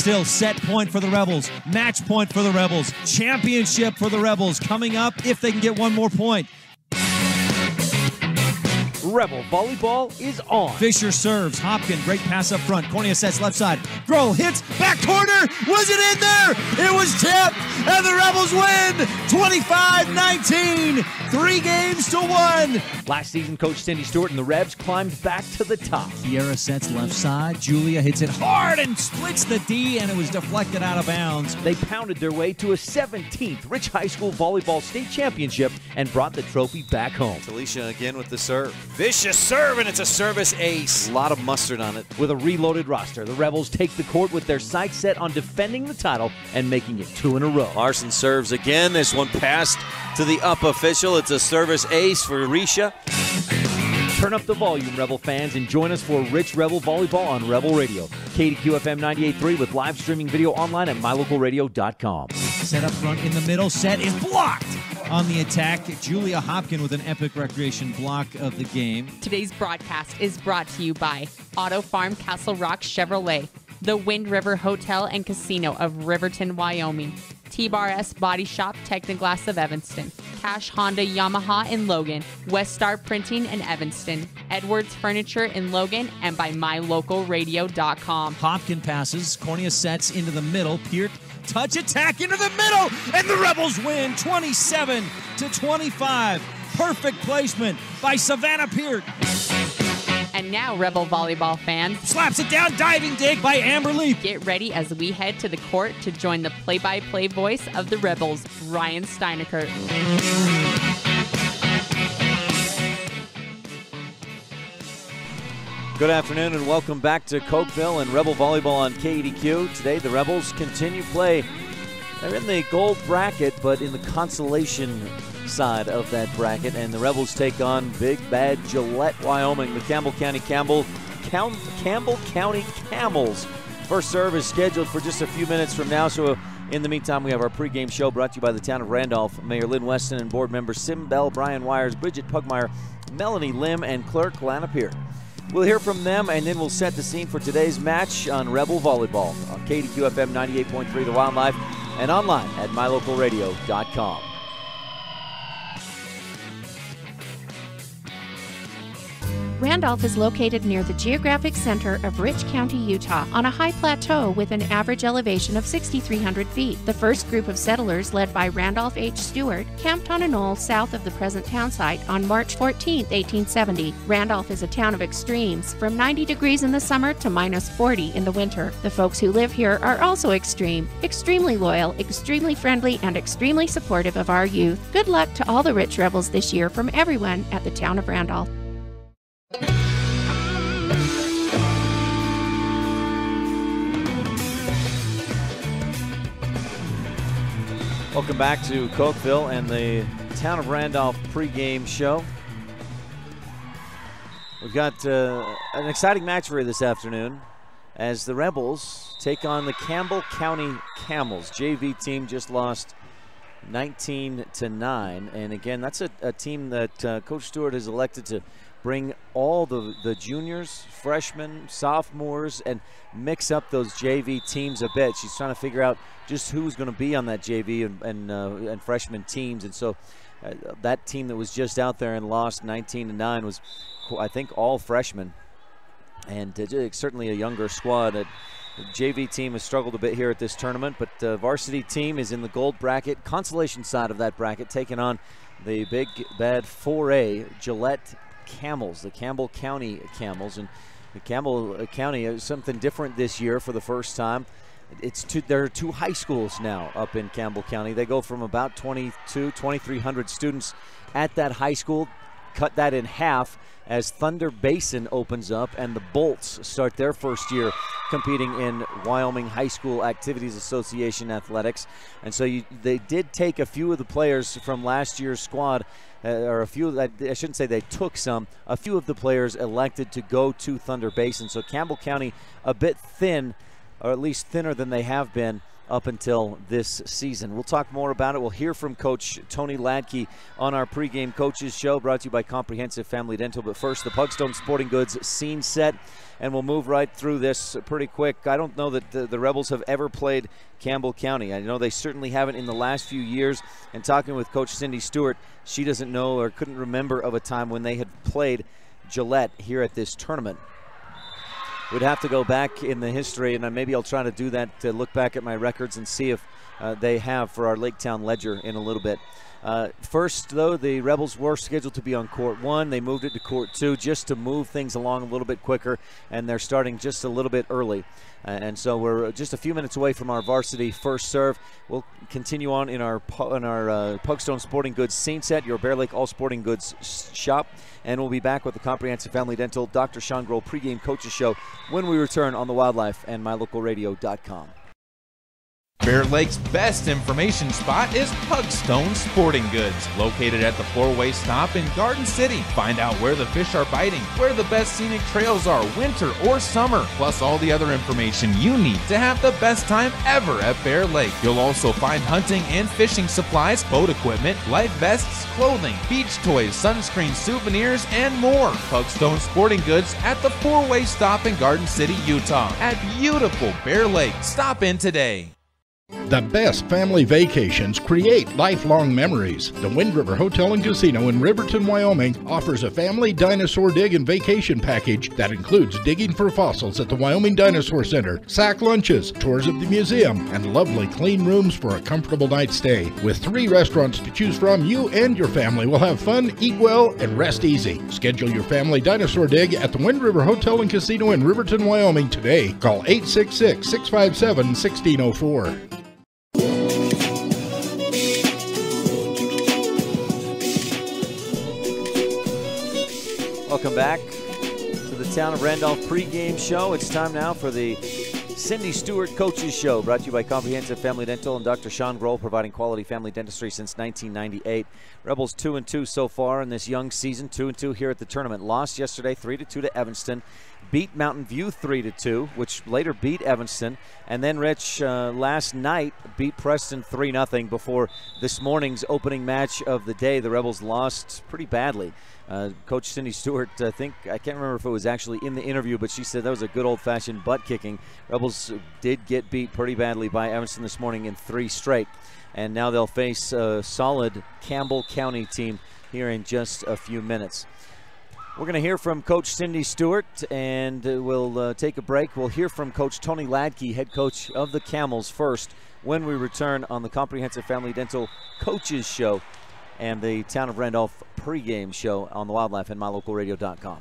still set point for the Rebels, match point for the Rebels, championship for the Rebels coming up if they can get one more point. Rebel volleyball is on. Fisher serves. Hopkins, great pass up front. Cornea sets left side. Grohl hits back corner. Was it in there? It was tipped, and the Rebels win 25-19. 3 games to 1. Last season, Coach Cindy Stewart and the Rebs climbed back to the top. Kiera sets left side. Julia hits it hard and splits the D, and it was deflected out of bounds. They pounded their way to a 17th Rich High School Volleyball State Championship and brought the trophy back home. Alicia again with the serve. Vicious serve, and it's a service ace. A lot of mustard on it. With a reloaded roster, the Rebels take the court with their sights set on defending the title and making it 2 in a row. Larson serves again. This one passed to the up official. It's a service ace for Risha. Turn up the volume, Rebel fans, and join us for Rich Rebel Volleyball on Rebel Radio. KADQ FM 98.3 with live streaming video online at mylocalradio.com. Set up front in the middle. Set is blocked. On the attack, Julia Hopkins with an epic recreation block of the game. Today's broadcast is brought to you by Auto Farm Castle Rock Chevrolet, the Wind River Hotel and Casino of Riverton, Wyoming, T-Bar S Body Shop Technoglass of Evanston, Cash Honda Yamaha in Logan, West Star Printing in Evanston, Edwards Furniture in Logan, and by mylocalradio.com. Hopkins passes, Cornea sets into the middle, Peart touch attack into the middle, and the Rebels win 27-25. Perfect placement by Savannah Peart. And now, Rebel volleyball fans, slaps it down, diving dig by Amber Leaf. Get ready as we head to the court to join the play-by-play voice of the Rebels, Ryan STEINECKERT. Good afternoon and welcome back to Cokeville and Rebel Volleyball on KADQ. Today the Rebels continue play. They're in the gold bracket, but in the consolation side of that bracket, and the Rebels take on Big Bad Gillette, Wyoming, the Campbell County Camels. First serve is scheduled for just a few minutes from now, so in the meantime, we have our pregame show brought to you by the town of Randolph. Mayor Lynn Weston and board members Sim Bell, Brian Wires, Bridget Pugmire, Melanie Lim, and clerk Lana Peart. We'll hear from them, and then we'll set the scene for today's match on Rebel Volleyball on KADQ FM 98.3 The Wildlife and online at mylocalradio.com. Randolph is located near the geographic center of Rich County, Utah, on a high plateau with an average elevation of 6,300 feet. The first group of settlers, led by Randolph H. Stewart, camped on a knoll south of the present town site on March 14, 1870. Randolph is a town of extremes, from 90 degrees in the summer to minus 40 in the winter. The folks who live here are also extreme, extremely loyal, extremely friendly, and extremely supportive of our youth. Good luck to all the Rich Rebels this year from everyone at the town of Randolph. Welcome back to Cokeville and the Town of Randolph pregame show. We've got an exciting match for you this afternoon as the Rebels take on the Campbell County Camels. JV team just lost 19-9, and again, that's a team that Coach Stewart has elected to bring all the juniors, freshmen, sophomores, and mix up those JV teams a bit. She's trying to figure out just who's going to be on that JV and freshman teams, and so that team that was just out there and lost 19-9 was, I think, all freshmen, and certainly a younger squad. The JV team has struggled a bit here at this tournament, but the varsity team is in the gold bracket, consolation side of that bracket, taking on the Big Bad 4A Gillette Camels, the Campbell County Camels. And the Campbell County is something different this year for the first time. There are 2 high schools now up in Campbell County. They go from about 2,300 students at that high school, cut that in half as Thunder Basin opens up and the Bolts start their first year competing in Wyoming High School Activities Association athletics. And so they did take a few of the players from last year's squad, or a few, I shouldn't say they took some, a few of the players elected to go to Thunder Basin. So Campbell County a bit thin, or at least thinner than they have been up until this season. We'll talk more about it. We'll hear from Coach Tony Ladke on our pregame coaches show, brought to you by Comprehensive Family Dental. But first, the Pugstone Sporting Goods scene set, and we'll move right through this pretty quick. I don't know that the Rebels have ever played Campbell County. I know they certainly haven't in the last few years. And talking with Coach Cindy Stewart, she doesn't know or couldn't remember of a time when they had played Gillette here at this tournament. We'd have to go back in the history, and maybe I'll try to do that, to look back at my records and see if they have for our Lake Town Ledger in a little bit. First, though, the Rebels were scheduled to be on Court 1. They moved it to Court 2 just to move things along a little bit quicker, and they're starting just a little bit early. And so we're just a few minutes away from our varsity first serve. We'll continue on in our Pugstone Sporting Goods scene set, your Bear Lake All Sporting Goods shop. And we'll be back with the Comprehensive Family Dental Dr. Sean Grohl pregame coaches show when we return on the Wildlife and MyLocalRadio.com. Bear Lake's best information spot is Pugstone Sporting Goods, located at the four-way stop in Garden City. Find out where the fish are biting, where the best scenic trails are, winter or summer, plus all the other information you need to have the best time ever at Bear Lake. You'll also find hunting and fishing supplies, boat equipment, life vests, clothing, beach toys, sunscreen, souvenirs, and more. Pugstone Sporting Goods at the four-way stop in Garden City, Utah. At beautiful Bear Lake. Stop in today. The best family vacations create lifelong memories. The Wind River Hotel and Casino in Riverton, Wyoming offers a family dinosaur dig and vacation package that includes digging for fossils at the Wyoming Dinosaur Center, sack lunches, tours of the museum, and lovely clean rooms for a comfortable night's stay. With 3 restaurants to choose from, you and your family will have fun, eat well, and rest easy. Schedule your family dinosaur dig at the Wind River Hotel and Casino in Riverton, Wyoming today. Call 866-657-1604. Welcome back to the Town of Randolph pregame show. It's time now for the Cindy Stewart Coaches Show, brought to you by Comprehensive Family Dental and Dr. Sean Grohl, providing quality family dentistry since 1998. Rebels 2-2 so far in this young season, 2-2 here at the tournament. Lost yesterday 3-2 to Evanston. Beat Mountain View 3-2, which later beat Evanston. And then Rich last night beat Preston 3-0 before this morning's opening match of the day. The Rebels lost pretty badly. Coach Cindy Stewart, I can't remember if it was actually in the interview, but she said that was a good old-fashioned butt kicking. Rebels did get beat pretty badly by Evanston this morning in 3 straight. And now they'll face a solid Campbell County team here in just a few minutes. We're going to hear from Coach Cindy Stewart, and we'll take a break. We'll hear from Coach Tony Ladke, head coach of the Camels, first when we return on the Comprehensive Family Dental Coaches Show and the Town of Randolph pregame show on the Wildlife and MyLocalRadio.com.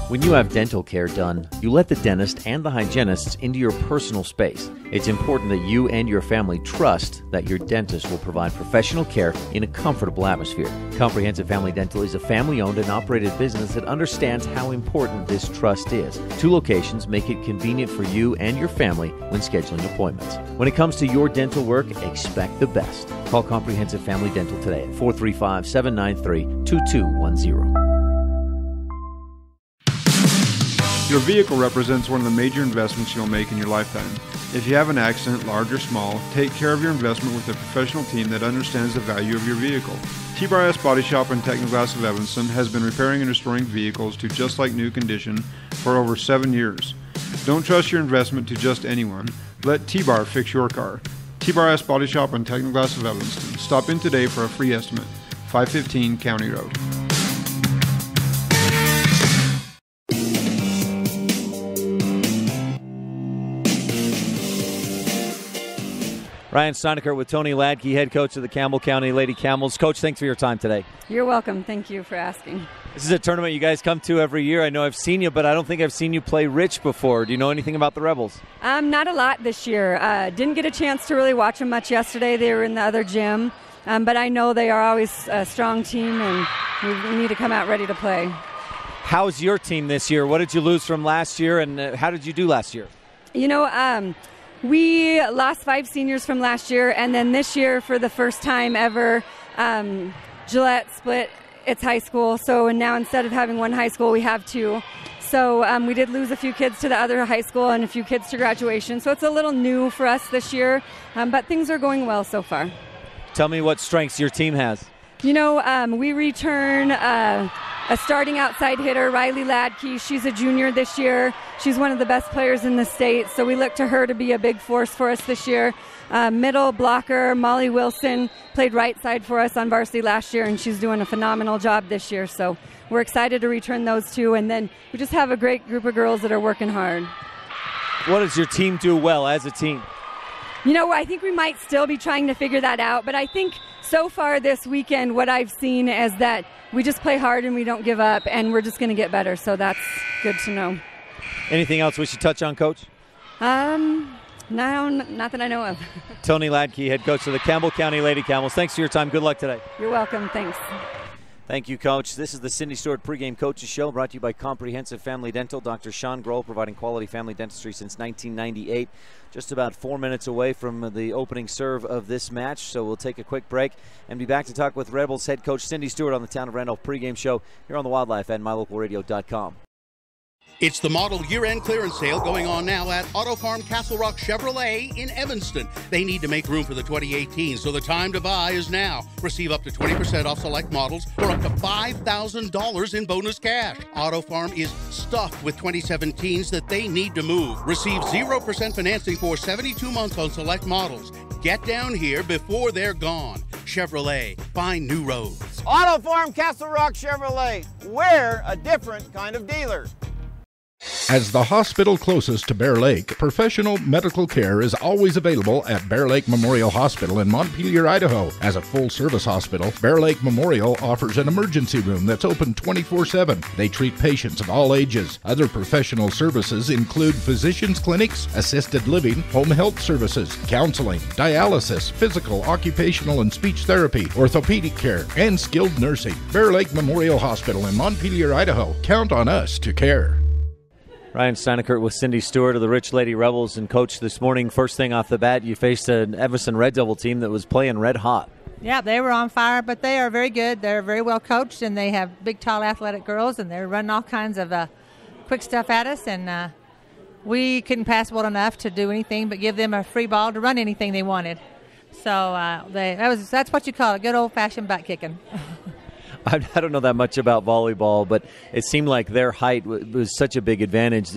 When you have dental care done, you let the dentist and the hygienists into your personal space. It's important that you and your family trust that your dentist will provide professional care in a comfortable atmosphere. Comprehensive Family Dental is a family-owned and operated business that understands how important this trust is. 2 locations make it convenient for you and your family when scheduling appointments. When it comes to your dental work, expect the best. Call Comprehensive Family Dental today at 435-793-2210. Your vehicle represents one of the major investments you'll make in your lifetime. If you have an accident, large or small, take care of your investment with a professional team that understands the value of your vehicle. T-Bar-S Body Shop and Technoglass of Evanston has been repairing and restoring vehicles to just like new condition for over 7 years. Don't trust your investment to just anyone. Let T-Bar fix your car. T-Bar-S Body Shop and Technoglass of Evanston. Stop in today for a free estimate. 515 County Road. Ryan Steineckert with Tony Ladke, head coach of the Campbell County Lady Camels. Coach, thanks for your time today. You're welcome. Thank you for asking. This is a tournament you guys come to every year. I know I've seen you, but I don't think I've seen you play Rich before. Do you know anything about the Rebels? Not a lot this year. Didn't get a chance to really watch them much yesterday. They were in the other gym. But I know they are always a strong team, and we need to come out ready to play. How's your team this year? What did you lose from last year, and how did you do last year? You know, we lost 5 seniors from last year, and then this year, for the first time ever, Gillette split its high school. So now instead of having 1 high school, we have 2. So we did lose a few kids to the other high school and a few kids to graduation. So it's a little new for us this year, but things are going well so far. Tell me what strengths your team has. You know, we return a starting outside hitter, Riley Ladke. She's a junior this year. She's one of the best players in the state, so we look to her to be a big force for us this year. Middle blocker, Molly Wilson, played right side for us on varsity last year, and she's doing a phenomenal job this year. So we're excited to return those two, and then we just have a great group of girls that are working hard. What does your team do well as a team? You know, I think we might still be trying to figure that out, but I think so far this weekend what I've seen is that we just play hard and we don't give up, and we're just going to get better, so that's good to know. Anything else we should touch on, Coach? No, not that I know of. Tony Ladke, head coach of the Campbell County Lady Camels. Thanks for your time. Good luck today. You're welcome. Thanks. Thank you, Coach. This is the Cindy Stewart pregame coaches show, brought to you by Comprehensive Family Dental. Dr. Sean Grohl, providing quality family dentistry since 1998. Just about 4 minutes away from the opening serve of this match, so we'll take a quick break and be back to talk with Rebels head coach Cindy Stewart on the Town of Randolph pregame show here on the Wildlife and MyLocalRadio.com. It's the model year-end clearance sale going on now at Auto Farm Castle Rock Chevrolet in Evanston. They need to make room for the 2018, so the time to buy is now. Receive up to 20% off select models or up to $5,000 in bonus cash. Auto Farm is stuffed with 2017s that they need to move. Receive 0% financing for 72 months on select models. Get down here before they're gone. Chevrolet, find new roads. Auto Farm Castle Rock Chevrolet. We're a different kind of dealer. As the hospital closest to Bear Lake, professional medical care is always available at Bear Lake Memorial Hospital in Montpelier, Idaho. As a full-service hospital, Bear Lake Memorial offers an emergency room that's open 24/7. They treat patients of all ages. Other professional services include physicians' clinics, assisted living, home health services, counseling, dialysis, physical, occupational, and speech therapy, orthopedic care, and skilled nursing. Bear Lake Memorial Hospital in Montpelier, Idaho. Count on us to care. Ryan Steineckert with Cindy Stewart of the Rich Lady Rebels. And, Coach, this morning, first thing off the bat, you faced an Evanston Red Devil team that was playing red hot. Yeah, they were on fire, but they are very good. They're very well coached, and they have big, tall, athletic girls, and they're running all kinds of quick stuff at us. And we couldn't pass well enough to do anything but give them a free ball to run anything they wanted. So that's what you call a good old-fashioned butt kicking. I don't know that much about volleyball, but it seemed like their height was such a big advantage.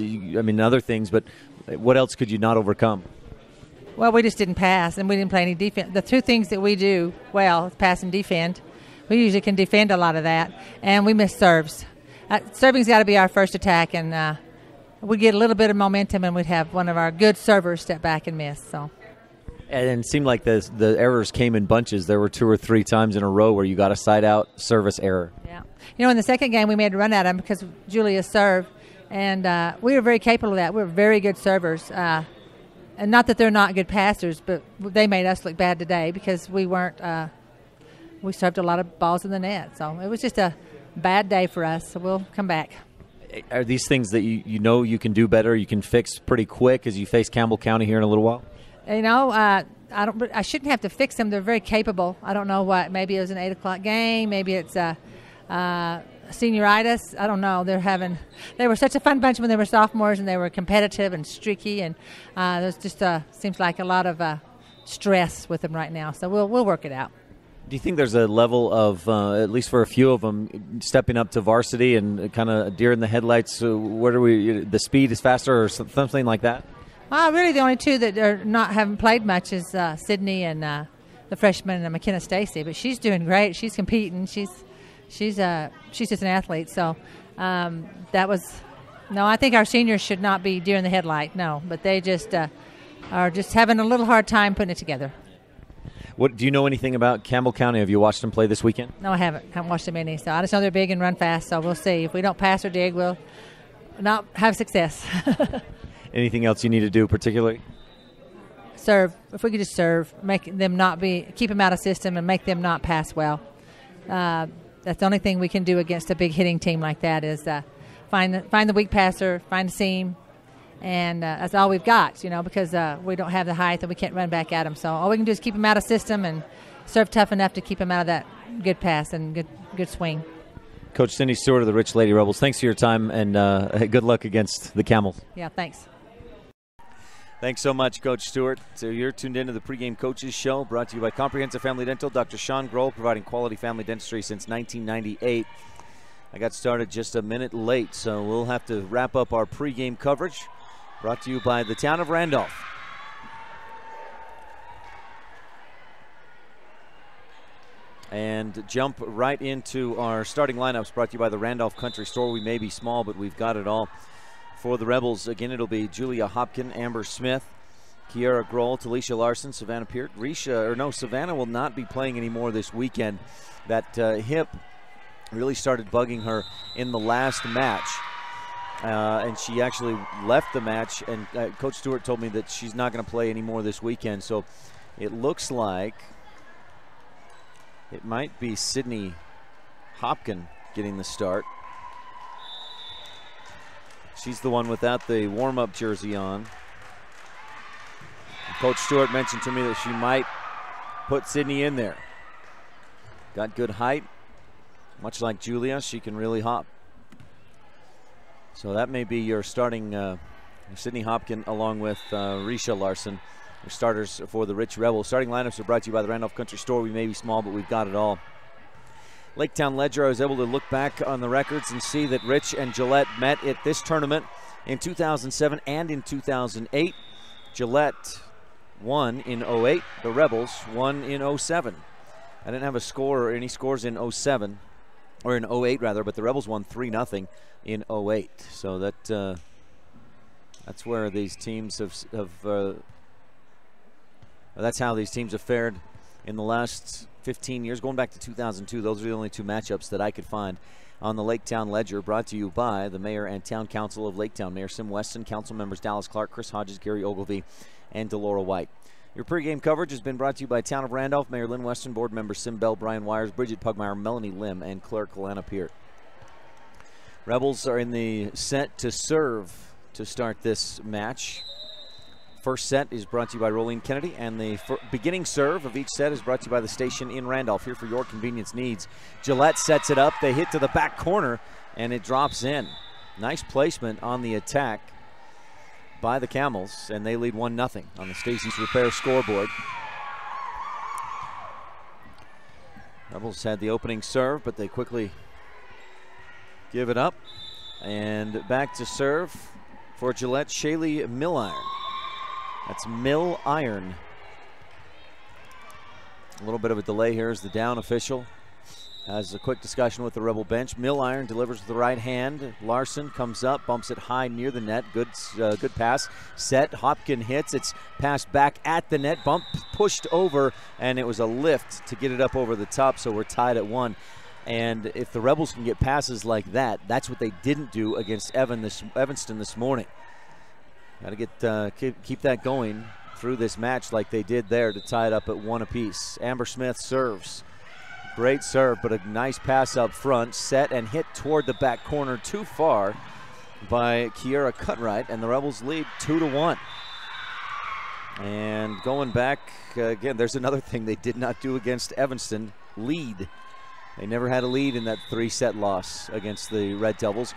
Other things, but what else could you not overcome? Well, we just didn't pass, and we didn't play any defense. The two things that we do well is pass and defend. We usually can defend a lot of that, and we miss serves. Serving's got to be our first attack, and we get a little bit of momentum, and we'd have one of our good servers step back and miss. So. And it seemed like the errors came in bunches. There were 2 or 3 times in a row where you got a side-out service error. Yeah. In the second game, we made a run at them because Julia served, and we were very capable of that. We were very good servers. And not that they're not good passers, but they made us look bad today because we weren't we served a lot of balls in the net. So it was just a bad day for us, so we'll come back. Are these things that you know you can do better, you can fix pretty quick as you face Campbell County here in a little while? I shouldn't have to fix them. They're very capable. I don't know what. Maybe it was an 8 o'clock game. Maybe it's senioritis. I don't know. They were such a fun bunch when they were sophomores, and they were competitive and streaky, and there's just seems like a lot of stress with them right now. So we'll work it out. Do you think there's a level of, at least for a few of them, stepping up to varsity and kind of deer in the headlights? The speed is faster or something like that? Really, the only two that haven't played much is Sydney and the freshman McKenna Stacy. But she's doing great. She's competing. She's just an athlete. So I think our seniors should not be deer in the headlight. No, but they just are just having a little hard time putting it together. What do you know anything about Campbell County? Have you watched them play this weekend? No, I haven't. I haven't watched them any. So I just know they're big and run fast. So we'll see. If we don't pass or dig, we'll not have success. Anything else you need to do particularly? Serve. If we could just serve, keep them out of system and make them not pass well. That's the only thing we can do against a big hitting team like that is find the weak passer, find the seam, and that's all we've got, because we don't have the height and we can't run back at them. So all we can do is keep them out of system and serve tough enough to keep them out of that good pass and good swing. Coach Cindy Stewart of the Rich Lady Rebels, thanks for your time, and good luck against the Camels. Yeah, thanks. Thanks so much, Coach Stewart. So you're tuned into the pregame coaches show, brought to you by Comprehensive Family Dental. Dr. Sean Grohl, providing quality family dentistry since 1998. I got started just a minute late, so we'll have to wrap up our pregame coverage. Brought to you by the town of Randolph. And jump right into our starting lineups, brought to you by the Randolph Country Store. We may be small, but we've got it all. For the Rebels, again, it'll be Julia Hopkin, Amber Smith, Kiara Grohl, Talisha Larson, Savannah Peart. Savannah will not be playing anymore this weekend. That hip really started bugging her in the last match. And she actually left the match, and Coach Stewart told me that she's not going to play anymore this weekend. So it looks like it might be Sydney Hopkin getting the start. She's the one without the warm-up jersey on. And Coach Stewart mentioned to me that she might put Sydney in there. Got good height. Much like Julia, she can really hop. So that may be your starting Sydney Hopkin along with Risha Larson, your starters for the Rich Rebels. Starting lineups are brought to you by the Randolph Country Store. We may be small, but we've got it all. Laketown Ledger, I was able to look back on the records and see that Rich and Gillette met at this tournament in 2007 and in 2008. Gillette won in 08. The Rebels won in 07. I didn't have a score or any scores in 07, or in 08 rather, but the Rebels won 3-0 in 08. So that's where these teams that's how these teams have fared in the last 15 years, going back to 2002. Those are the only two matchups that I could find on the Laketown Ledger, brought to you by the Mayor and Town Council of Laketown, Mayor Sim Weston, Council members Dallas Clark, Chris Hodges, Gary Ogilvie, and Delora White. Your pregame coverage has been brought to you by Town of Randolph, Mayor Lynn Weston, board members Sim Bell, Brian Wires, Bridget Pugmire, Melanie Lim, and Clerk Alana Peart. Rebels are in the set to serve to start this match. First set is brought to you by Rolene Kennedy, and the beginning serve of each set is brought to you by the station in Randolph, here for your convenience needs. Gillette sets it up. They hit to the back corner, and it drops in. Nice placement on the attack by the Camels, and they lead 1-0 on the Stacy's Repair scoreboard. Rebels had the opening serve, but they quickly give it up. And back to serve for Gillette, Shaylee Milliron. That's Mill Iron. A little bit of a delay here as the down official has a quick discussion with the Rebel bench. Mill Iron delivers with the right hand. Larson comes up, bumps it high near the net. Good pass. Set. Hopkin hits. It's passed back at the net. Bump pushed over, and it was a lift to get it up over the top, so we're tied at 1. And if the Rebels can get passes like that, that's what they didn't do against Evanston this morning. Got to keep that going through this match like they did there to tie it up at 1 apiece. Amber Smith serves. Great serve, but a nice pass up front. Set and hit toward the back corner, too far by Kiera Cutright, and the Rebels lead 2-1. And going back, again, there's another thing they did not do against Evanston, lead. They never had a lead in that 3-set loss against the Red Devils.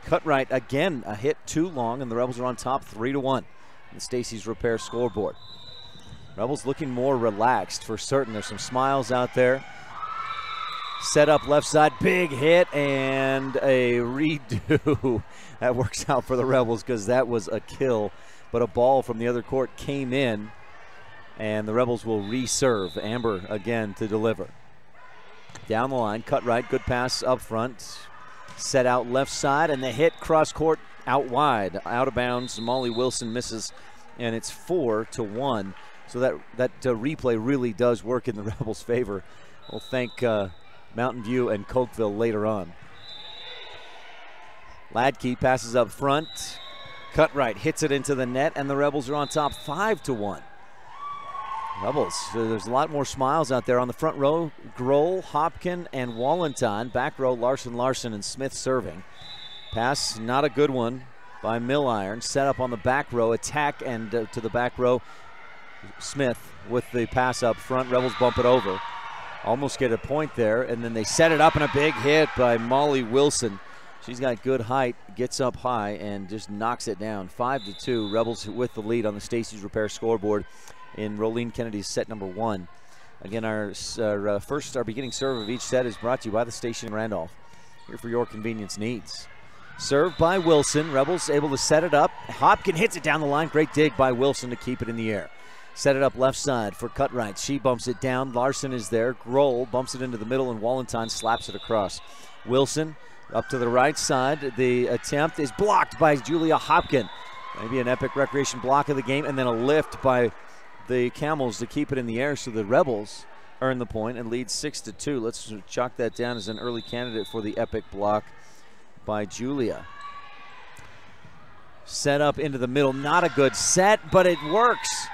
Cutright, again, a hit too long, and the Rebels are on top 3-1. The Stacy's Repair scoreboard. Rebels looking more relaxed for certain. There's some smiles out there. Set up left side, big hit, and a redo. That works out for the Rebels because that was a kill. But a ball from the other court came in, and the Rebels will reserve. Amber again to deliver. Down the line, Cutright, good pass up front. Set out left side, and the hit cross court out wide, out of bounds. Molly Wilson misses, and it's 4-1. So that replay really does work in the Rebels' favor. We'll thank Mountain View and Cokeville later on. Ladke passes up front. Cutright hits it into the net, and the Rebels are on top 5-1. Rebels, there's a lot more smiles out there on the front row. Grohl, Hopkin, and Wallenton. Back row, Larson, and Smith serving. Pass, not a good one by Milliron. Set up on the back row, attack, and to the back row. Smith with the pass up front. Rebels bump it over. almost get a point there, and then they set it up, and a big hit by Molly Wilson. She's got good height, gets up high, and just knocks it down. 5-2, Rebels with the lead on the Stacy's Repair scoreboard in Rolene Kennedy's set number 1. Again, our beginning serve of each set is brought to you by the station in Randolph, here for your convenience needs. Served by Wilson. Rebels able to set it up. Hopkin hits it down the line. Great dig by Wilson to keep it in the air. Set it up left side for Cutright. She bumps it down. Larson is there. Grohl bumps it into the middle, and Wallenstein slaps it across. Wilson up to the right side. The attempt is blocked by Julia Hopkin. Maybe an epic recreation block of the game, and then a lift by the Camels to keep it in the air, so the Rebels earn the point and lead 6-2. Let's chalk that down as an early candidate for the epic block by Julia. Set up into the middle. Not a good set, but it works.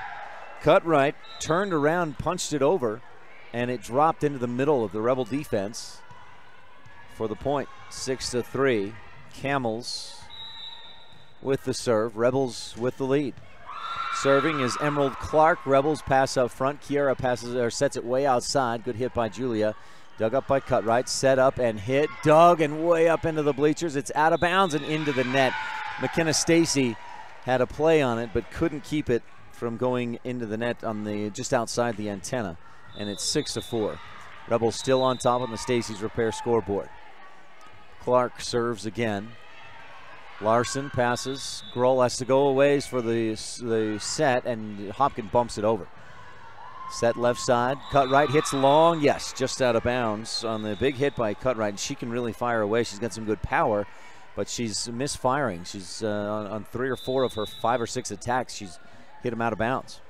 Cutright turned around, punched it over, and it dropped into the middle of the Rebel defense for the point. 6-3. Camels with the serve. Rebels with the lead. Serving is Emerald Clark. Rebels pass up front. Kiera passes or sets it way outside. Good hit by Julia. Dug up by Cutright. Set up and hit. Dug and way up into the bleachers. It's out of bounds and into the net. McKenna Stacy had a play on it, but couldn't keep it from going into the net on the just outside the antenna. And it's 6-4. Rebels still on top on the Stacy's Repair scoreboard. Clark serves again. Larson passes. Grohl has to go a ways for the set, and Hopkin bumps it over. Set left side. Cutright hits long. Yes, just out of bounds on the big hit by Cutright. She can really fire away. She's got some good power, but she's misfiring. She's on 3 or 4 of her 5 or 6 attacks. She's hit them out of bounds.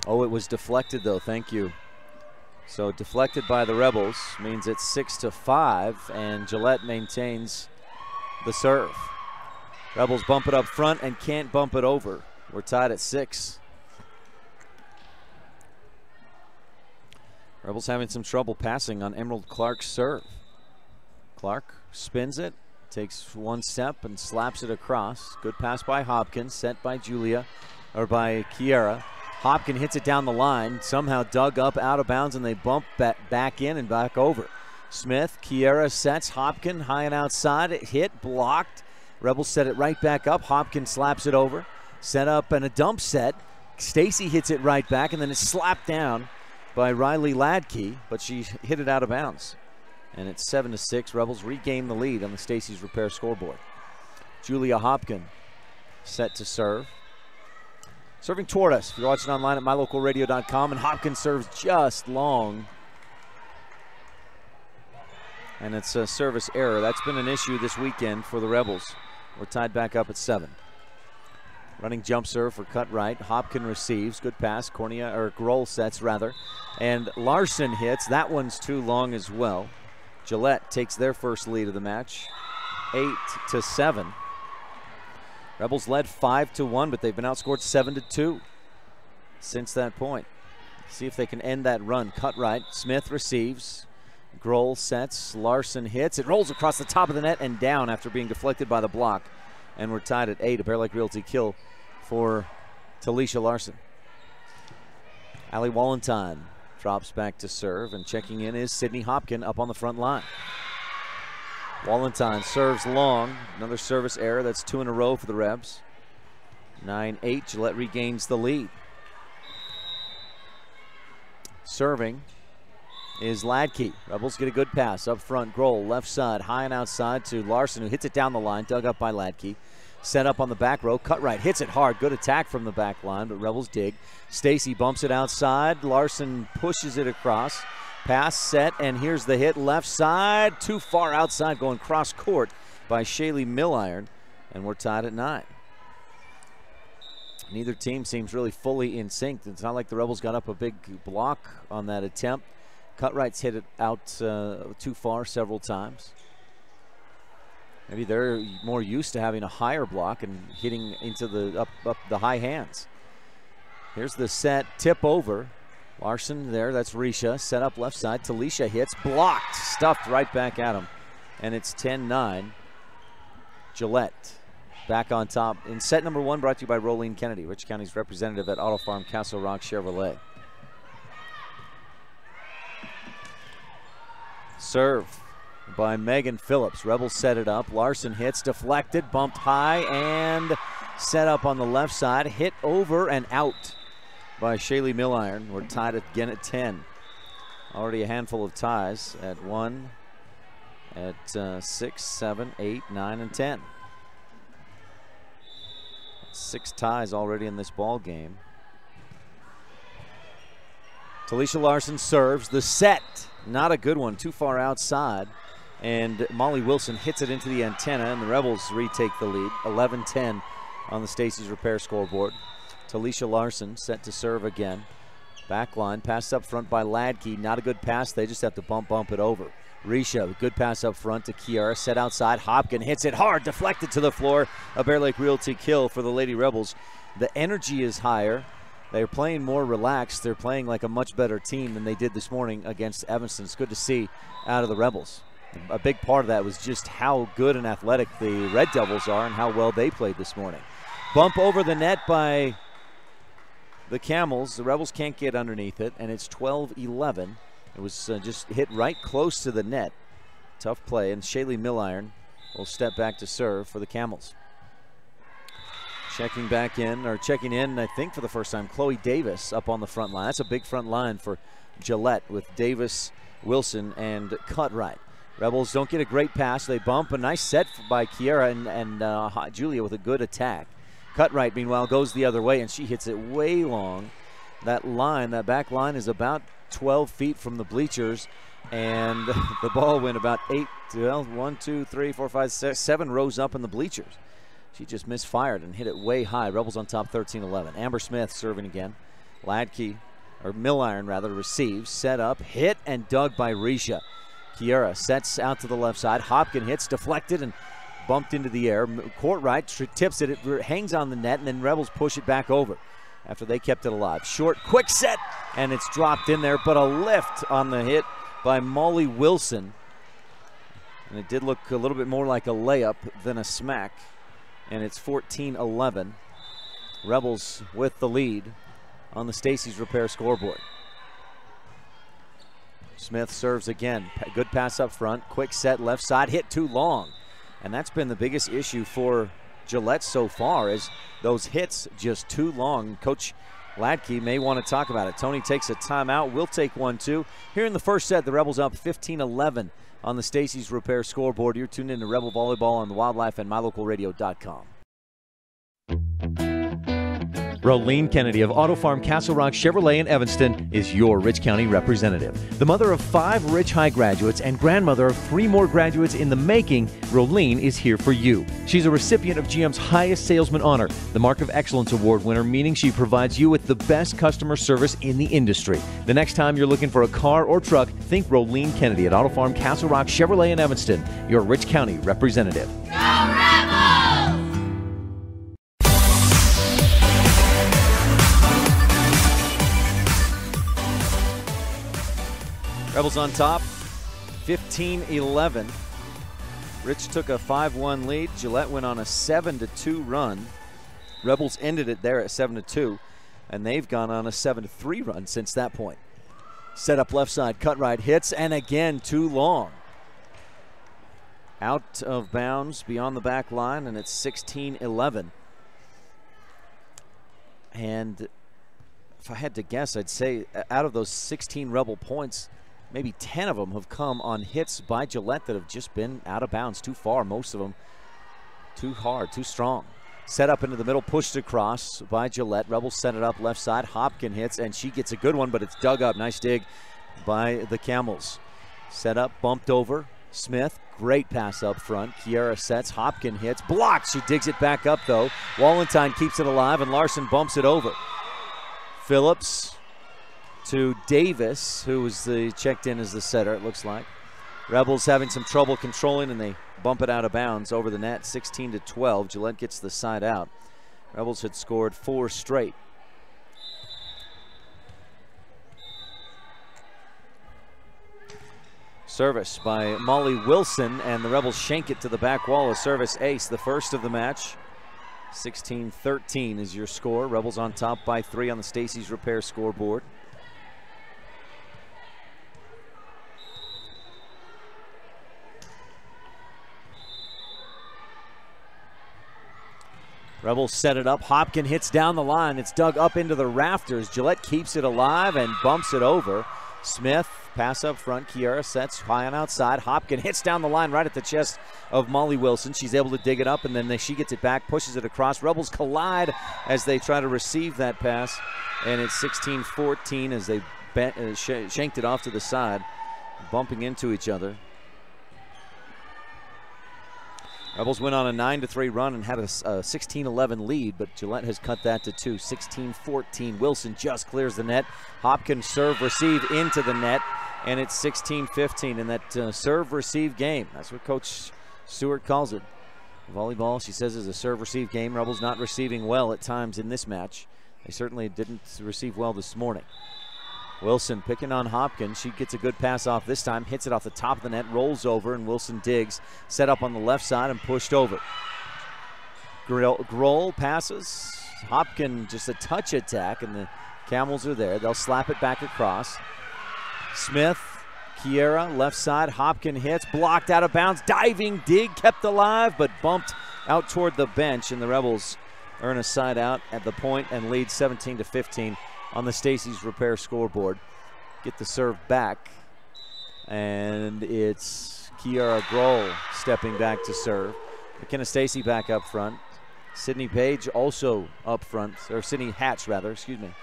Oh, it was deflected, though. Thank you. So deflected by the Rebels means it's 6-5, and Gillette maintains the serve. Rebels bump it up front and can't bump it over. We're tied at 6. Rebels having some trouble passing on Emerald Clark's serve. Clark spins it, takes one step and slaps it across. Good pass by Hopkins, set by by Kiera. Hopkins hits it down the line, somehow dug up out of bounds, and they bump back in and back over. Smith, Kiera sets, Hopkins high and outside, hit, blocked. Rebels set it right back up. Hopkins slaps it over. Set up and a dump set. Stacy hits it right back, and then it's slapped down by Riley Ladke, but she hit it out of bounds. And it's 7-6. Rebels regain the lead on the Stacy's Repair scoreboard. Julia Hopkin set to serve. Serving toward us. If you're watching online at mylocalradio.com, and Hopkins serves just long. And it's a service error. That's been an issue this weekend for the Rebels. We're tied back up at 7. Running jump serve for Cutright. Hopkins receives. Good pass. Grohl sets rather. And Larson hits. That one's too long as well. Gillette takes their first lead of the match. 8-7. Rebels led 5-1, but they've been outscored 7-2 since that point. See if they can end that run. Cutright. Smith receives. Grohl sets. Larson hits. It rolls across the top of the net and down after being deflected by the block. And we're tied at 8. A Bear Lake Realty kill for Talisha Larson. Allie Wallenstein drops back to serve, and checking in is Sydney Hopkin up on the front line. Wallenstein serves long. Another service error. That's 2 in a row for the Rebs. 9-8. Gillette regains the lead. Serving is Ladke. Rebels get a good pass up front. Grohl left side, high and outside to Larson, who hits it down the line, dug up by Ladke. Set up on the back row. Cutright hits it hard. Good attack from the back line, but Rebels dig. Stacy bumps it outside. Larson pushes it across. Pass set, and here's the hit left side. Too far outside, going cross court by Shaylee Milliron, and we're tied at 9. Neither team seems really fully in sync. It's not like the Rebels got up a big block on that attempt. Cutright's hit it out too far several times. Maybe they're more used to having a higher block and hitting into the up the high hands. Here's the set, tip over. Larson there, that's Risha. Set up left side. Talisha hits, blocked, stuffed right back at him. And it's 10-9. Gillette back on top in set number 1, brought to you by Rolene Kennedy, Rich County's representative at Auto Farm Castle Rock Chevrolet. Serve by Megan Phillips. Rebels set it up. Larson hits, deflected, bumped high, and set up on the left side. Hit over and out by Shaylee Milliron. We're tied again at 10. Already a handful of ties at 1, at 6, 7, 8, 9, and 10. 6 ties already in this ball game. Talisha Larson serves. The set, not a good one, too far outside. And Molly Wilson hits it into the antenna, and the Rebels retake the lead. 11-10 on the Stacey's Repair scoreboard. Talisha Larson set to serve again. Back line, passed up front by Ladke. Not a good pass. They just have to bump it over. Risha, good pass up front to Kiara. Set outside. Hopkin hits it hard, deflected to the floor. A Bear Lake Realty kill for the Lady Rebels. The energy is higher. They're playing more relaxed. They're playing like a much better team than they did this morning against Evanston. It's good to see out of the Rebels. A big part of that was just how good and athletic the Red Devils are and how well they played this morning. Bump over the net by the Camels. The Rebels can't get underneath it, and it's 12-11. It was just hit right close to the net. Tough play, and Shaylee Milliron will step back to serve for the Camels. Checking in, I think for the first time, Chloe Davis up on the front line. That's a big front line for Gillette with Davis, Wilson, and Cutright. Rebels don't get a great pass. They bump. A nice set by Kiera and Julia with a good attack. Cutright, meanwhile, goes the other way, and she hits it way long. That line, that back line, is about 12 feet from the bleachers, and the ball went about 7 rows up in the bleachers. She just misfired and hit it way high. Rebels on top 13-11. Amber Smith serving again. Milliron rather, receives, set up, hit, and dug by Risha. Kiera sets out to the left side. Hopkin hits, deflected, and bumped into the air. Courtright tips it, it hangs on the net, and then Rebels push it back over after they kept it alive. Short, quick set, and it's dropped in there, but a lift on the hit by Molly Wilson. And it did look a little bit more like a layup than a smack. And it's 14-11. Rebels with the lead on the Stacey's Repair scoreboard. Smith serves again. Good pass up front. Quick set left side. Hit too long. And that's been the biggest issue for Gillette so far, is those hits just too long. Coach Ladke may want to talk about it. Tony takes a timeout. We'll take one too. Here in the first set, the Rebels up 15-11 on the Stacey's Repair scoreboard. You're tuned in to Rebel Volleyball on the Wildlife and MyLocalRadio.com. Rolene Kennedy of Auto Farm Castle Rock Chevrolet in Evanston is your Rich County representative. The mother of 5 Rich High graduates and grandmother of 3 more graduates in the making, Rolene is here for you. She's a recipient of GM's highest salesman honor, the Mark of Excellence Award winner, meaning she provides you with the best customer service in the industry. The next time you're looking for a car or truck, think Rolene Kennedy at Auto Farm Castle Rock Chevrolet in Evanston, your Rich County representative. Go Rebels! Rebels on top, 15-11. Rich took a 5-1 lead. Gillette went on a 7-2 run. Rebels ended it there at 7-2, and they've gone on a 7-3 run since that point. Set up left side, Cutright hits, and again too long. Out of bounds beyond the back line, and it's 16-11. And if I had to guess, I'd say out of those 16 Rebel points, maybe 10 of them have come on hits by Gillette that have just been out of bounds, too far. Most of them too hard, too strong. Set up into the middle, pushed across by Gillette. Rebels set it up left side. Hopkin hits, and she gets a good one, but it's dug up. Nice dig by the Camels. Set up, bumped over. Smith, great pass up front. Kiera sets, Hopkin hits, blocked. She digs it back up though. Wallenstein keeps it alive, and Larson bumps it over. Phillips to Davis, who was checked in as the setter, it looks like. Rebels having some trouble controlling, and they bump it out of bounds over the net, 16-12. Gillette gets the side out. Rebels had scored 4 straight. Service by Molly Wilson, and the Rebels shank it to the back wall. A service ace, the first of the match. 16-13 is your score. Rebels on top by 3 on the Stacey's Repair scoreboard. Rebels set it up. Hopkin hits down the line. It's dug up into the rafters. Gillette keeps it alive and bumps it over. Smith, pass up front. Kiara sets high on outside. Hopkin hits down the line right at the chest of Molly Wilson. She's able to dig it up, and then she gets it back, pushes it across. Rebels collide as they try to receive that pass, and it's 16-14 as they shanked it off to the side, bumping into each other. Rebels went on a 9-3 run and had a 16-11 lead, but Gillette has cut that to 2. 16-14. Wilson just clears the net. Hopkins serve receive into the net, and it's 16-15 in that serve receive game. That's what Coach Stewart calls it. Volleyball, she says, is a serve receive game. Rebels not receiving well at times in this match. They certainly didn't receive well this morning. Wilson picking on Hopkins. She gets a good pass off this time, hits it off the top of the net, rolls over, and Wilson digs. Set up on the left side and pushed over. Grohl passes. Hopkins just a touch attack, and the Camels are there. They'll slap it back across. Smith, Kiera, left side. Hopkins hits, blocked out of bounds. Diving dig, kept alive, but bumped out toward the bench, and the Rebels earn a side out at the point and lead 17-15. On the Stacy's Repair scoreboard. Get the serve back, and it's Kiara Grohl stepping back to serve. McKenna Stacy back up front. Sydney Page also up front, or Sydney Hatch rather, excuse me.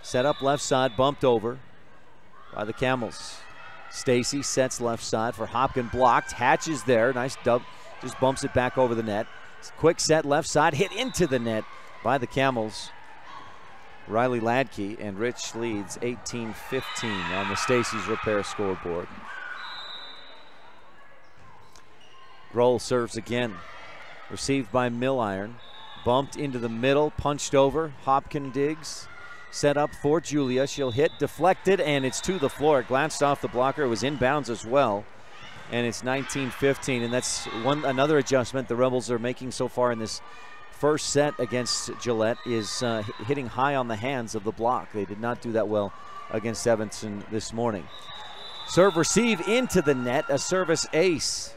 Set up left side, bumped over by the Camels. Stacy sets left side for Hopkins, blocked. Hatch is there, nice dub, just bumps it back over the net. Quick set left side, hit into the net by the Camels. Riley Ladke, and Rich leads 18-15 on the Stacy's Repair scoreboard. Grohl serves again. Received by Milliron. Bumped into the middle, punched over. Hopkins digs. Set up for Julia. She'll hit, deflected, and it's to the floor. It glanced off the blocker. It was inbounds as well. And it's 19-15, and that's another adjustment the Rebels are making so far in this first set against Gillette is hitting high on the hands of the block. They did not do that well against Evanston this morning. Serve receive into the net, a service ace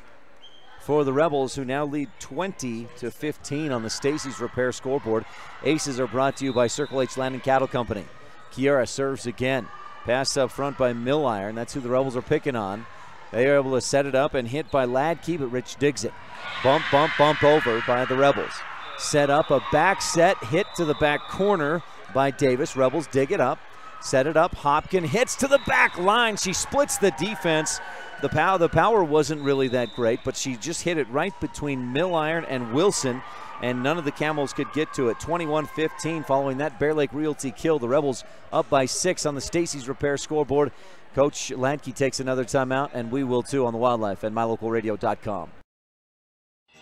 for the Rebels, who now lead 20-15 on the Stacy's Repair scoreboard. Aces are brought to you by Circle H Land and Cattle Company. Kiera serves again. Passed up front by Milliron. That's who the Rebels are picking on. They are able to set it up and hit by Ladke, but Rich digs it. Bump, bump, bump over by the Rebels. Set up a back set, hit to the back corner by Davis. Rebels dig it up, set it up. Hopkins hits to the back line. She splits the defense. The power wasn't really that great, but she just hit it right between Milliron and Wilson, and none of the Camels could get to it. 21-15 following that Bear Lake Realty kill. The Rebels up by 6 on the Stacy's Repair scoreboard. Coach Ladke takes another timeout, and we will too on the Wildlife and MyLocalRadio.com.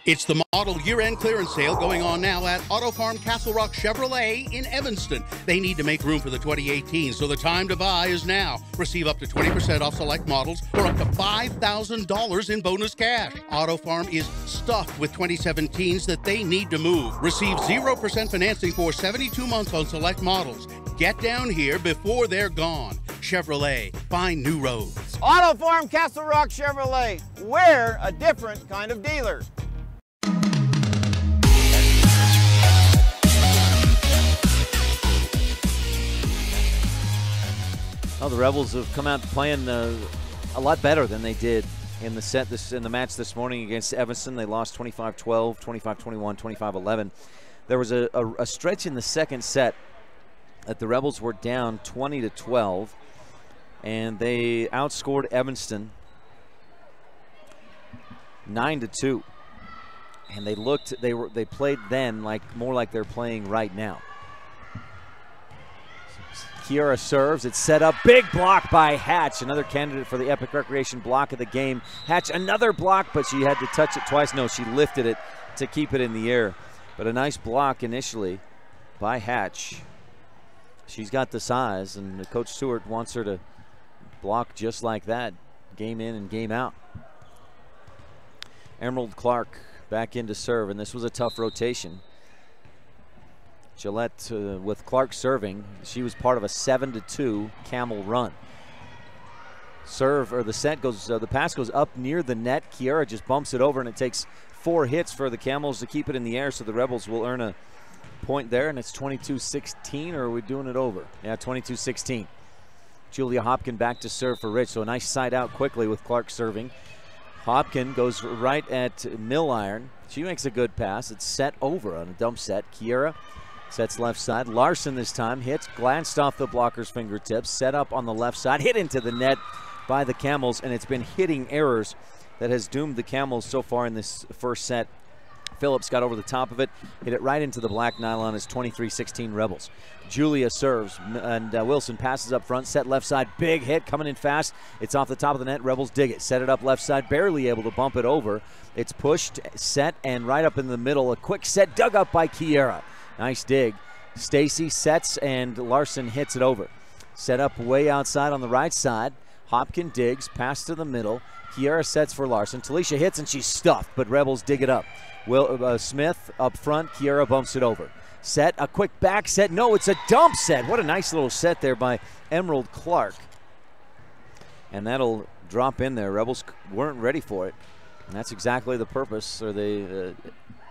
It's the model year-end clearance sale going on now at Auto Farm Castle Rock Chevrolet in Evanston. They need to make room for the 2018, so the time to buy is now. Receive up to 20% off select models or up to $5,000 in bonus cash. Auto Farm is stuffed with 2017s that they need to move. Receive 0% financing for 72 months on select models. Get down here before they're gone. Chevrolet, find new roads. Auto Farm Castle Rock Chevrolet. We're a different kind of dealer. Well, the Rebels have come out playing a lot better than they did in the match this morning against Evanston. They lost 25-12, 25-21, 25-11. There was a stretch in the second set that the Rebels were down 20-12, and they outscored Evanston 9-2. And they played then more like they're playing right now. Kiera serves, it's set up, big block by Hatch, another candidate for the Epic Recreation block of the game. Hatch, another block, but she had to touch it twice. No, she lifted it to keep it in the air. But a nice block initially by Hatch. She's got the size, and Coach Stewart wants her to block just like that, game in and game out. Emerald Clark back into serve, and this was a tough rotation. Gillette with Clark serving. She was part of a 7-2 Camel run. The pass goes up near the net. Kiera just bumps it over, and it takes 4 hits for the Camels to keep it in the air, so the Rebels will earn a point there, and it's 22-16, or are we doing it over? Yeah, 22-16. Julia Hopkin back to serve for Rich, so a nice side out quickly with Clark serving. Hopkin goes right at Mill Iron. She makes a good pass. It's set over on a dump set. Kiera sets left side. Larson this time hits, glanced off the blocker's fingertips, set up on the left side, hit into the net by the Camels, and it's been hitting errors that has doomed the Camels so far in this first set. Phillips got over the top of it, hit it right into the black nylon. It's 23-16 Rebels. Julia serves, and Wilson passes up front, set left side, big hit coming in fast. It's off the top of the net. Rebels dig it, set it up left side, barely able to bump it over. It's pushed, set, and right up in the middle. A quick set dug up by Kiera. Nice dig. Stacy sets, and Larson hits it over. Set up way outside on the right side. Hopkin digs, pass to the middle. Kiera sets for Larson. Talisha hits, and she's stuffed, but Rebels dig it up. Smith up front. Kiera bumps it over. Set, a quick back set. No, it's a dump set. What a nice little set there by Emerald Clark. And that'll drop in there. Rebels weren't ready for it. And that's exactly the purpose or the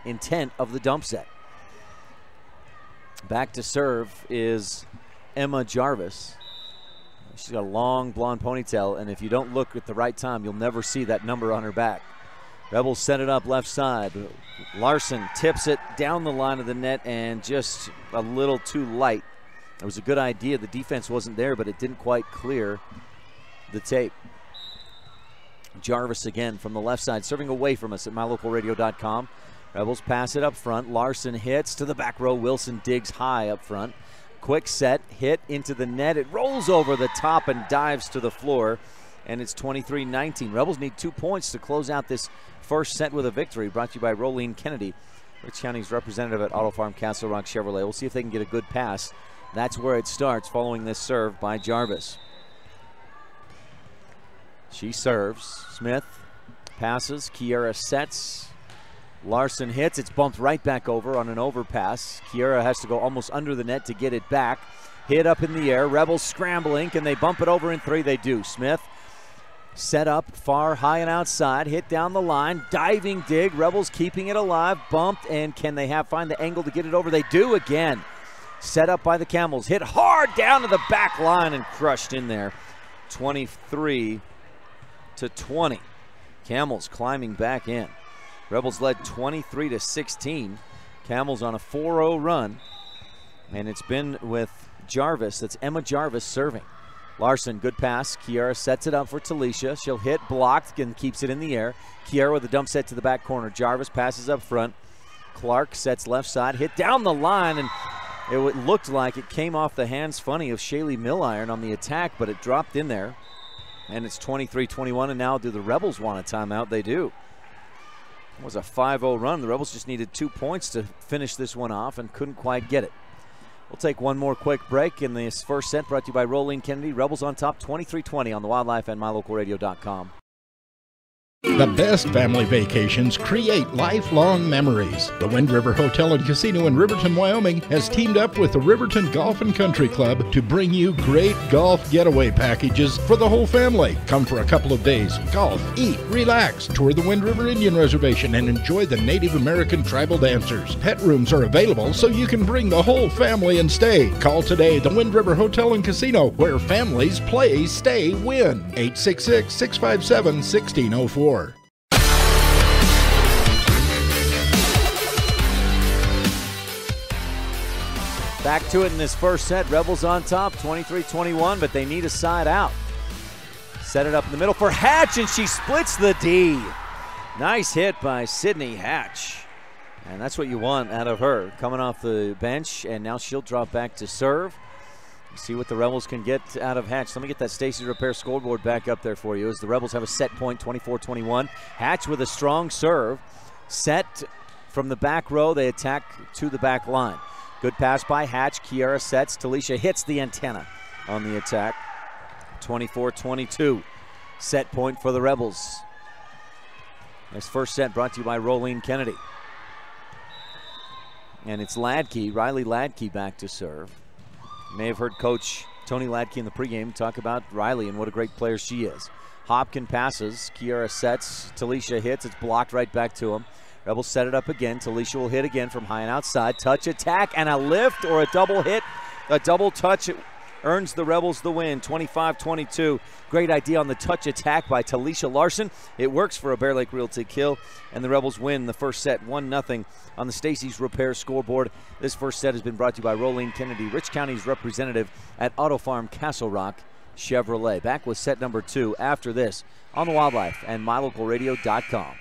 intent of the dump set. Back to serve is Emma Jarvis. She's got a long blonde ponytail, and if you don't look at the right time, you'll never see that number on her back. Rebels set it up left side. Larson tips it down the line of the net and just a little too light. It was a good idea. The defense wasn't there, but it didn't quite clear the tape. Jarvis again from the left side, serving away from us at mylocalradio.com. Rebels pass it up front. Larson hits to the back row. Wilson digs high up front. Quick set, hit into the net. It rolls over the top and dives to the floor. And it's 23-19. Rebels need 2 points to close out this first set with a victory. Brought to you by Rolene Kennedy, Rich County's representative at Auto Farm Castle Rock Chevrolet. We'll see if they can get a good pass. That's where it starts following this serve by Jarvis. She serves. Smith passes. Kiera sets. Larson hits. It's bumped right back over on an overpass. Kiera has to go almost under the net to get it back. Hit up in the air. Rebels scrambling. Can they bump it over in 3? They do. Smith set up far, high, and outside. Hit down the line. Diving dig. Rebels keeping it alive. Bumped. And can they find the angle to get it over? They do again. Set up by the Camels. Hit hard down to the back line and crushed in there. 23-20. Camels climbing back in. Rebels led 23-16. Camels on a 4-0 run. And it's been with Jarvis. That's Emma Jarvis serving. Larson, good pass. Kiera sets it up for Talisha. She'll hit, blocked, and keeps it in the air. Kiera with a dump set to the back corner. Jarvis passes up front. Clark sets left side, hit down the line, and it looked like it came off the hands funny of Shaylee Milliron on the attack, but it dropped in there. And it's 23-21, and now do the Rebels want a timeout? They do. It was a 5-0 run. The Rebels just needed 2 points to finish this one off and couldn't quite get it. We'll take one more quick break in this first set, brought to you by Rolene Kennedy. Rebels on top 23-20 on the Wildlife and mylocalradio.com. The best family vacations create lifelong memories. The Wind River Hotel and Casino in Riverton, Wyoming has teamed up with the Riverton Golf and Country Club to bring you great golf getaway packages for the whole family. Come for a couple of days, golf, eat, relax, tour the Wind River Indian Reservation, and enjoy the Native American tribal dancers. Pet rooms are available so you can bring the whole family and stay. Call today the Wind River Hotel and Casino, where families play, stay, win. 866-657-1604. Back to it in this first set. Rebels on top, 23-21, but they need a side out. Set it up in the middle for Hatch, and she splits the D. Nice hit by Sydney Hatch. And that's what you want out of her. Coming off the bench, and now she'll drop back to serve. See what the Rebels can get out of Hatch. Let me get that Stacy Repair scoreboard back up there for you as the Rebels have a set point, 24-21. Hatch with a strong serve. Set from the back row. They attack to the back line. Good pass by Hatch. Kiera sets. Talisha hits the antenna on the attack. 24-22. Set point for the Rebels. This first set brought to you by Rolene Kennedy. And it's Ladke, Riley Ladke back to serve. You may have heard Coach Tony Ladke in the pregame talk about Riley and what a great player she is. Hopkin passes. Kiera sets. Talisha hits. It's blocked right back to him. Rebels set it up again. Talisha will hit again from high and outside. Touch attack and a lift or a double hit. A double touch. It earns the Rebels the win, 25-22. Great idea on the touch attack by Talisha Larson. It works for a Bear Lake Realty kill, and the Rebels win the first set 1-0 on the Stacy's Repair scoreboard. This first set has been brought to you by Rolene Kennedy, Rich County's representative at Auto Farm Castle Rock Chevrolet. Back with set number 2 after this on the Wildlife and MyLocalRadio.com.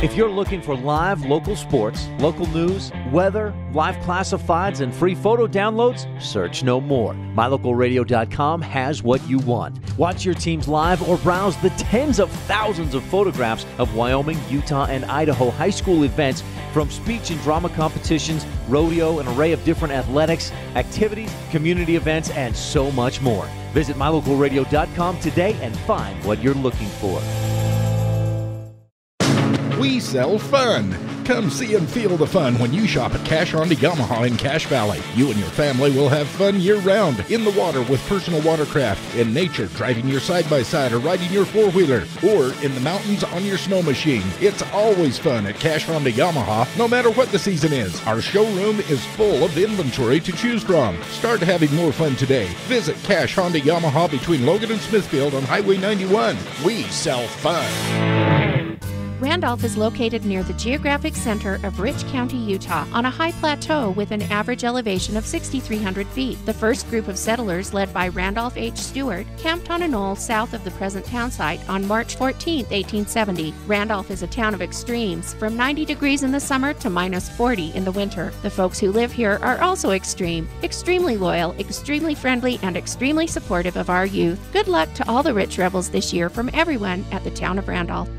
If you're looking for live local sports, local news, weather, live classifieds, and free photo downloads, search no more. MyLocalRadio.com has what you want. Watch your teams live or browse the tens of thousands of photographs of Wyoming, Utah, and Idaho high school events, from speech and drama competitions, rodeo, an array of different athletics, activities, community events, and so much more. Visit MyLocalRadio.com today and find what you're looking for. We sell fun. Come see and feel the fun when you shop at Cash Honda Yamaha in Cache Valley. You and your family will have fun year-round, in the water with personal watercraft, in nature driving your side-by-side or riding your four-wheeler, or in the mountains on your snow machine. It's always fun at Cash Honda Yamaha, no matter what the season is. Our showroom is full of inventory to choose from. Start having more fun today. Visit Cash Honda Yamaha between Logan and Smithfield on Highway 91. We sell fun. Randolph is located near the geographic center of Rich County, Utah, on a high plateau with an average elevation of 6,300 feet. The first group of settlers, led by Randolph H. Stewart, camped on a knoll south of the present town site on March 14, 1870. Randolph is a town of extremes, from 90 degrees in the summer to minus 40 in the winter. The folks who live here are also extreme, extremely loyal, extremely friendly, and extremely supportive of our youth. Good luck to all the Rich Rebels this year from everyone at the town of Randolph.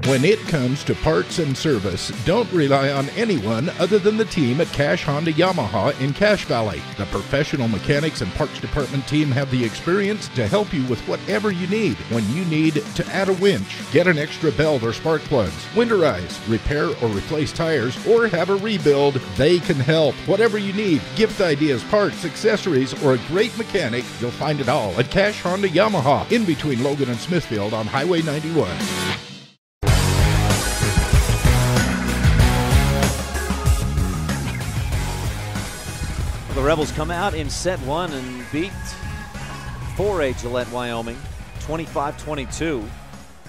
When it comes to parts and service, don't rely on anyone other than the team at Cash Honda Yamaha in Cache Valley. The professional mechanics and parts department team have the experience to help you with whatever you need. When you need to add a winch, get an extra belt or spark plugs, winterize, repair or replace tires, or have a rebuild, they can help. Whatever you need, gift ideas, parts, accessories, or a great mechanic, you'll find it all at Cash Honda Yamaha in between Logan and Smithfield on Highway 91. The Rebels come out in set 1 and beat 4A Gillette, Wyoming, 25-22.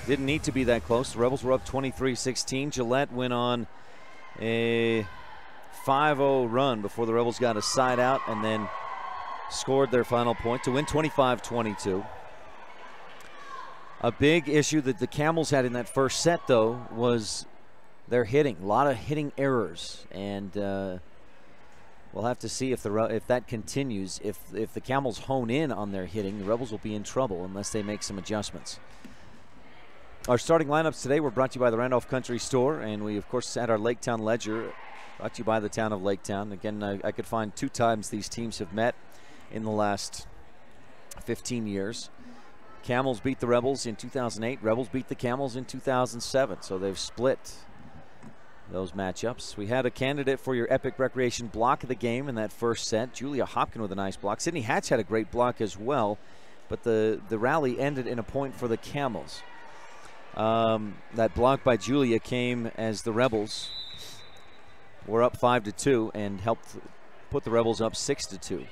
Didn't need to be that close. The Rebels were up 23-16. Gillette went on a 5-0 run before the Rebels got a side out and then scored their final point to win 25-22. A big issue that the Camels had in that first set, though, was their hitting. A lot of hitting errors, and we'll have to see if that continues. If the Camels hone in on their hitting, the Rebels will be in trouble unless they make some adjustments. Our starting lineups today were brought to you by the Randolph Country Store, and we, of course, had our Laketown Ledger brought to you by the town of Laketown. Again, I could find 2 times these teams have met in the last 15 years. Camels beat the Rebels in 2008. Rebels beat the Camels in 2007, so they've split those matchups. We had a candidate for your Epic Recreation block of the game in that first set. Julia Hopkin with a nice block. Sydney Hatch had a great block as well, but the rally ended in a point for the Camels. That block by Julia came as the Rebels were up 5-2 and helped put the Rebels up 6-2.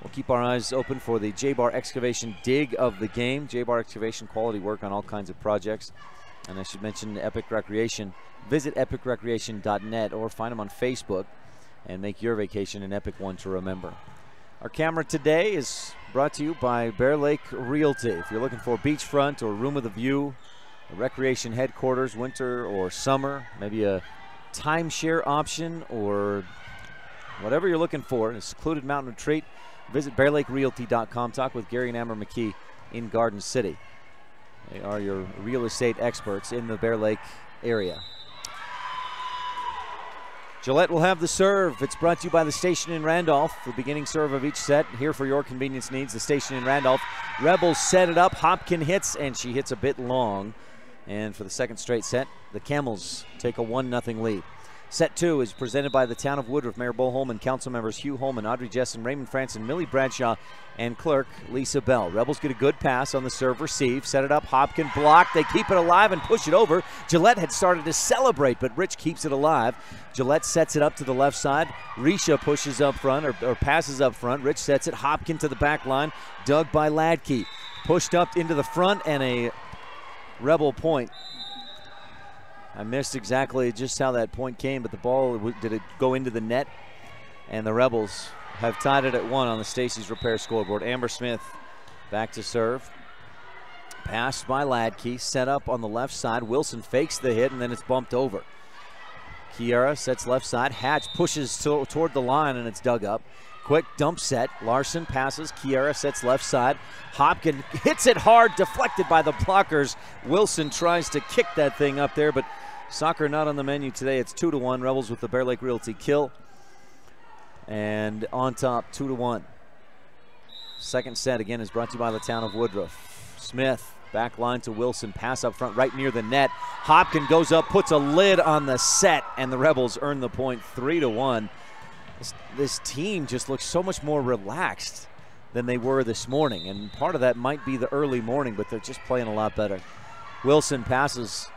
We'll keep our eyes open for the J-Bar Excavation dig of the game. J-Bar Excavation, quality work on all kinds of projects. And I should mention Epic Recreation. Visit epicrecreation.net or find them on Facebook and make your vacation an epic one to remember. Our camera today is brought to you by Bear Lake Realty. If you're looking for beachfront or room with a view, a recreation headquarters, winter or summer, maybe a timeshare option or whatever you're looking for, a secluded mountain retreat, visit bearlakerealty.com. Talk with Gary and Amber McKee in Garden City. They are your real estate experts in the Bear Lake area. Gillette will have the serve. It's brought to you by the station in Randolph. The beginning serve of each set. Here for your convenience needs, the station in Randolph. Rebels set it up. Hopkin hits, and she hits a bit long. And for the second straight set, the Camels take a 1-0 lead. Set 2 is presented by the Town of Woodruff. Mayor Bo Holman, council members Hugh Holman, Audrey Jessen, Raymond Franson, Millie Bradshaw, and clerk Lisa Bell. Rebels get a good pass on the serve receive. Set it up, Hopkin blocked. They keep it alive and push it over. Gillette had started to celebrate, but Rich keeps it alive. Gillette sets it up to the left side. Risha pushes up front or passes up front. Rich sets it. Hopkin to the back line. Dug by Ladke. Pushed up into the front and a Rebel point. I missed exactly just how that point came, but the ball, did it go into the net? And the Rebels have tied it at 1 on the Stacy's Repair scoreboard. Amber Smith back to serve. Passed by Ladke, set up on the left side. Wilson fakes the hit, and then it's bumped over. Kiara sets left side. Hatch pushes toward the line, and it's dug up. Quick dump set. Larson passes. Kiara sets left side. Hopkin hits it hard, deflected by the blockers. Wilson tries to kick that thing up there, but soccer not on the menu today. It's 2-1. Rebels with the Bear Lake Realty kill. And on top, 2-1. Second set again is brought to you by the Town of Woodruff. Smith, back line to Wilson. Pass up front right near the net. Hopkin goes up, puts a lid on the set, and the Rebels earn the point 3-1. This team just looks so much more relaxed than they were this morning, and part of that might be the early morning, but they're just playing a lot better. Wilson passes.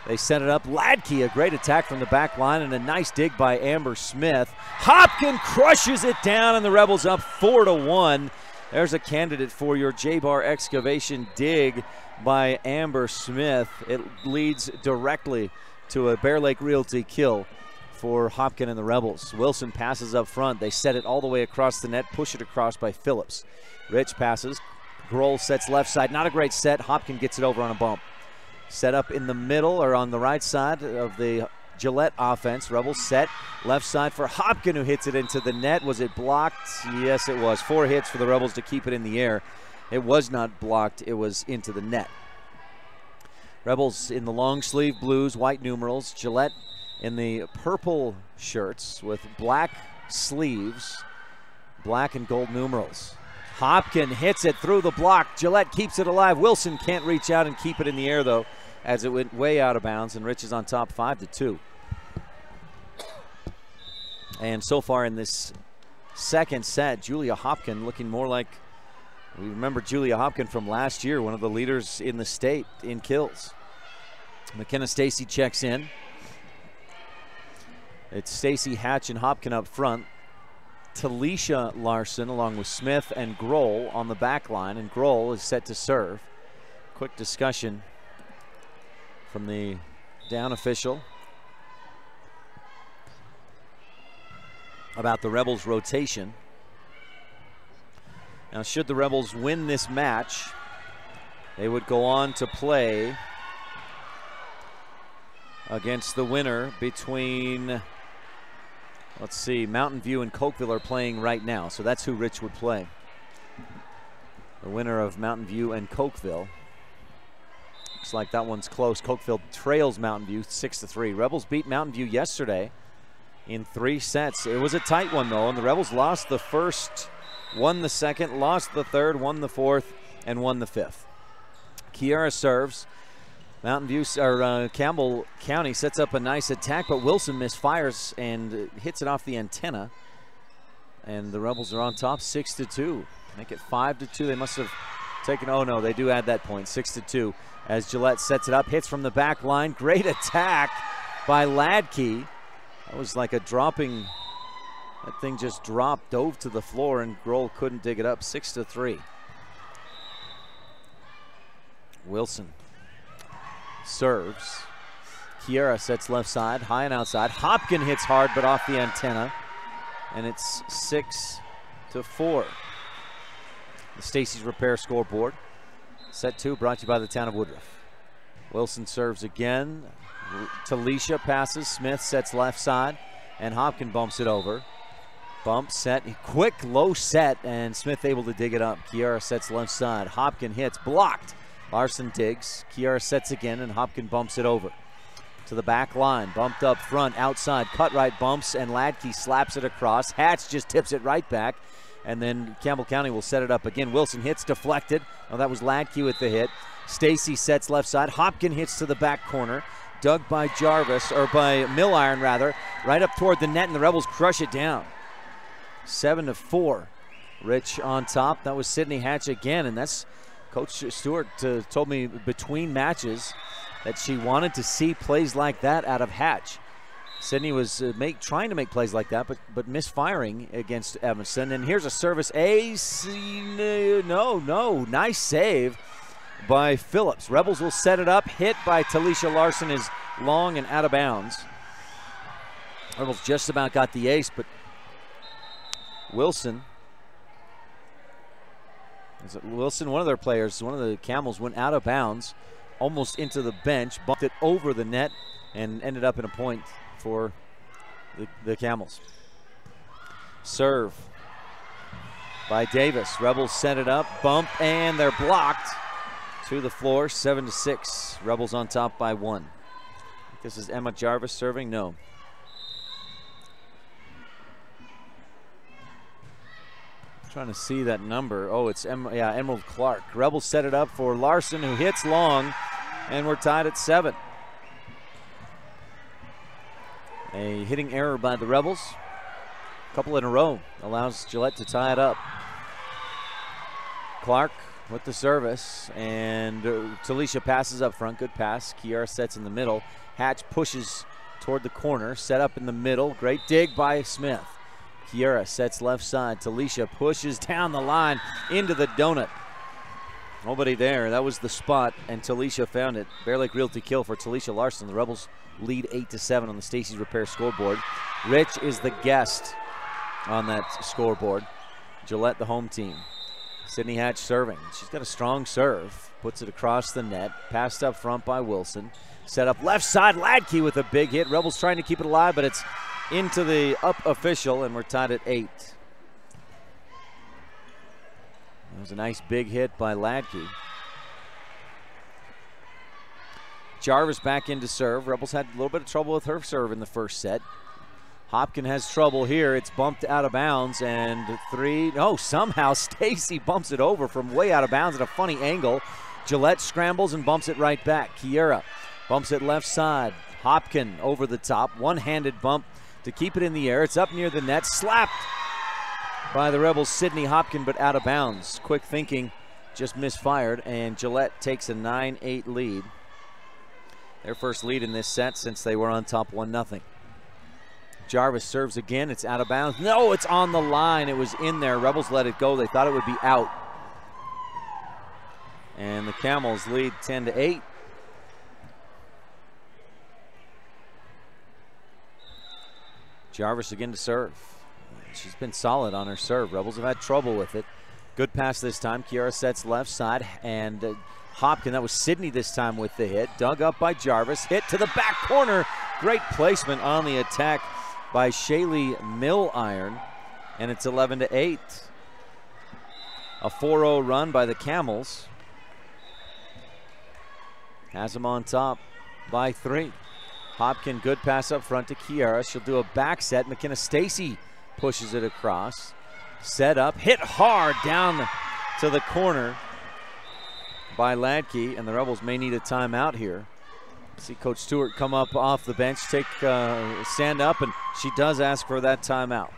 They set it up. Ladke, a great attack from the back line, and a nice dig by Amber Smith. Hopkin crushes it down, and the Rebels up 4-1. There's a candidate for your J-Bar excavation dig by Amber Smith. It leads directly to a Bear Lake Realty kill for Hopkin and the Rebels. Wilson passes up front. They set it all the way across the net, push it across by Phillips. Rich passes. Grohl sets left side. Not a great set. Hopkin gets it over on a bump. Set up in the middle or on the right side of the Gillette offense. Rebels set left side for Hopkin, who hits it into the net. Was it blocked? Yes, it was. 4 hits for the Rebels to keep it in the air. It was not blocked. It was into the net. Rebels in the long sleeve blues, white numerals. Gillette in the purple shirts with black sleeves, black and gold numerals. Hopkin hits it through the block. Gillette keeps it alive. Wilson can't reach out and keep it in the air, though, as it went way out of bounds, and Rich is on top 5-2. And so far in this second set, Julia Hopkin looking more like, we remember Julia Hopkin from last year, one of the leaders in the state in kills. McKenna Stacy checks in. It's Stacy, Hatch, and Hopkin up front. Talisha Larson along with Smith and Grohl on the back line, and Grohl is set to serve. Quick discussion from the down official about the Rebels' rotation. Now, should the Rebels win this match, they would go on to play against the winner between, let's see, Mountain View and Cokeville are playing right now, so that's who Rich would play. The winner of Mountain View and Cokeville. Looks like that one's close. Cokeville trails Mountain View 6-3. Rebels beat Mountain View yesterday in 3 sets. It was a tight one, though, and the Rebels lost the first, won the second, lost the third, won the fourth, and won the fifth. Kiara serves. Mountain View, or Campbell County sets up a nice attack, but Wilson misfires and hits it off the antenna. And the Rebels are on top 6-2. Make it 5-2. They must have taken, oh no, they do add that point, 6-2. As Gillette sets it up, hits from the back line. Great attack by Ladke. That was like a dropping, that thing just dropped, dove to the floor, and Grohl couldn't dig it up. 6-3. Wilson serves. Kiara sets left side, high and outside. Hopkin hits hard, but off the antenna. And it's 6-4. The Stacy's Repair scoreboard. Set 2 brought to you by the Town of Woodruff. Wilson serves again. Talisha passes. Smith sets left side, and Hopkin bumps it over. Bump, set, quick low set, and Smith able to dig it up. Kiara sets left side. Hopkin hits, blocked. Larson digs. Kiara sets again, and Hopkin bumps it over. To the back line, bumped up front, outside, cut right bumps, and Ladke slaps it across. Hatch just tips it right back, and then Campbell County will set it up again. Wilson hits, deflected. Oh, that was Ladke with the hit. Stacy sets left side. Hopkin hits to the back corner. dug by Jarvis, or by Milliron rather, right up toward the net, and the Rebels crush it down. 7-4. Rich on top. That was Sydney Hatch again, and that's Coach Stewart told me between matches that she wanted to see plays like that out of Hatch. Sydney was trying to make plays like that, but misfiring against Evanston. And here's a service ace. No, nice save by Phillips. Rebels will set it up. Hit by Talisha Larson is long and out of bounds. Rebels just about got the ace, but Wilson, one of their players, one of the Camels, went out of bounds, almost into the bench, bumped it over the net, and ended up in a point for the Camels. Serve by Davis. Rebels set it up, bump, and they're blocked to the floor. 7-6. Rebels on top by 1. This is Emma Jarvis serving. No. Trying to see that number. Oh, it's Emerald Clark. Rebels set it up for Larson, who hits long, and we're tied at 7. A hitting error by the Rebels. A couple in a row allows Gillette to tie it up. Clark with the service, and Talisha passes up front. Good pass. Kiara sets in the middle. Hatch pushes toward the corner. Set up in the middle. Great dig by Smith. Kiara sets left side. Talisha pushes down the line into the donut. Nobody there. That was the spot, and Talisha found it. Bear Lake Realty kill for Talisha Larson. The Rebels lead 8-7 on the Stacey's Repair scoreboard. Rich is the guest on that scoreboard. Gillette, the home team. Sydney Hatch serving. She's got a strong serve. Puts it across the net. Passed up front by Wilson. Set up left side. Ladke with a big hit. Rebels trying to keep it alive, but it's into the up official, and we're tied at 8. That was a nice big hit by Ladke. Jarvis back into serve. Rebels had a little bit of trouble with her serve in the first set. Hopkin has trouble here. It's bumped out of bounds, and 3. Oh, somehow Stacy bumps it over from way out of bounds at a funny angle. Gillette scrambles and bumps it right back. Kiera bumps it left side. Hopkin over the top. One-handed bump to keep it in the air. It's up near the net. Slapped by the Rebels' Sydney Hopkin, but out of bounds. Quick thinking, just misfired, and Gillette takes a 9-8 lead. Their first lead in this set since they were on top 1-0. Jarvis serves again. It's out of bounds. No, it's on the line. It was in there. Rebels let it go. They thought it would be out. And the Camels lead 10-8. Jarvis again to serve. She's been solid on her serve. Rebels have had trouble with it. Good pass this time. Kiara sets left side, and Hopkin, that was Sydney this time with the hit. Dug up by Jarvis. Hit to the back corner. Great placement on the attack by Shaylee Milliron, and it's 11-8. A 4-0 run by the Camels. Has them on top by 3. Hopkin, good pass up front to Kiara. She'll do a back set. McKenna Stacy pushes it across. Set up, hit hard down to the corner by Ladke, and the Rebels may need a timeout here. See Coach Stewart come up off the bench, stand up, and she does ask for that timeout.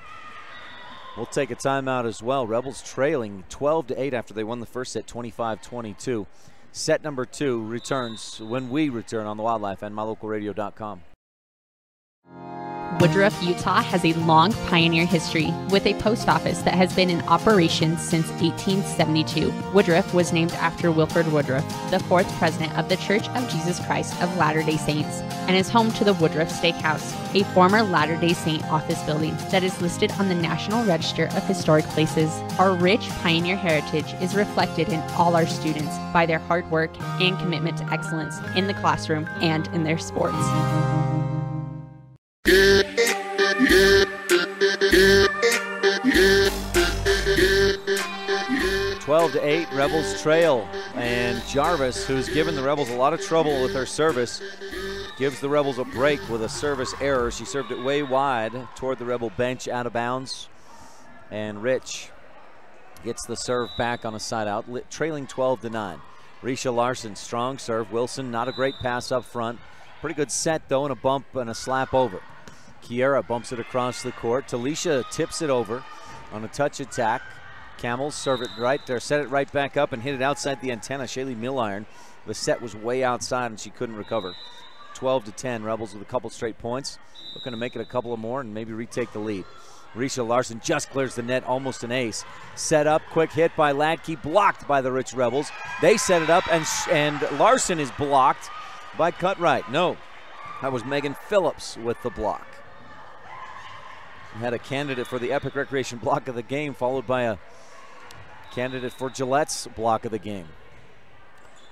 We'll take a timeout as well. Rebels trailing 12-8 after they won the first set, 25-22. Set number 2 returns when we return on the Wildlife and MyLocalRadio.com. Woodruff, Utah has a long pioneer history with a post office that has been in operation since 1872. Woodruff was named after Wilford Woodruff, the 4th president of the Church of Jesus Christ of Latter-day Saints, and is home to the Woodruff Steakhouse, a former Latter-day Saint office building that is listed on the National Register of Historic Places. Our rich pioneer heritage is reflected in all our students by their hard work and commitment to excellence in the classroom and in their sports. 12-8, Rebels trail, and Jarvis, who's given the Rebels a lot of trouble with her service, gives the Rebels a break with a service error. She served it way wide toward the Rebel bench, out of bounds, and Rich gets the serve back on a side out, trailing 12-9. Risha Larson, strong serve. Wilson, not a great pass up front. Pretty good set, though, and a bump and a slap over. Kiera bumps it across the court. Talisha tips it over on a touch attack. Camels serve it right there, set it right back up and hit it outside the antenna. Shaylee Milliron, the set was way outside and she couldn't recover. 12-10, Rebels with a couple straight points. Looking to make it a couple of more and maybe retake the lead. Risha Larson just clears the net, almost an ace. Set up, quick hit by Ladke, blocked by the Rich Rebels. They set it up, and Larson is blocked by Cutright. No, that was Megan Phillips with the block. We had a candidate for the Epic Recreation block of the game, followed by a candidate for Gillette's block of the game.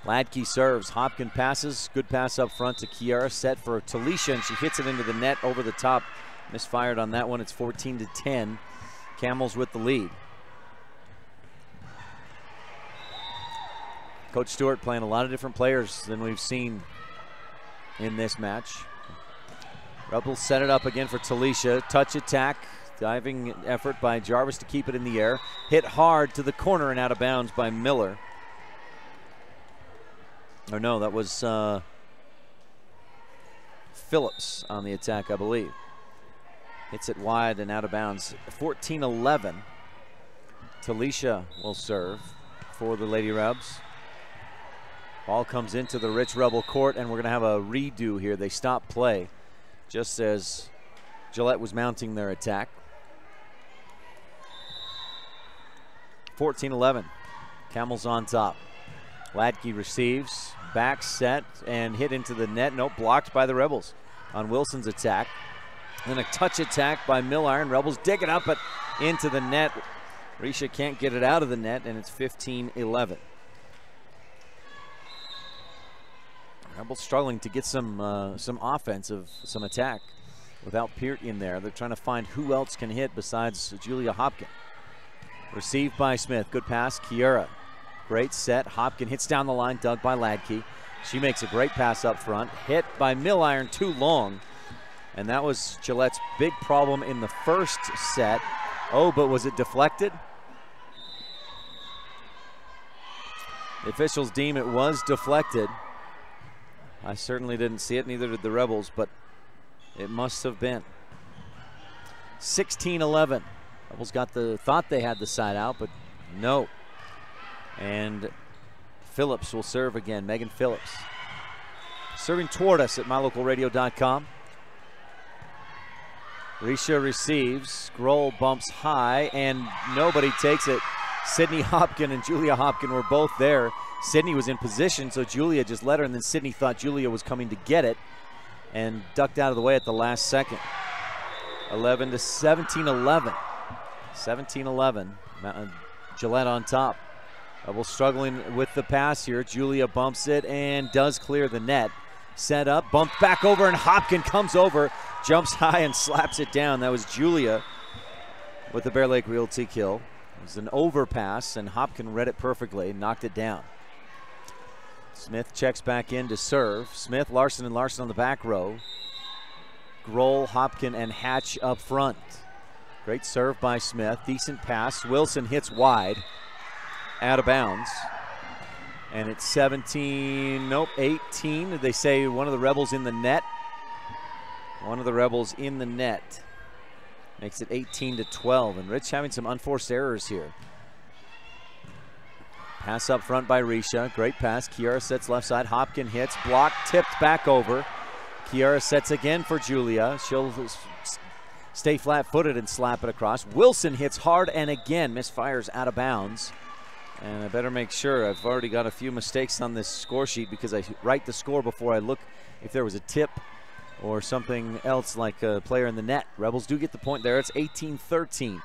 Ladke serves, Hopkin passes, good pass up front to Kiara, set for Talisha, and she hits it into the net over the top. Misfired on that one. It's 14-10. Camels with the lead. Coach Stewart playing a lot of different players than we've seen in this match. Rebels set it up again for Talisha. Touch attack, diving effort by Jarvis to keep it in the air. Hit hard to the corner and out of bounds by Miller. Or no, that was Phillips on the attack, I believe. Hits it wide and out of bounds. 14-11. Talisha will serve for the Lady Rebs. Ball comes into the Rich Rebel court, and we're going to have a redo here. They stop play just as Gillette was mounting their attack. 14-11. Camels on top. Ladke receives, back set, and hit into the net. Nope, blocked by the Rebels on Wilson's attack. Then a touch attack by Milliron. Rebels dig it up, but into the net. Risha can't get it out of the net, and it's 15-11. Rebels struggling to get some offensive, some attack without Peart in there. They're trying to find who else can hit besides Julia Hopkin. Received by Smith. Good pass. Kiera. Great set. Hopkin hits down the line, dug by Ladke. She makes a great pass up front. Hit by Milliron, too long. And that was Gillette's big problem in the first set. Oh, but was it deflected? The officials deem it was deflected. I certainly didn't see it, neither did the Rebels, but it must have been. 16-11. Rebels thought they had the side out, but no. And Phillips will serve again, Megan Phillips. Serving toward us at mylocalradio.com. Risha receives, Grohl bumps high, and nobody takes it. Sydney Hopkin and Julia Hopkin were both there. Sydney was in position, so Julia just let her, and then Sydney thought Julia was coming to get it and ducked out of the way at the last second. 17-11. 17-11. Gillette on top. Rebels struggling with the pass here. Julia bumps it and does clear the net. Set up, bumped back over, and Hopkin comes over, jumps high and slaps it down. That was Julia with the Bear Lake Realty kill. It was an overpass, and Hopkin read it perfectly and knocked it down. Smith checks back in to serve. Smith, Larson, and Larson on the back row. Grohl, Hopkin, and Hatch up front. Great serve by Smith. Decent pass. Wilson hits wide. Out of bounds. And it's 18. Did they say one of the Rebels in the net? One of the Rebels in the net. Makes it 18-12. And Rich having some unforced errors here. Pass up front by Risha. Great pass. Kiara sets left side. Hopkin hits. Block. Tipped back over. Kiara sets again for Julia. She'll stay flat-footed and slap it across. Wilson hits hard and again misfires out of bounds. And I better make sure. I've already got a few mistakes on this score sheet because I write the score before I look if there was a tip or something else like a player in the net. Rebels do get the point there. It's 18-13.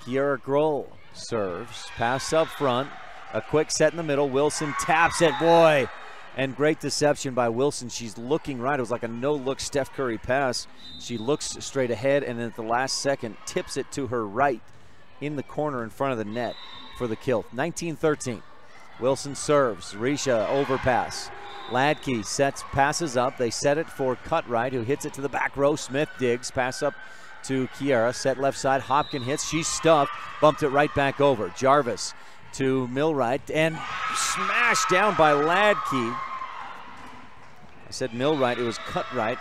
Kiara Grohl serves. Pass up front. A quick set in the middle. Wilson taps it. Boy. And great deception by Wilson. She's looking right. It was like a no-look Steph Curry pass. She looks straight ahead and then at the last second tips it to her right in the corner in front of the net for the kill. 19-13. Wilson serves. Risha overpass. Ladke passes up. They set it for Cutright, who hits it to the back row. Smith digs. Pass up to Kiara. Set left side. Hopkin hits. She's stuffed. Bumped it right back over. Jarvis to Millwright and smashed down by Ladke. I said Millwright, it was Cutright,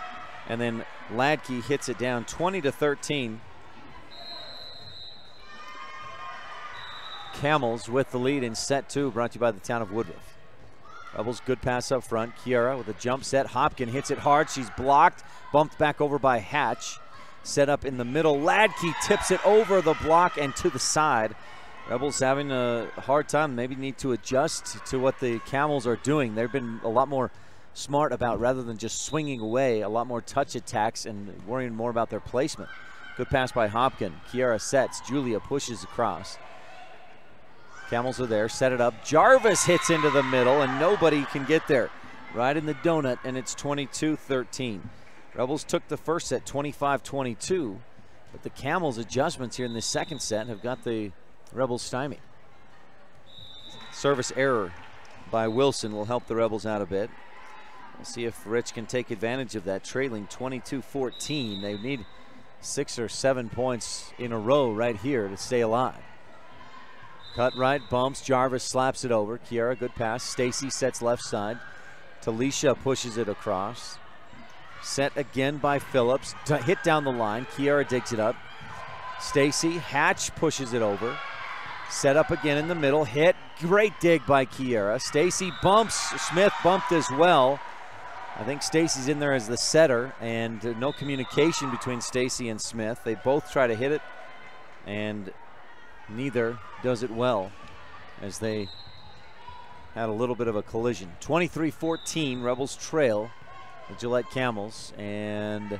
and then Ladke hits it down 20-13. Camels with the lead in set 2, brought to you by the town of Woodruff. Rebels, good pass up front. Kiara with a jump set. Hopkin hits it hard. She's blocked, bumped back over by Hatch. Set up in the middle. Ladke tips it over the block and to the side. Rebels having a hard time, maybe need to adjust to what the Camels are doing. They've been a lot more smart about, rather than just swinging away, a lot more touch attacks and worrying more about their placement. Good pass by Hopkin. Kiara sets. Julia pushes across. Camels are there, set it up. Jarvis hits into the middle, and nobody can get there. Right in the donut, and it's 22-13. Rebels took the first set 25-22, but the Camels' adjustments here in the second set have got the Rebels stymied. Service error by Wilson will help the Rebels out a bit. We'll see if Rich can take advantage of that, trailing 22-14. They need 6 or 7 points in a row right here to stay alive. Cut right, bumps, Jarvis slaps it over. Kiara, good pass. Stacy sets left side. Talisha pushes it across. Set again by Phillips. Hit down the line. Kiara digs it up. Stacy, Hatch pushes it over. Set up again in the middle. Hit, great dig by Kiara. Stacy bumps. Smith bumped as well. I think Stacy's in there as the setter, and no communication between Stacy and Smith. They both try to hit it, and neither does it well, as they had a little bit of a collision. 23-14, Rebels trail the Gillette Camels, and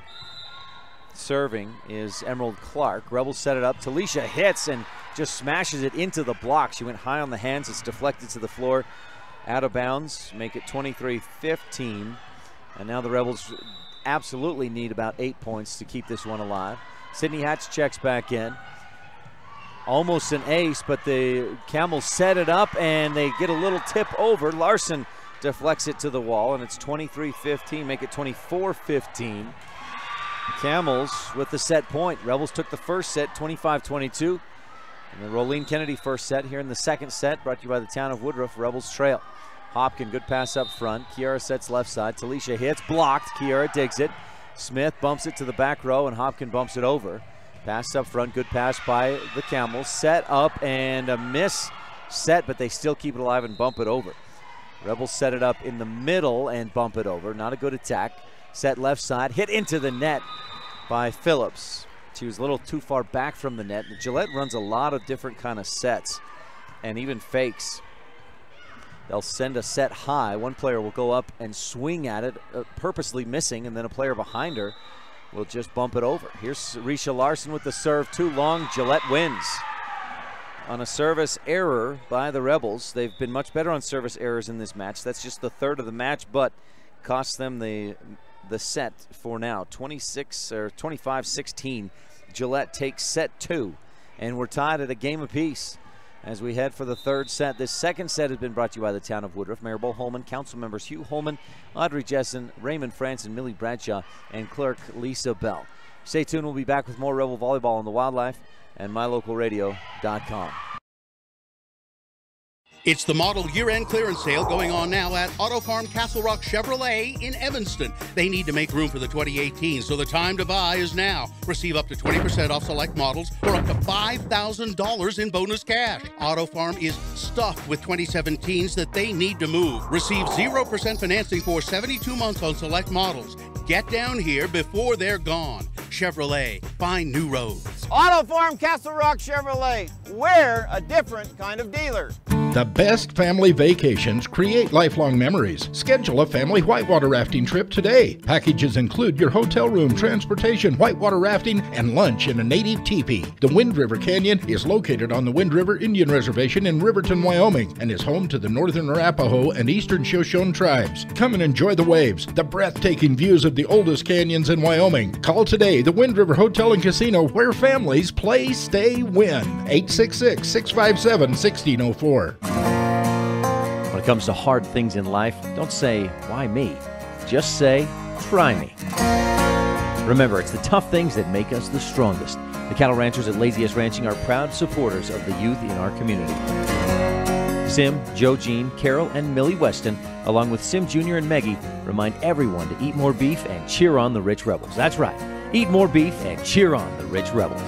serving is Emerald Clark. Rebels set it up. Talisha hits and just smashes it into the block. She went high on the hands. It's deflected to the floor, out of bounds, make it 23-15. And now the Rebels absolutely need about 8 points to keep this one alive. Sydney Hatch checks back in. Almost an ace, but the Camels set it up and they get a little tip over. Larson deflects it to the wall, and it's 23-15, make it 24-15. Camels with the set point. Rebels took the first set, 25-22. And the Rolene Kennedy first set here in the second set, brought to you by the town of Woodruff. Rebels trail. Hopkin, good pass up front. Kiara sets left side. Talisha hits, blocked. Kiara digs it. Smith bumps it to the back row, and Hopkin bumps it over. Pass up front, good pass by the Camels. Set up and a miss set, but they still keep it alive and bump it over. Rebels set it up in the middle and bump it over. Not a good attack. Set left side, hit into the net by Phillips. She was a little too far back from the net. Gillette runs a lot of different kind of sets and even fakes. They'll send a set high. One player will go up and swing at it, purposely missing, and then a player behind her will just bump it over. Here's Risha Larson with the serve, too long. Gillette wins on a service error by the Rebels. They've been much better on service errors in this match. That's just the third of the match, but costs them the set for now. 25-16. Gillette takes set 2, and we're tied at a game apiece as we head for the third set. This second set has been brought to you by the town of Woodruff. Mayor Bo Holman, council members Hugh Holman, Audrey Jessen, Raymond Franson, Millie Bradshaw, and clerk Lisa Bell. Stay tuned. We'll be back with more Rebel Volleyball on the Wildlife and mylocalradio.com. It's the model year-end clearance sale going on now at Auto Farm Castle Rock Chevrolet in Evanston. They need to make room for the 2018, so the time to buy is now. Receive up to 20% off select models or up to $5,000 in bonus cash. Auto Farm is stuffed with 2017s that they need to move. Receive 0% financing for 72 months on select models. Get down here before they're gone. Chevrolet, find new roads. Auto Farm Castle Rock Chevrolet. We're a different kind of dealer. The best family vacations create lifelong memories. Schedule a family whitewater rafting trip today. Packages include your hotel room, transportation, whitewater rafting, and lunch in a native teepee. The Wind River Canyon is located on the Wind River Indian Reservation in Riverton, Wyoming, and is home to the Northern Arapaho and Eastern Shoshone tribes. Come and enjoy the waves, the breathtaking views of the oldest canyons in Wyoming. Call today the Wind River Hotel and Casino, where families play, stay, win. 866-657-1604. When it comes to hard things in life, don't say, why me? Just say, try me. Remember, it's the tough things that make us the strongest. The cattle ranchers at Laziest Ranching are proud supporters of the youth in our community. Sim, Joe Jean, Carol, and Millie Weston along with Sim Jr. and Meggie, remind everyone to eat more beef and cheer on the Rich Rebels. That's right. Eat more beef and cheer on the Rich Rebels.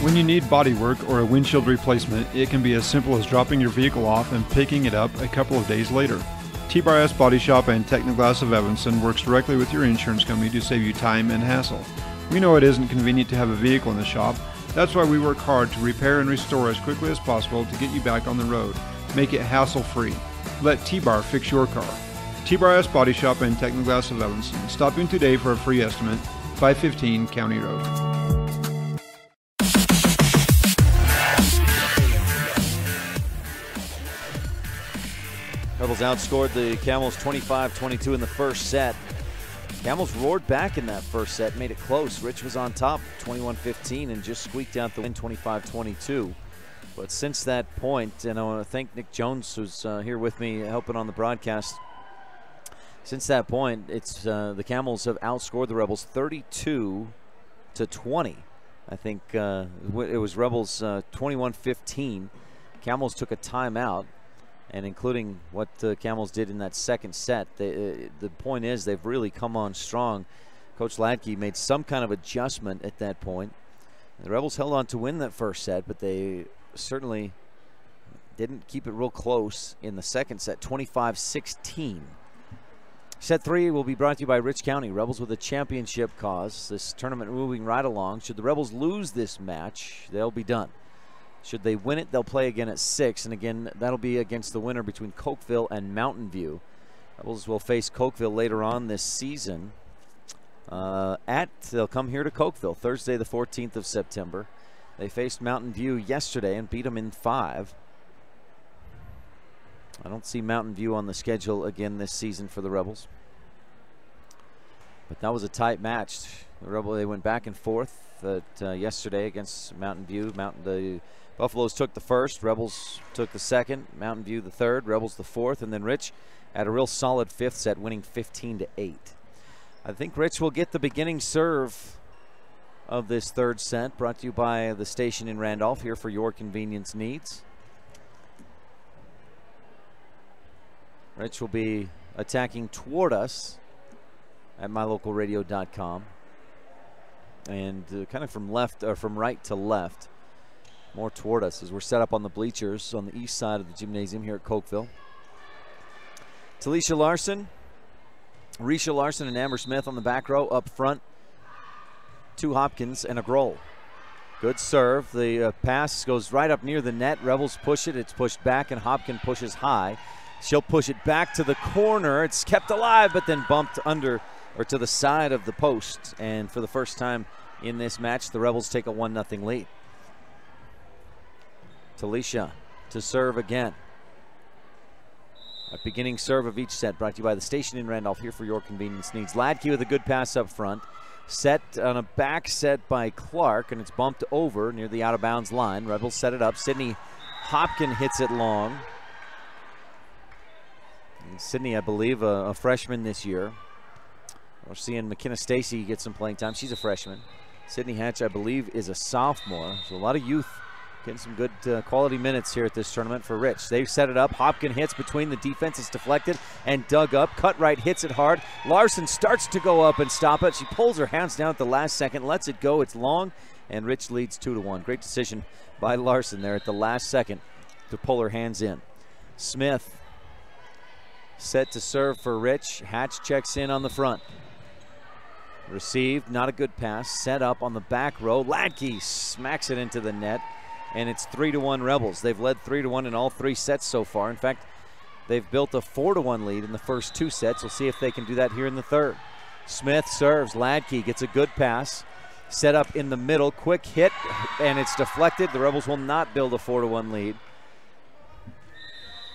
When you need body work or a windshield replacement, it can be as simple as dropping your vehicle off and picking it up a couple of days later. T-Bar-S Body Shop and Technoglass of Evanston works directly with your insurance company to save you time and hassle. We know it isn't convenient to have a vehicle in the shop. That's why we work hard to repair and restore as quickly as possible to get you back on the road. Make it hassle-free. Let T-Bar fix your car. T-Bar-S Body Shop and Technoglass of Evanston. Stop in today for a free estimate. 515 County Road. Rebels outscored the Camels 25-22 in the first set. Camels roared back in that first set, made it close. Rich was on top 21-15 and just squeaked out the win 25-22. But since that point, and I want to thank Nick Jones, who's here with me helping on the broadcast. Since that point, it's the Camels have outscored the Rebels 32-20. I think it was Rebels 21-15. Camels took a timeout. And including what the Camels did in that second set, the point is they've really come on strong. Coach Ladke made some kind of adjustment at that point. The Rebels held on to win that first set, but they certainly didn't keep it real close in the second set, 25-16. Set 3 will be brought to you by Rich County. Rebels with a championship cause. This tournament moving right along. Should the Rebels lose this match, they'll be done. Should they win it, they'll play again at 6, and again, that'll be against the winner between Cokeville and Mountain View. Rebels will face Cokeville later on this season. They'll come here to Cokeville Thursday, the 14th of September. They faced Mountain View yesterday and beat them in 5. I don't see Mountain View on the schedule again this season for the Rebels. But that was a tight match. They went back and forth yesterday against Mountain View. The Buffaloes took the first, Rebels took the second, Mountain View the third, Rebels the fourth, and then Rich had a real solid fifth set, winning 15-8. I think Rich will get the beginning serve of this third set, brought to you by the station in Randolph, here for your convenience needs. Rich will be attacking toward us at mylocalradio.com, and kind of from right to left. More toward us as we're set up on the bleachers on the east side of the gymnasium here at Cokeville. Talisha Larson, Risha Larson, and Amber Smith on the back row. Up front, 2 Hopkins and a Grohl. Good serve. The pass goes right up near the net. Rebels push it. It's pushed back, and Hopkins pushes high. She'll push it back to the corner. It's kept alive, but then bumped under or to the side of the post. And for the first time in this match, the Rebels take a 1-0 lead. Talisha to serve again. A beginning serve of each set, brought to you by the station in Randolph, here for your convenience needs. Ladke with a good pass up front. Set on a back set by Clark, and it's bumped over near the out-of-bounds line. Rebels set it up. Sydney Hopkins hits it long. And Sydney, I believe, a freshman this year. We're seeing McKenna Stacy get some playing time. She's a freshman. Sydney Hatch, I believe, is a sophomore. So a lot of youth getting some good quality minutes here at this tournament for Rich. They've set it up. Hopkins hits between the defense. It's deflected and dug up. Cut right, hits it hard. Larson starts to go up and stop it. She pulls her hands down at the last second, lets it go. It's long, and Rich leads 2-1. Great decision by Larson there at the last second to pull her hands in. Smith set to serve for Rich. Hatch checks in on the front. Received, not a good pass. Set up on the back row. Ladke smacks it into the net. And it's 3-1 Rebels. They've led 3-1 in all 3 sets so far. In fact, they've built a 4-1 lead in the first 2 sets. We'll see if they can do that here in the third. Smith serves. Ladke gets a good pass. Set up in the middle. Quick hit, and it's deflected. The Rebels will not build a 4-1 lead.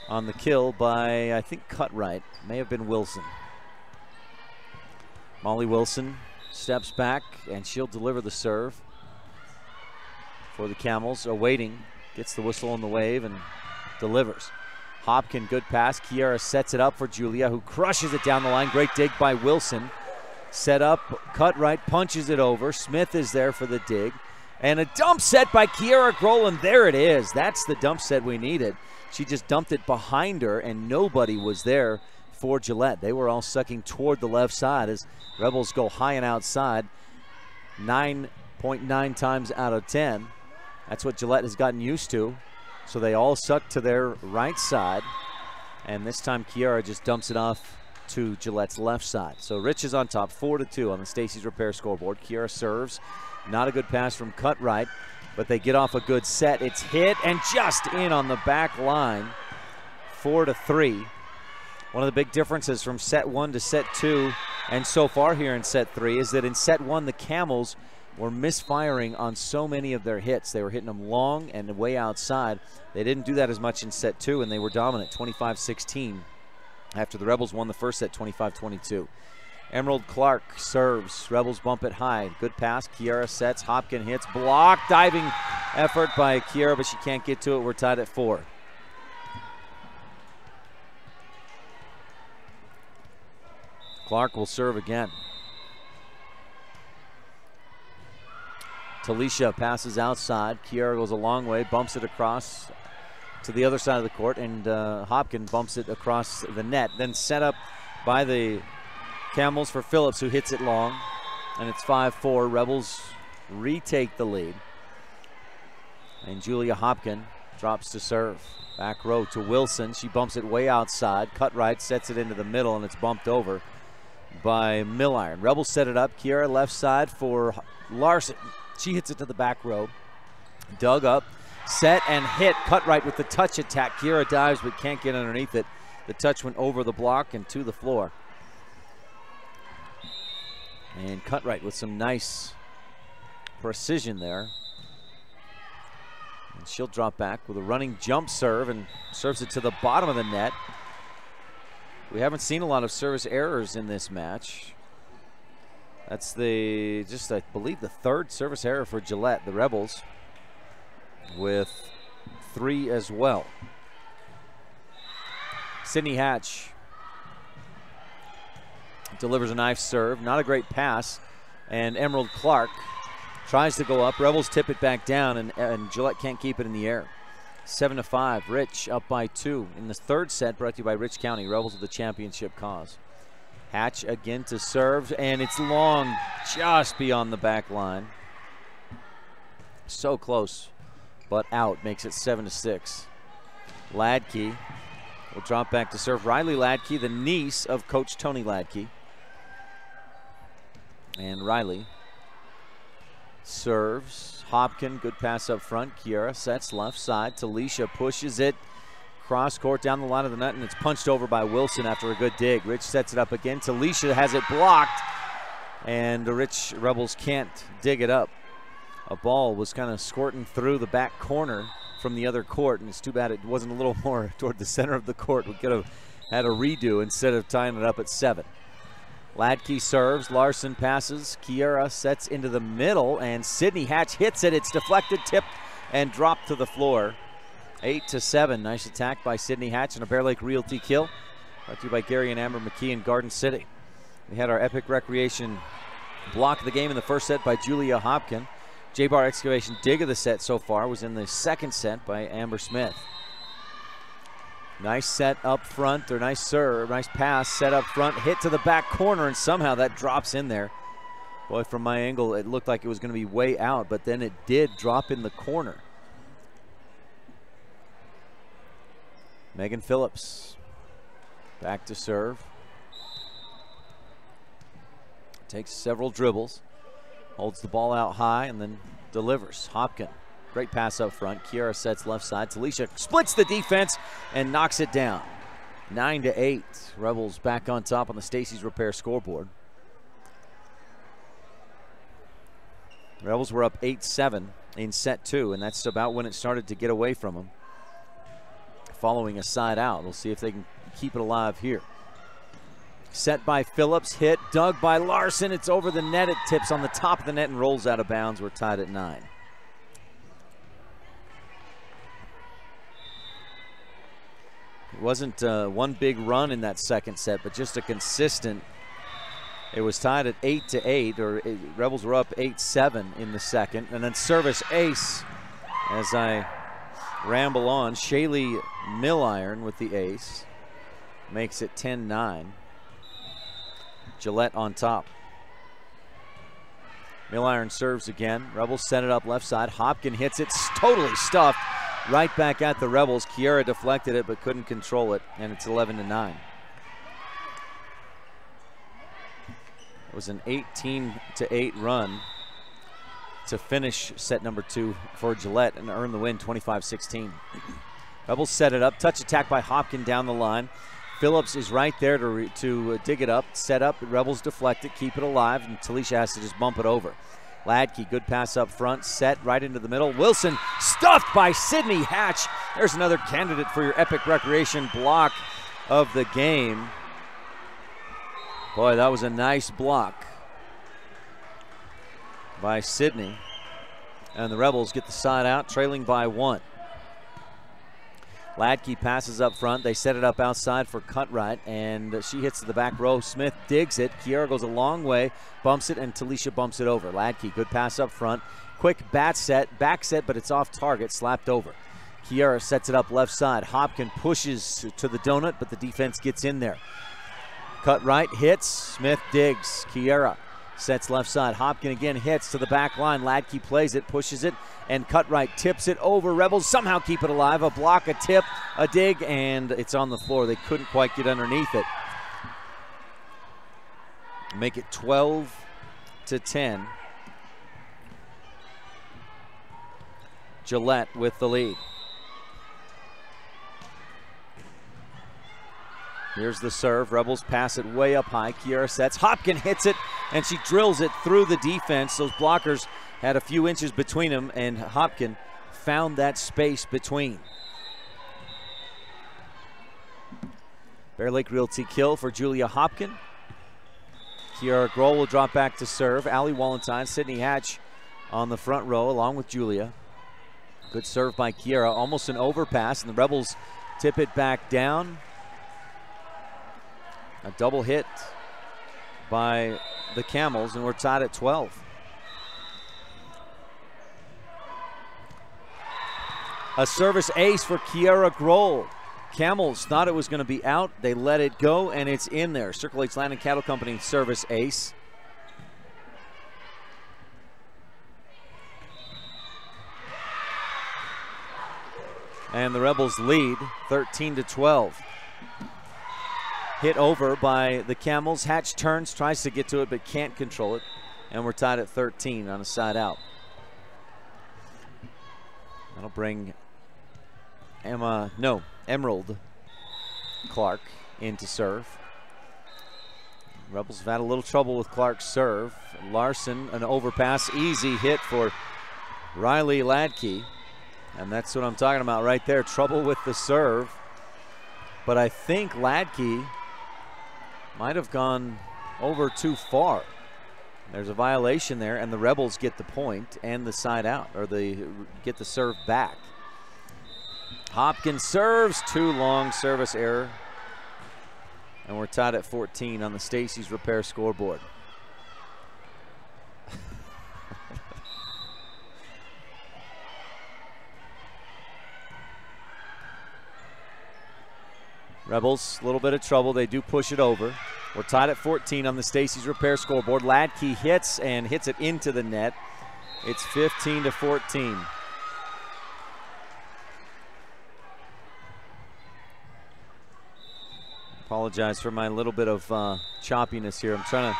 On the kill by, I think, Cutright. May have been Wilson. Molly Wilson steps back, and she'll deliver the serve for the Camels. Awaiting, gets the whistle on the wave and delivers. Hopkins, good pass. Kiara sets it up for Julia, who crushes it down the line. Great dig by Wilson. Set up, cut right, punches it over. Smith is there for the dig. And a dump set by Kiera Groland. There it is. That's the dump set we needed. She just dumped it behind her, and nobody was there for Gillette. They were all sucking toward the left side as Rebels go high and outside 9.9 times out of 10. That's what Gillette has gotten used to. So they all suck to their right side. And this time Kiera just dumps it off to Gillette's left side. So Rich is on top, 4-2 on the Stacy's Repair scoreboard. Kiera serves. Not a good pass from Cutright, but they get off a good set. It's hit and just in on the back line, 4-3. One of the big differences from set 1 to set 2 and so far here in set 3 is that in set 1 the Camels were misfiring on so many of their hits. They were hitting them long and way outside. They didn't do that as much in set 2, and they were dominant 25-16 after the Rebels won the first set 25-22. Emerald Clark serves. Rebels bump it high. Good pass. Kiera sets. Hopkin hits. Block. Diving effort by Kiera, but she can't get to it. We're tied at 4. Clark will serve again. Talisha passes outside. Kiera goes a long way, bumps it across to the other side of the court, and Hopkin bumps it across the net. Then set up by the Camels for Phillips, who hits it long, and it's 5-4. Rebels retake the lead. And Julia Hopkin drops to serve. Back row to Wilson. She bumps it way outside. Cutright sets it into the middle, and it's bumped over by Milliron. Rebels set it up. Kiera left side for Larson. She hits it to the back row. Dug up, set and hit. Cutright with the touch attack. Kiera dives but can't get underneath it. The touch went over the block and to the floor. And Cutright with some nice precision there. And she'll drop back with a running jump serve and serves it to the bottom of the net. We haven't seen a lot of service errors in this match. That's I believe, the third service error for Gillette, the Rebels, with 3 as well. Sydney Hatch delivers a nice serve, not a great pass, and Emerald Clark tries to go up. Rebels tip it back down, and Gillette can't keep it in the air. 7-5, Rich up by 2 in the third set, brought to you by Rich County. Rebels with the championship cause. Hatch again to serve, and it's long, just beyond the back line. So close, but out, makes it 7-6. Ladke will drop back to serve. Riley Ladke, the niece of Coach Tony Ladke. And Riley serves. Hopkin, good pass up front. Kiera sets left side. Talisha pushes it cross court down the line of the net, and it's punched over by Wilson after a good dig. Rich sets it up again. Talisha has it blocked, and the Rich Rebels can't dig it up. A ball was kind of squirting through the back corner from the other court, and it's too bad it wasn't a little more toward the center of the court. We could have had a redo instead of tying it up at 7. Ladke serves. Larson passes. Kiera sets into the middle, and Sydney Hatch hits it. It's deflected, tipped, and dropped to the floor. 8-7. Nice attack by Sydney Hatch and a Bear Lake Realty kill. Brought to you by Gary and Amber McKee in Garden City. We had our Epic Recreation block of the game in the first set by Julia Hopkin. J-Bar Excavation dig of the set so far was in the second set by Amber Smith. Nice set up front, or nice serve, nice pass, set up front, hit to the back corner, and somehow that drops in there. Boy, from my angle, it looked like it was going to be way out, but then it did drop in the corner. Megan Phillips back to serve. Takes several dribbles, holds the ball out high, and then delivers. Hopkin. Great pass up front. Kiera sets left side. Talisha splits the defense and knocks it down. 9-8. Rebels back on top on the Stacy's Repair scoreboard. Rebels were up 8-7 in set 2, and that's about when it started to get away from them. Following a side out. We'll see if they can keep it alive here. Set by Phillips, hit, dug by Larson. It's over the net. It tips on the top of the net and rolls out of bounds. We're tied at 9. It wasn't one big run in that second set, but just a consistent It was tied at 8-8, or Rebels were up 8-7 in the second. And then service ace, as I ramble on, Shaylee Milliron with the ace. Makes it 10-9. Gillette on top. Milliron serves again. Rebels set it up left side. Hopkin hits it, totally stuffed. Right back at the Rebels. Kiera deflected it but couldn't control it, and it's 11-9. It was an 18-8 run to finish set number 2 for Gillette and earn the win 25-16. Rebels set it up. Touch attack by Hopkin down the line. Phillips is right there to dig it up. Set up. Rebels deflect it, keep it alive, and Talisha has to just bump it over. Ladke, good pass up front, set right into the middle. Wilson stuffed by Sydney Hatch. There's another candidate for your epic recreation block of the game. Boy, that was a nice block by Sydney. And the Rebels get the side out, trailing by 1. Ladke passes up front. They set it up outside for Cutright, and she hits to the back row. Smith digs it. Kiera goes a long way, bumps it, and Talisha bumps it over. Ladke, good pass up front. Quick back set, but it's off target, slapped over. Kiera sets it up left side. Hopkin pushes to the donut, but the defense gets in there. Cutright hits. Smith digs. Kiera sets left side. Hopkin again hits to the back line. Ladke plays it, pushes it, and Cutright tips it over. Rebels somehow keep it alive. A block, a tip, a dig, and it's on the floor. They couldn't quite get underneath it. Make it 12-10. Gillette with the lead. Here's the serve. Rebels pass it way up high. Kiera sets. Hopkin hits it, and she drills it through the defense. Those blockers had a few inches between them, and Hopkin found that space between. Bear Lake Realty kill for Julia Hopkin. Kiera Grohl will drop back to serve. Allie Wallenstein, Sydney Hatch on the front row along with Julia. Good serve by Kiera. Almost an overpass, and the Rebels tip it back down. A double hit by the Camels, and we're tied at 12. A service ace for Kiera Grohl. Camels thought it was going to be out. They let it go, and it's in there. Circle H Land and Cattle Company service ace. And the Rebels lead 13-12. Hit over by the Camels. Hatch turns, tries to get to it, but can't control it. And we're tied at 13 on a side out. That'll bring Emerald Clark in to serve. Rebels have had a little trouble with Clark's serve. Larson, an overpass, easy hit for Riley Ladke. And that's what I'm talking about right there, trouble with the serve. But I think Ladke might have gone over too far. There's a violation there, and the Rebels get the point and the side out, or they get the serve back. Hopkins serves, too long, service error. And we're tied at 14 on the Stacy's Repair scoreboard. Rebels, a little bit of trouble. They do push it over. We're tied at 14 on the Stacy's Repair scoreboard. Ladke hits and hits it into the net. It's 15-14. Apologize for my little bit of choppiness here. I'm trying to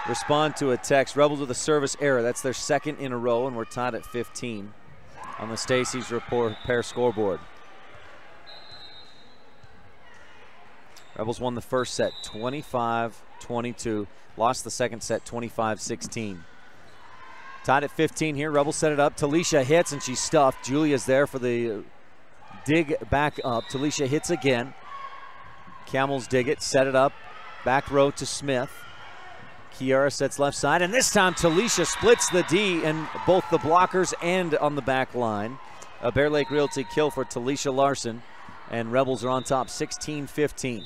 respond to a text. Rebels with a service error. That's their second in a row, and we're tied at 15 on the Stacy's Repair scoreboard. Rebels won the first set 25-22. Lost the second set 25-16. Tied at 15 here. Rebels set it up. Talisha hits and she's stuffed. Julia's there for the dig back up. Talisha hits again. Camels dig it, set it up. Back row to Smith. Kiera sets left side, and this time Talisha splits the D in both the blockers and on the back line. A Bear Lake Realty kill for Talisha Larson, and Rebels are on top 16-15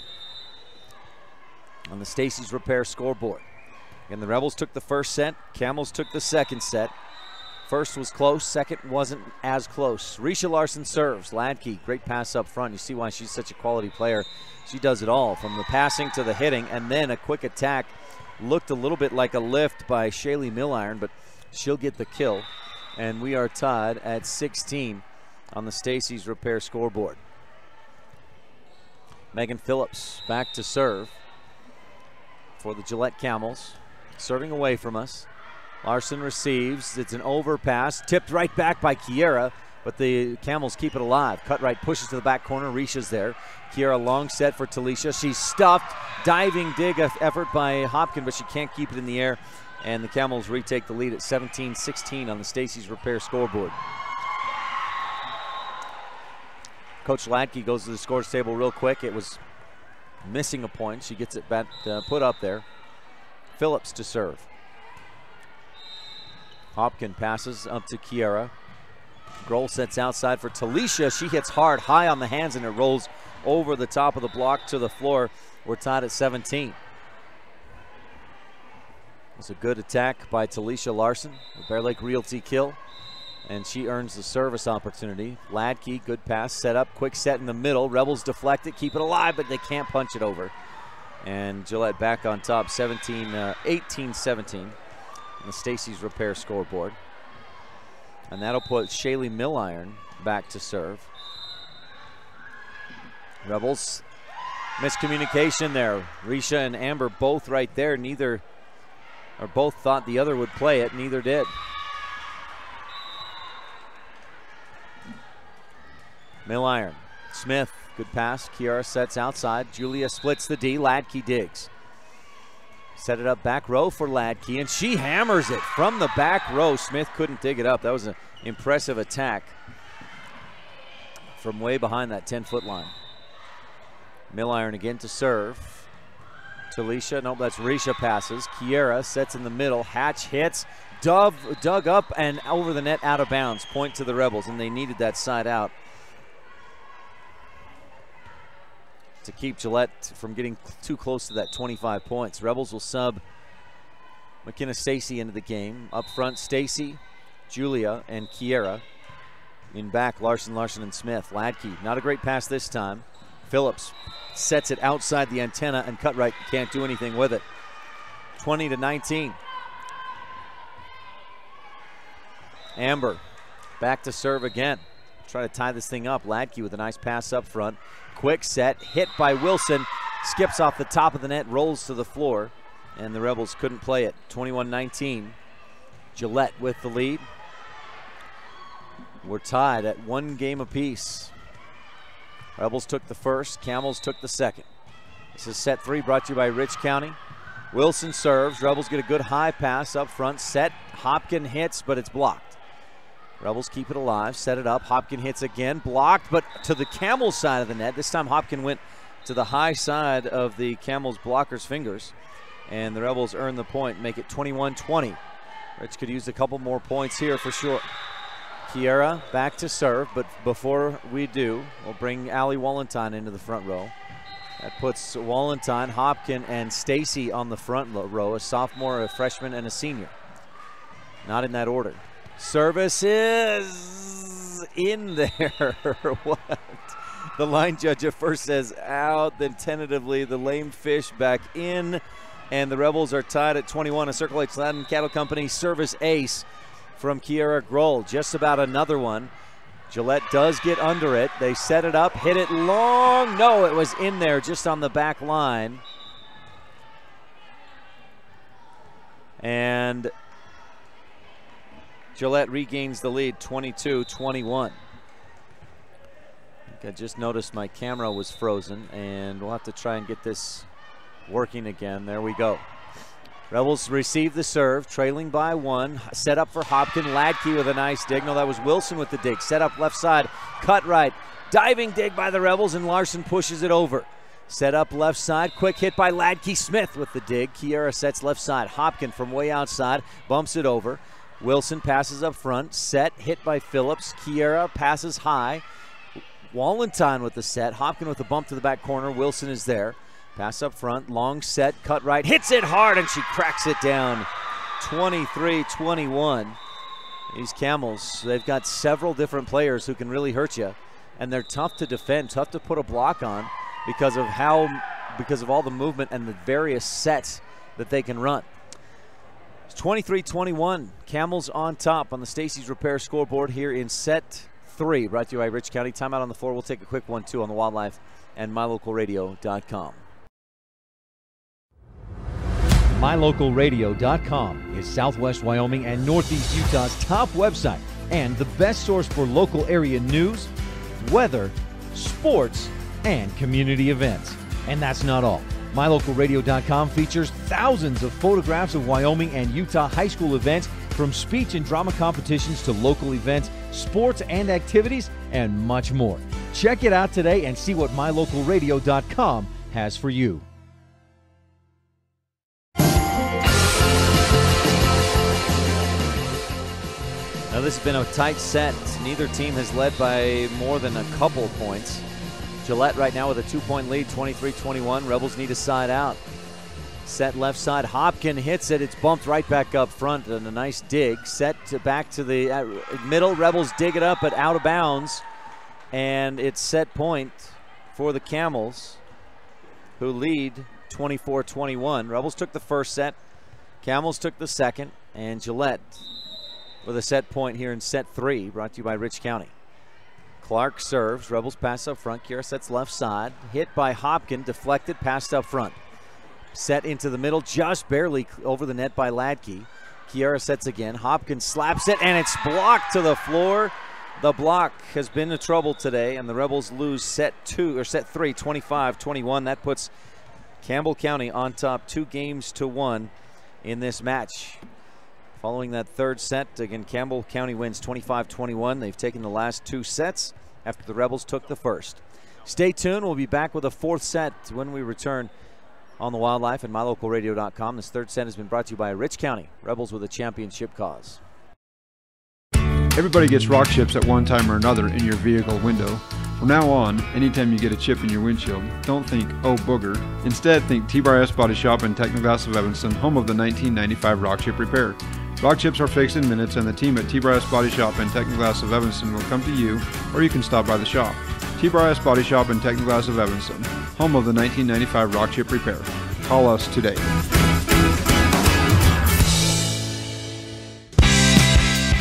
on the Stacy's Repair scoreboard. And the Rebels took the first set. Camels took the second set. First was close. Second wasn't as close. Risha Larson serves. Ladke, great pass up front. You see why she's such a quality player. She does it all, from the passing to the hitting, and then a quick attack. Looked a little bit like a lift by Shaylee Milliron, but she'll get the kill. And we are tied at 16 on the Stacy's Repair scoreboard. Megan Phillips back to serve for the Gillette Camels. Serving away from us. Larson receives. It's an overpass. Tipped right back by Kiera, but the Camels keep it alive. Cutright pushes to the back corner. Risha's there. Kiera long set for Talisha. She's stuffed. Diving dig effort by Hopkin, but she can't keep it in the air. And the Camels retake the lead at 17-16 on the Stacy's Repair scoreboard. Coach Ladke goes to the scores table real quick. It was missing a point. She gets it back, put up there. Phillips to serve. Hopkin passes up to Kiera. Grohl sets outside for Talisha. She hits hard, high on the hands, and it rolls over the top of the block to the floor. We're tied at 17. It's a good attack by Talisha Larson. The Bear Lake Realty kill. And she earns the service opportunity. Ladke, good pass, set up, quick set in the middle. Rebels deflect it, keep it alive, but they can't punch it over. And Gillette back on top, 18-17 on the Stacy's Repair scoreboard. And that'll put Shaylee Milliron back to serve. Rebels, miscommunication there. Risha and Amber both right there. Neither, or both thought the other would play it, neither did. Milliron, Smith, good pass. Kiara sets outside. Julia splits the D. Ladke digs. Set it up back row for Ladke, and she hammers it from the back row. Smith couldn't dig it up. That was an impressive attack from way behind that 10-foot line. Milliron again to serve. Talisha, nope, that's Risha passes. Kiera sets in the middle. Hatch hits. Dug up and over the net, out of bounds. Point to the Rebels, and they needed that side out to keep Gillette from getting too close to that 25 points. Rebels will sub McKenna Stacy into the game. Up front, Stacy, Julia, and Kiera. In back, Larson, and Smith. Ladke, not a great pass this time. Phillips sets it outside the antenna, and Cutright can't do anything with it. 20-19. Amber back to serve again. Try to tie this thing up. Ladke with a nice pass up front. Quick set, hit by Wilson. Skips off the top of the net, rolls to the floor, and the Rebels couldn't play it. 21-19. Gillette with the lead. We're tied at 1 game apiece. Rebels took the first, Camels took the second. This is set 3, brought to you by Rich County. Wilson serves. Rebels get a good high pass up front. Set, Hopkin hits, but it's blocked. Rebels keep it alive, set it up. Hopkin hits again, blocked, but to the Camels side of the net. This time Hopkin went to the high side of the Camels blocker's fingers, and the Rebels earn the point, make it 21-20. Rich could use a couple more points here for sure. Kiera back to serve, but before we do, we'll bring Allie Wallentine into the front row. That puts Wallentine, Hopkin, and Stacy on the front row, a sophomore, a freshman, and a senior. Not in that order. Service is in there. What? The line judge at first says out, then tentatively the lame fish back in, and the Rebels are tied at 21. A Circle H Latin Cattle Company service ace from Kiera Grohl. Just about another one. Gillette does get under it. They set it up, hit it long. No, it was in there just on the back line. And Gillette regains the lead, 22-21. I just noticed my camera was frozen, and we'll have to try and get this working again. There we go. Rebels receive the serve, trailing by 1. Set up for Hopkin. Ladke with a nice dig. No, that was Wilson with the dig. Set up left side, Cutright. Diving dig by the Rebels, and Larson pushes it over. Set up left side, quick hit by Ladke. Smith with the dig. Kiera sets left side. Hopkin from way outside, bumps it over. Wilson passes up front, set, hit by Phillips. Kiera passes high. Wallentine with the set. Hopkin with the bump to the back corner. Wilson is there. Pass up front, long set, cut right, hits it hard, and she cracks it down. 23-21. These Camels, they've got several different players who can really hurt you, and they're tough to defend, tough to put a block on because of all the movement and the various sets that they can run. It's 23-21. Camels on top on the Stacy's Repair scoreboard here in set 3. Brought to you by Rich County. Timeout on the floor. We'll take a quick one, too, on the Wildlife and MyLocalRadio.com. MyLocalRadio.com is Southwest Wyoming and Northeast Utah's top website and the best source for local area news, weather, sports, and community events. And that's not all. MyLocalRadio.com features thousands of photographs of Wyoming and Utah high school events, from speech and drama competitions to local events, sports and activities, and much more. Check it out today and see what MyLocalRadio.com has for you. Now this has been a tight set. Neither team has led by more than a couple points. Gillette right now with a 2-point lead, 23-21. Rebels need a side out. Set left side, Hopkin hits it. It's bumped right back up front and a nice dig. Set to back to the middle. Rebels dig it up but out of bounds. And it's set point for the Camels, who lead 24-21. Rebels took the first set. Camels took the second. And Gillette with a set point here in set 3, brought to you by Rich County. Clark serves, Rebels pass up front. Kiera sets left side, hit by Hopkin, deflected, passed up front. Set into the middle, just barely over the net by Ladke. Kiera sets again, Hopkin slaps it, and it's blocked to the floor. The block has been the trouble today, and the Rebels lose set 3, 25-21. That puts Campbell County on top 2-1 in this match. Following that third set, again, Campbell County wins 25-21. They've taken the last 2 sets after the Rebels took the first. Stay tuned. We'll be back with a 4th set when we return on the Wildlife and MyLocalRadio.com. This third set has been brought to you by Rich County. Rebels with a championship cause. Everybody gets rock chips at one time or another in your vehicle window. From now on, anytime you get a chip in your windshield, don't think, oh booger. Instead, think T-Bar-S Body Shop and Technoglass of Evanston, home of the 1995 rock chip repair. Rock chips are fixed in minutes, and the team at T-Bar-S Body Shop and Technoglass of Evanston will come to you, or you can stop by the shop. T-Bar-S Body Shop and Technoglass of Evanston, home of the 1995 rock chip repair. Call us today.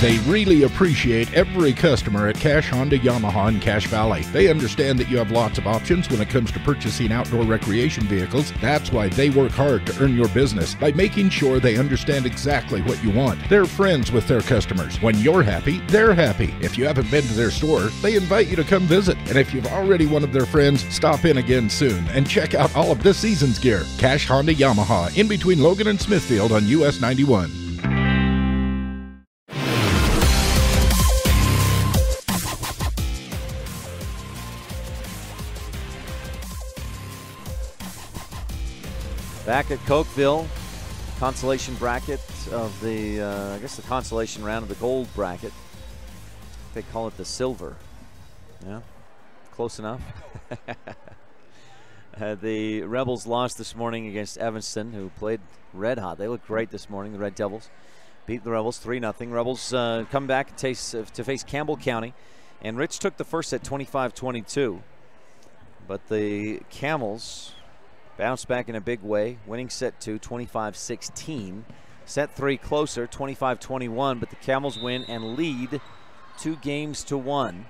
They really appreciate every customer at Cash Honda Yamaha in Cache Valley. They understand that you have lots of options when it comes to purchasing outdoor recreation vehicles. That's why they work hard to earn your business by making sure they understand exactly what you want. They're friends with their customers. When you're happy, they're happy. If you haven't been to their store, they invite you to come visit. And if you've already one of their friends, stop in again soon and check out all of this season's gear. Cash Honda Yamaha, in between Logan and Smithfield on US 91. Back at Cokeville, consolation bracket of the, I guess the consolation round of the gold bracket. They call it the silver. Yeah, close enough. The Rebels lost this morning against Evanston, who played red hot. They looked great this morning, the Red Devils. Beat the Rebels 3-0. Rebels come back to face Campbell County. And Rich took the first set 25-22. But the Camels bounced back in a big way, winning set 2, 25-16. Set 3 closer, 25-21, but the Camels win and lead 2-1.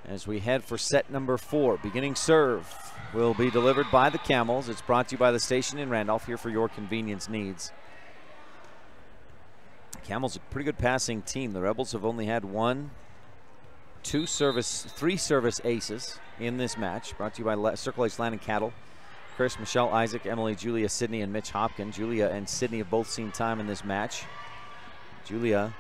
As we head for set number 4, beginning serve will be delivered by the Camels. It's brought to you by the station in Randolph, here for your convenience needs. Camels a pretty good passing team. The Rebels have only had 3 service aces in this match. Brought to you by Circle H Land and Cattle. Chris, Michelle, Isaac, Emily, Julia, Sydney, and Mitch Hopkin. Julia and Sydney have both seen time in this match. Julia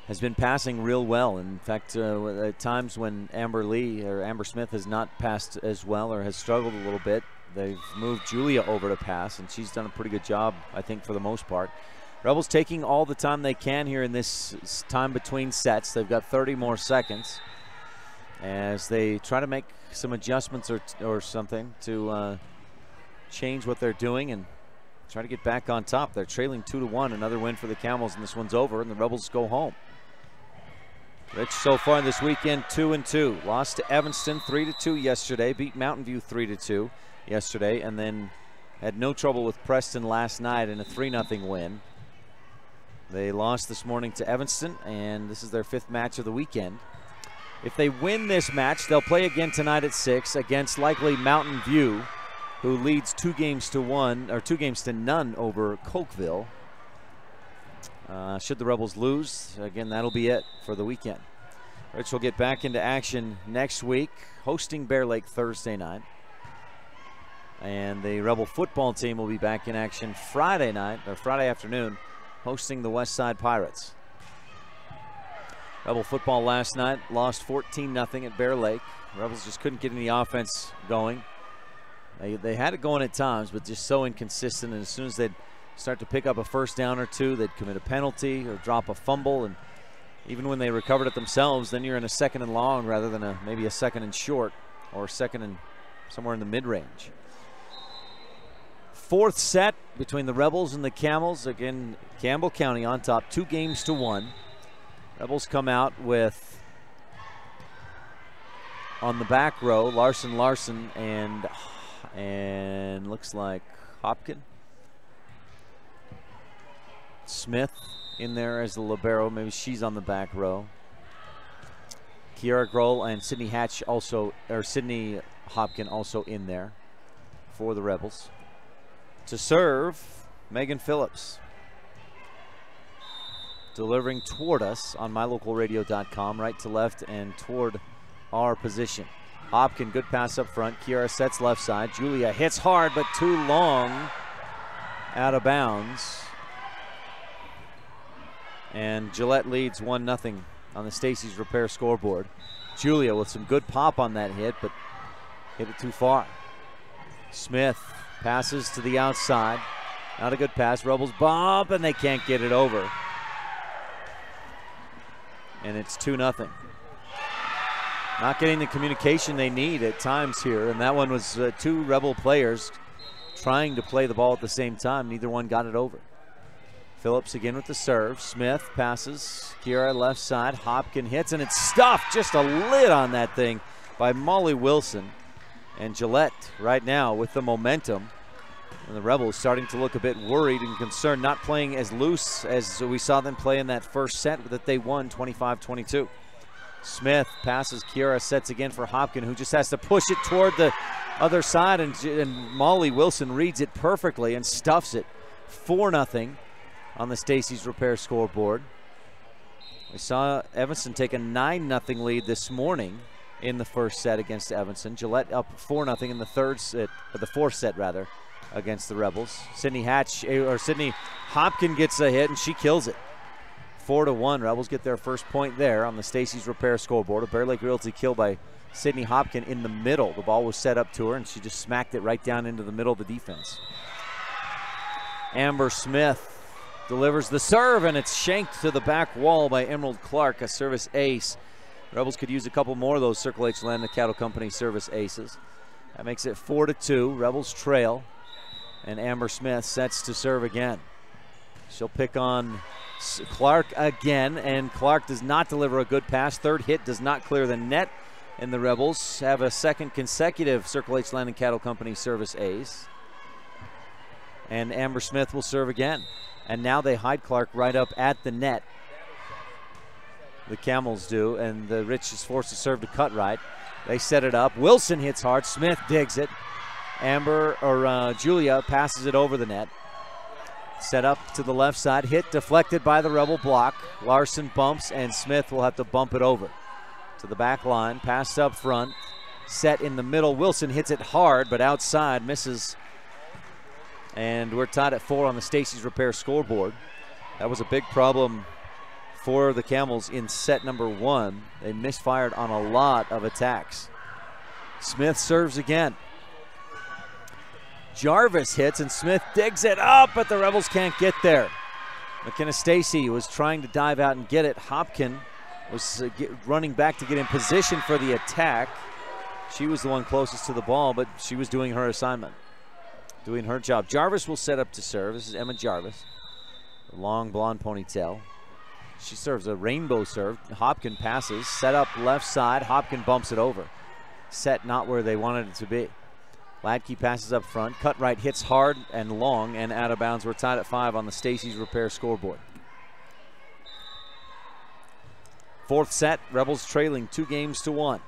has been passing real well. In fact, at times when Amber Smith has not passed as well or has struggled a little bit, they've moved Julia over to pass, and she's done a pretty good job, I think, for the most part. Rebels taking all the time they can here in this time between sets. They've got 30 more seconds. as they try to make some adjustments or something to change what they're doing and try to get back on top. They're trailing 2-1. Another win for the Camels, and this one's over, and the Rebels go home. Rich so far this weekend 2-2. Lost to Evanston 3-2 yesterday. Beat Mountain View 3-2 yesterday, and then had no trouble with Preston last night in a 3-0 win. They lost this morning to Evanston, and this is their 5th match of the weekend. If they win this match, they'll play again tonight at 6 against likely Mountain View, who leads 2 games to none over Cokeville. Should the Rebels lose, again, that'll be it for the weekend. Rich will get back into action next week, hosting Bear Lake Thursday night. And the Rebel football team will be back in action Friday night, or Friday afternoon, hosting the West Side Pirates. Rebel football last night lost 14-0 at Bear Lake. Rebels just couldn't get any offense going. They had it going at times, but just so inconsistent. And as soon as they'd start to pick up a first down or two, they'd commit a penalty or drop a fumble. And even when they recovered it themselves, then you're in a 2nd and long rather than maybe a 2nd and short or 2nd and somewhere in the mid-range. 4th set between the Rebels and the Camels. Again, Campbell County on top, 2-1. Rebels come out with, on the back row, Larson and looks like Hopkin. Smith in there as the libero. Maybe she's on the back row. Kiara Grohl and Sydney Sydney Hopkin also in there for the Rebels. To serve, Megan Phillips. Delivering toward us on mylocalradio.com, right to left and toward our position. Hopkin, good pass up front. Kiara sets left side. Julia hits hard, but too long, out of bounds. And Gillette leads 1-0 on the Stacy's Repair scoreboard. Julia with some good pop on that hit, but hit it too far. Smith passes to the outside. Not a good pass. Rebels bump, and they can't get it over. And it's 2-0. Not getting the communication they need at times here, and that one was 2 Rebel players trying to play the ball at the same time. Neither one got it over. Phillips again with the serve. Smith passes. Kiara left side. Hopkin hits, and it's stuffed. Just a lid on that thing by Molly Wilson. And Gillette right now with the momentum. And the Rebels starting to look a bit worried and concerned, not playing as loose as we saw them play in that first set that they won 25-22. Smith passes. Kiara sets again for Hopkin, who just has to push it toward the other side, and Molly Wilson reads it perfectly and stuffs it. 4-0 on the Stacy's Repair scoreboard. We saw Evanston take a 9-0 lead this morning in the first set against Evanston. Gillette up 4-0 in the fourth set rather, against the Rebels. Sydney Hopkin gets a hit, and she kills it. 4-1. Rebels get their first point there on the Stacy's Repair scoreboard. A Bear Lake Realty kill by Sydney Hopkin in the middle. The ball was set up to her, and she just smacked it right down into the middle of the defense. Amber Smith delivers the serve, and it's shanked to the back wall by Emerald Clark, a service ace. Rebels could use a couple more of those Circle H Land Cattle Company service aces. That makes it 4-2. Rebels trail, and Amber Smith sets to serve again. She'll pick on Clark again, and Clark does not deliver a good pass. Third hit does not clear the net, and the Rebels have a second consecutive Circle H Land Cattle Company service ace. And Amber Smith will serve again. And now they hide Clark right up at the net. The Camels do, and the Rich is forced to serve to cut right. They set it up. Wilson hits hard. Smith digs it. Julia passes it over the net. Set up to the left side. Hit deflected by the Rebel block. Larson bumps, and Smith will have to bump it over to the back line. Pass up front. Set in the middle. Wilson hits it hard, but outside misses. And we're tied at 4 on the Stacy's Repair scoreboard. That was a big problem for the Camels in set number 1. They misfired on a lot of attacks. Smith serves again. Jarvis hits, and Smith digs it up, but the Rebels can't get there. McKenna Stacy was trying to dive out and get it. Hopkin was running back to get in position for the attack. She was the one closest to the ball, but she was doing her assignment, doing her job. Jarvis will set up to serve. This is Emma Jarvis. The long blonde ponytail. She serves a rainbow serve. Hopkin passes, set up left side. Hopkin bumps it over. Set not where they wanted it to be. Ladke passes up front. Cut right, hits hard and long and out of bounds. We're tied at 5 on the Stacy's Repair scoreboard. Fourth set, Rebels trailing 2-1.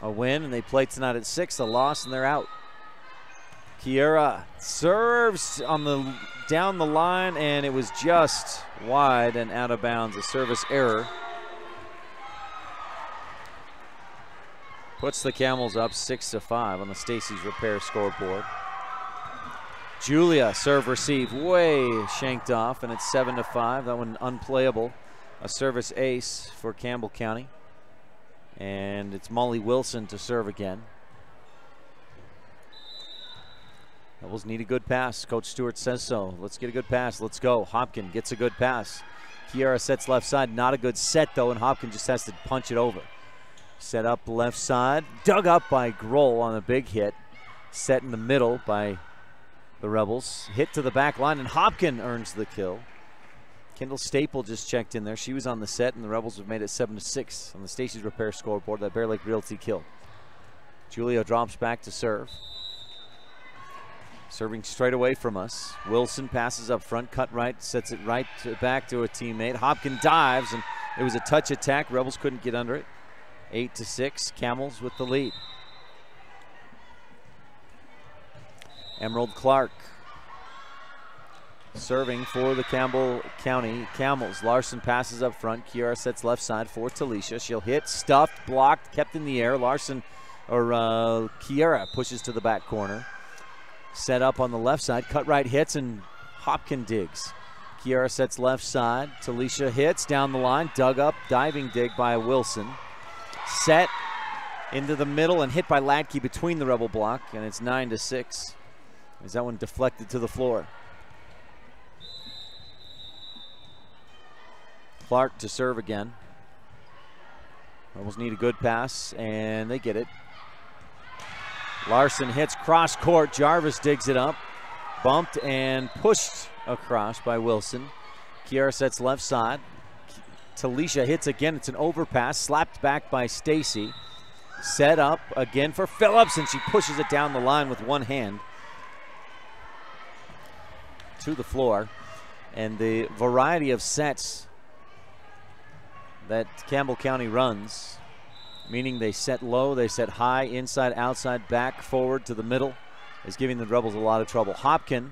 A win, and they play tonight at 6. A loss, and they're out. Kiera serves on the down the line, and it was just wide and out of bounds. A service error. Puts the Camels up 6-5 on the Stacy's Repair scoreboard. Julia serve receive way shanked off, and it's 7-5. That one unplayable. A service ace for Campbell County. And it's Molly Wilson to serve again. Rebels need a good pass. Coach Stewart says so. Let's get a good pass. Let's go. Hopkin gets a good pass. Kiera sets left side. Not a good set, though, and Hopkin just has to punch it over. Set up left side. Dug up by Grohl on a big hit. Set in the middle by the Rebels. Hit to the back line, and Hopkin earns the kill. Kendall Staple just checked in there. She was on the set, and the Rebels have made it 7-6 on the Stacy's Repair scoreboard. That Bear Lake Realty kill. Julia drops back to serve. Serving straight away from us. Wilson passes up front, cut right, sets it right back to a teammate. Hopkin dives, and it was a touch attack. Rebels couldn't get under it. 8-6, Camels with the lead. Emerald Clark serving for the Campbell County Camels. Larson passes up front. Kiara sets left side for Talisha. She'll hit, stuffed, blocked, kept in the air. Kiara pushes to the back corner. Set up on the left side. Cut right hits, and Hopkin digs. Kiara sets left side. Talisha hits down the line. Dug up, diving dig by Wilson. Set into the middle and hit by Ladke between the Rebel block, and it's 9-6. As that one deflected to the floor. Clark to serve again. Rebels need a good pass, and they get it. Larson hits cross court. Jarvis digs it up. Bumped and pushed across by Wilson. Kiara sets left side. Talisha hits again. It's an overpass. Slapped back by Stacy. Set up again for Phillips, and she pushes it down the line with one hand to the floor. And the variety of sets that Campbell County runs, meaning they set low, they set high, inside, outside, back, forward to the middle, is giving the Rebels a lot of trouble. Hopkin,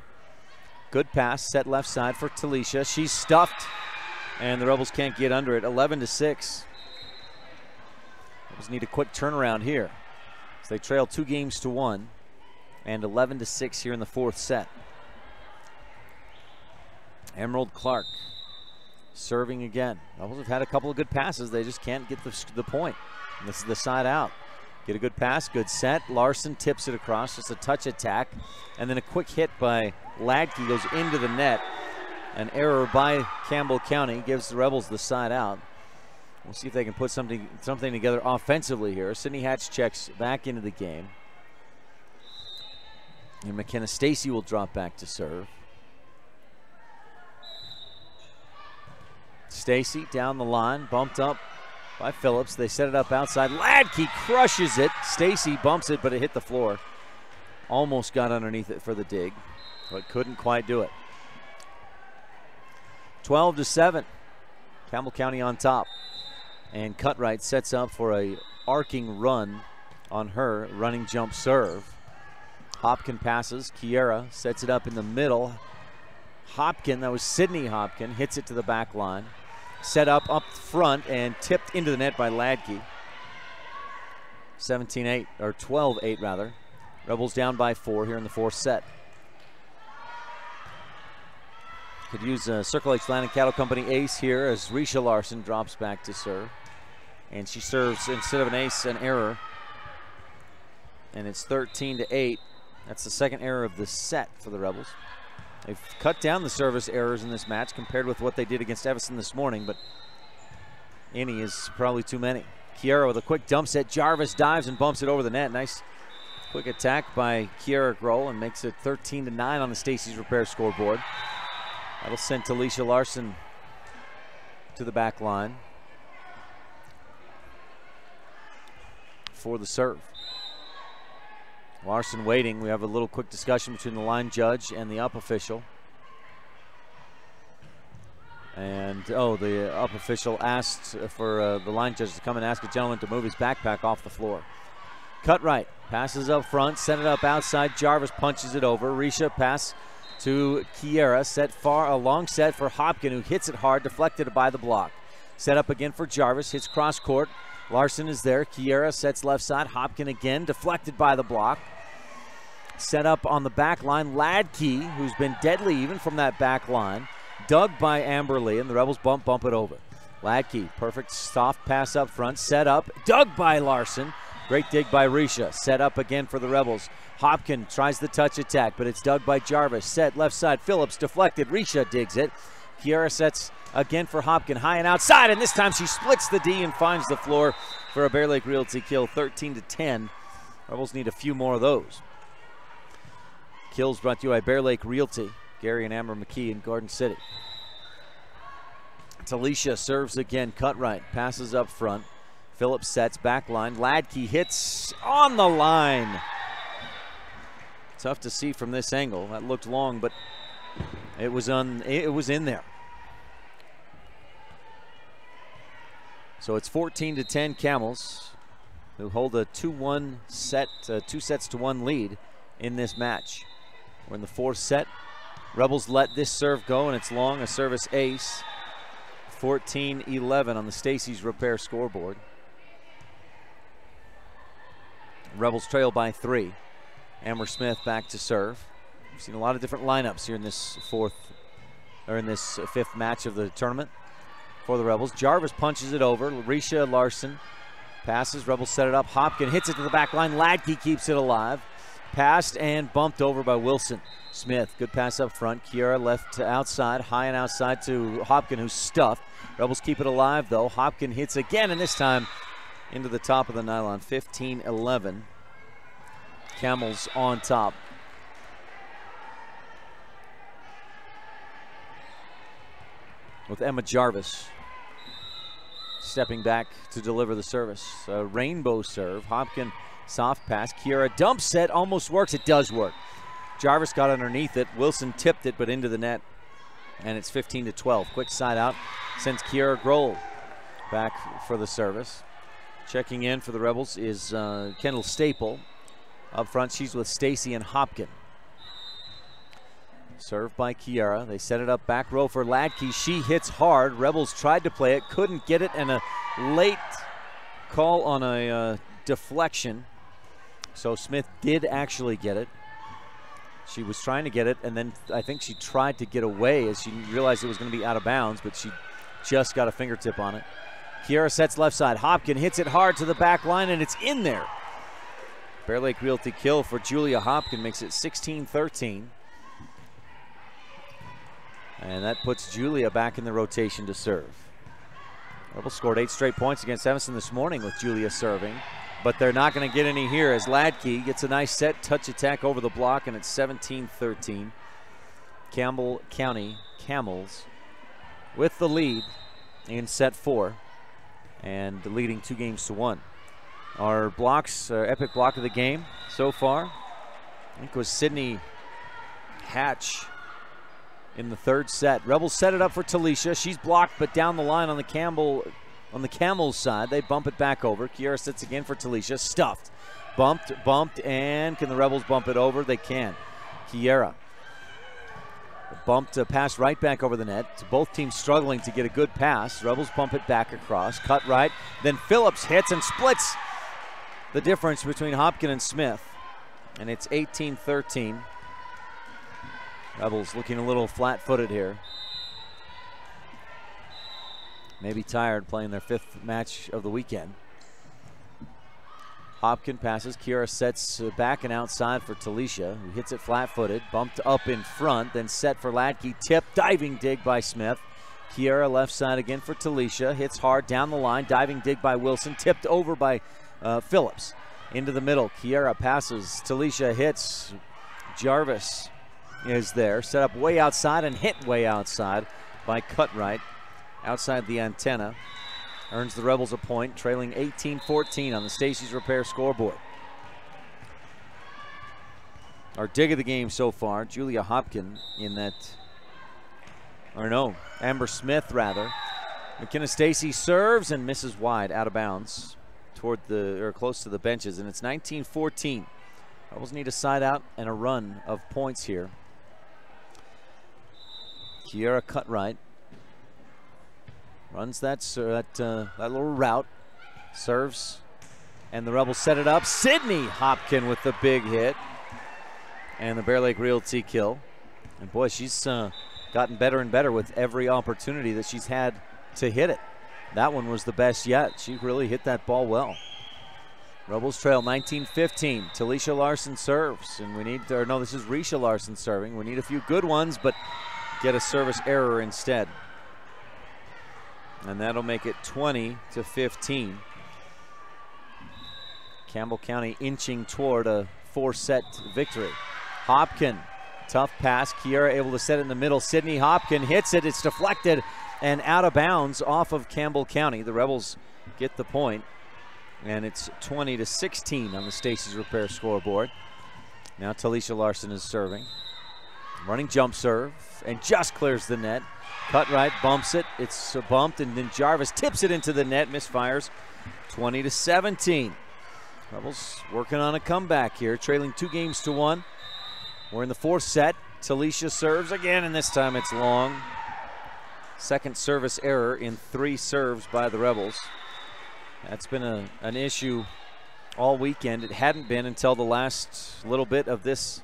good pass, set left side for Talisha. She's stuffed, and the Rebels can't get under it. 11-6. Rebels need a quick turnaround here. So they trail 2-1 and 11-6 here in the fourth set. Emerald Clark serving again. Rebels have had a couple of good passes. They just can't get the point. And this is the side out. Get a good pass, good set. Larson tips it across, just a touch attack. And then a quick hit by Ladke goes into the net. An error by Campbell County gives the Rebels the side out. We'll see if they can put something together offensively here. Sydney Hatch checks back into the game. And McKenna Stacy will drop back to serve. Stacy down the line, bumped up by Phillips. They set it up outside. Ladke crushes it. Stacy bumps it, but it hit the floor. Almost got underneath it for the dig, but couldn't quite do it. 12-7. Campbell County on top. And Cutright sets up for a arcing run on her running jump serve. Hopkin passes. Kiera sets it up in the middle. Hopkin, that was Sydney Hopkin, hits it to the back line. Set up front and tipped into the net by Ladke. 17-8, or 12-8 rather. Rebels down by 4 here in the fourth set. Could use a Circle H Land and Cattle Company ace here as Risha Larson drops back to serve. And she serves, instead of an ace, an error. And it's 13-8. That's the second error of the set for the Rebels. They've cut down the service errors in this match compared with what they did against Evanston this morning, but Any is probably too many. Kiera with a quick dump set. Jarvis dives and bumps it over the net. Nice quick attack by Kiera Grohl and makes it 13-9 on the Stacy's Repair scoreboard. That'll send Talisha Larson to the back line for the serve. Larson waiting. We have a little quick discussion between the line judge and the up official. And, the up official asked for the line judge to come and ask a gentleman to move his backpack off the floor. Cut right, passes up front, sent it up outside. Jarvis punches it over. Risha pass to Kiera, set far, a long set for Hopkin, who hits it hard, deflected by the block. Set up again for Jarvis, hits cross court. Larson is there. Kiera sets left side. Hopkin again, deflected by the block. Set up on the back line. Ladke, who's been deadly even from that back line. Dug by Amberly, and the Rebels bump it over. Ladke, perfect soft pass up front. Set up, dug by Larson. Great dig by Risha. Set up again for the Rebels. Hopkin tries the touch attack, but it's dug by Jarvis. Set left side. Phillips deflected. Risha digs it. Kiera sets again for Hopkin, high and outside, and this time she splits the D and finds the floor for a Bear Lake Realty kill, 13-10. Rebels need a few more of those. Kills brought to you by Bear Lake Realty. Gary and Amber McKee in Garden City. Talisha serves again, cut right, passes up front. Phillips sets back line. Ladke hits on the line. Tough to see from this angle. That looked long, but it was in there. So it's 14-10 Camels, who hold a 2-1 set, 2 sets to 1 lead in this match. We're in the 4th set. Rebels let this serve go, and it's long, a service ace. 14-11 on the Stacy's Repair scoreboard. Rebels trail by 3. Amber Smith back to serve. We've seen a lot of different lineups here in this 5th match of the tournament for the Rebels. Jarvis punches it over. Risha Larson passes. Rebels set it up. Hopkin hits it to the back line. Ladke keeps it alive. Passed and bumped over by Wilson. Smith, good pass up front. Kiera left to outside, high and outside to Hopkin, who's stuffed. Rebels keep it alive, though. Hopkin hits again, and this time into the top of the nylon. 15-11. Camels on top. With Emma Jarvis stepping back to deliver the service. A rainbow serve. Hopkin, soft pass. Kiera dump set, almost works. It does work. Jarvis got underneath it. Wilson tipped it, but into the net. And it's 15-12. Quick side out sends Kiera Grohl back for the service. Checking in for the Rebels is Kendall Staple. Up front, she's with Stacy and Hopkin. Served by Kiera. They set it up back row for Ladke. She hits hard. Rebels tried to play it, couldn't get it, and a late call on a deflection. So Smith did actually get it. She was trying to get it, and then I think she tried to get away as she realized it was going to be out of bounds, but she just got a fingertip on it. Kiera sets left side. Hopkin hits it hard to the back line, and it's in there. Bear Lake Realty kill for Julia Hopkin makes it 16-13. And that puts Julia back in the rotation to serve. Rebels scored 8 straight points against Evanston this morning with Julia serving, but they're not going to get any here as Ladke gets a nice set touch attack over the block, and it's 17-13. Campbell County Camels with the lead in set 4 and leading 2-1. Our blocks, epic block of the game so far, I think was Sydney Hatch in the 3rd set. Rebels set it up for Talisha. She's blocked, but down the line on the Camels side. They bump it back over. Kiera sits again for Talisha. Stuffed. Bumped, and can the Rebels bump it over? They can. Kiera. Bumped a pass right back over the net. Both teams struggling to get a good pass. Rebels bump it back across. Cut right. Then Phillips hits and splits the difference between Hopkin and Smith. And it's 18-13. Rebels looking a little flat-footed here. Maybe tired playing their 5th match of the weekend. Hopkin passes. Kiera sets back and outside for Talisha, who hits it flat-footed. Bumped up in front, then set for Ladke. Tip, diving dig by Smith. Kiera left side again for Talisha. Hits hard down the line. Diving dig by Wilson. Tipped over by Phillips. Into the middle. Kiera passes. Talisha hits. Jarvis is there. Set up way outside and hit way outside by Cutright. Outside the antenna. Earns the Rebels a point. Trailing 18-14 on the Stacy's Repair scoreboard. Our dig of the game so far, Julia Hopkin in that, or no, Amber Smith rather. McKenna Stacy serves and misses wide, out of bounds, toward the, or close to the benches, and it's 19-14. Rebels need a side out and a run of points here. Kiera Cutright runs that little route, serves, and the Rebels set it up. Sydney Hopkin with the big hit. And the Bear Lake Realty kill. And boy, she's gotten better and better with every opportunity that she's had to hit it. That one was the best yet. She really hit that ball well. Rebels trail 19-15. Talisha Larson serves. And we need, or no, this is Risha Larson serving. We need a few good ones, but get a service error instead. And that'll make it 20-15. Campbell County inching toward a 4-set victory. Hopkin, tough pass. Kiera able to set it in the middle. Sydney Hopkin hits it. It's deflected and out of bounds off of Campbell County. The Rebels get the point, and it's 20-16 on the Stacy's Repair scoreboard. Now Talisha Larson is serving. Running jump serve and just clears the net. Cutright bumps it. It's bumped, and then Jarvis tips it into the net. Misfires. 20-17. Rebels working on a comeback here, trailing 2-1. We're in the 4th set. Talisha serves again, and this time it's long. Second service error in 3 serves by the Rebels. That's been an issue all weekend. It hadn't been until the last little bit of this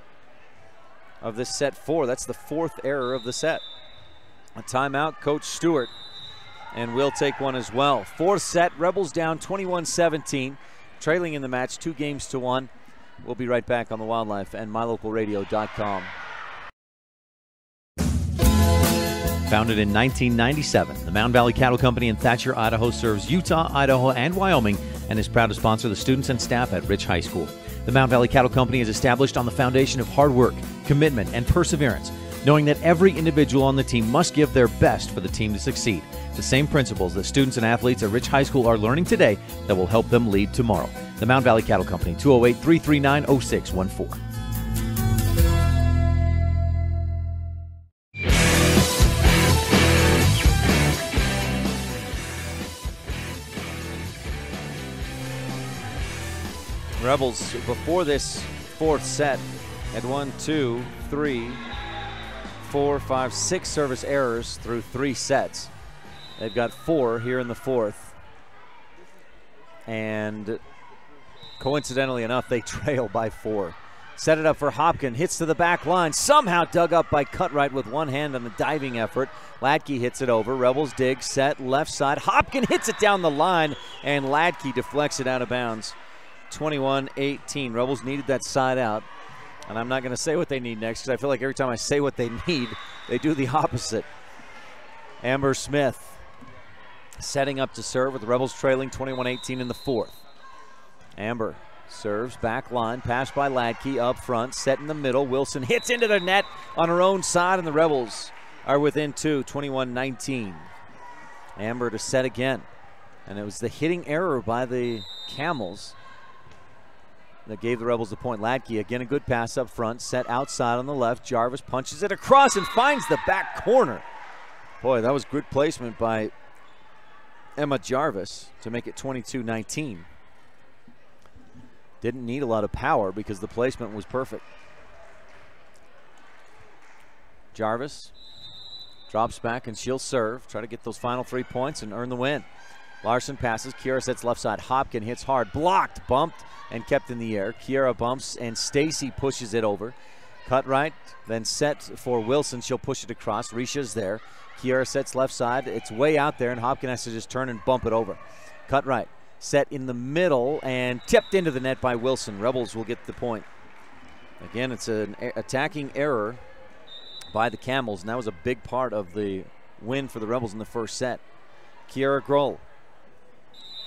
set 4. That's the 4th error of the set. A timeout, Coach Stewart, and we'll take one as well. 4th set, Rebels down 21-17. Trailing in the match 2-1. We'll be right back on the Wildlife and MyLocalRadio.com. Founded in 1997, the Mountain Valley Cattle Company in Thatcher, Idaho serves Utah, Idaho, and Wyoming and is proud to sponsor the students and staff at Rich High School. The Mountain Valley Cattle Company is established on the foundation of hard work, commitment, and perseverance, knowing that every individual on the team must give their best for the team to succeed. The same principles that students and athletes at Rich High School are learning today that will help them lead tomorrow. The Mountain Valley Cattle Company, 208-339-0614. Rebels, before this 4th set, had 1, 2, 3, 4, 5, 6 service errors through 3 sets. They've got 4 here in the 4th. And coincidentally enough, they trail by 4. Set it up for Hopkin, hits to the back line, somehow dug up by Cutright with one hand on the diving effort. Ladke hits it over. Rebels dig, set, left side. Hopkin hits it down the line, and Ladke deflects it out of bounds. 21-18. Rebels needed that side out. And I'm not going to say what they need next because I feel like every time I say what they need, they do the opposite. Amber Smith setting up to serve with the Rebels trailing 21-18 in the 4th. Amber serves, back line, pass by Ladke, up front, set in the middle. Wilson hits into the net on her own side, and the Rebels are within 2, 21-19. Amber to set again. And it was the hitting error by the Camels that gave the Rebels the point. Ladke, again, a good pass up front, set outside on the left. Jarvis punches it across and finds the back corner. Boy, that was good placement by Emma Jarvis to make it 22-19. Didn't need a lot of power because the placement was perfect. Jarvis drops back and she'll serve. Try to get those final 3 points and earn the win. Larson passes. Kiera sets left side. Hopkin hits hard. Blocked, bumped, and kept in the air. Kiera bumps, and Stacy pushes it over. Cutright, then set for Wilson. She'll push it across. Risha's there. Kiera sets left side. It's way out there, and Hopkin has to just turn and bump it over. Cutright set in the middle and tipped into the net by Wilson. Rebels will get the point. Again, it's an attacking error by the Camels, and that was a big part of the win for the Rebels in the first set. Kiara Grohl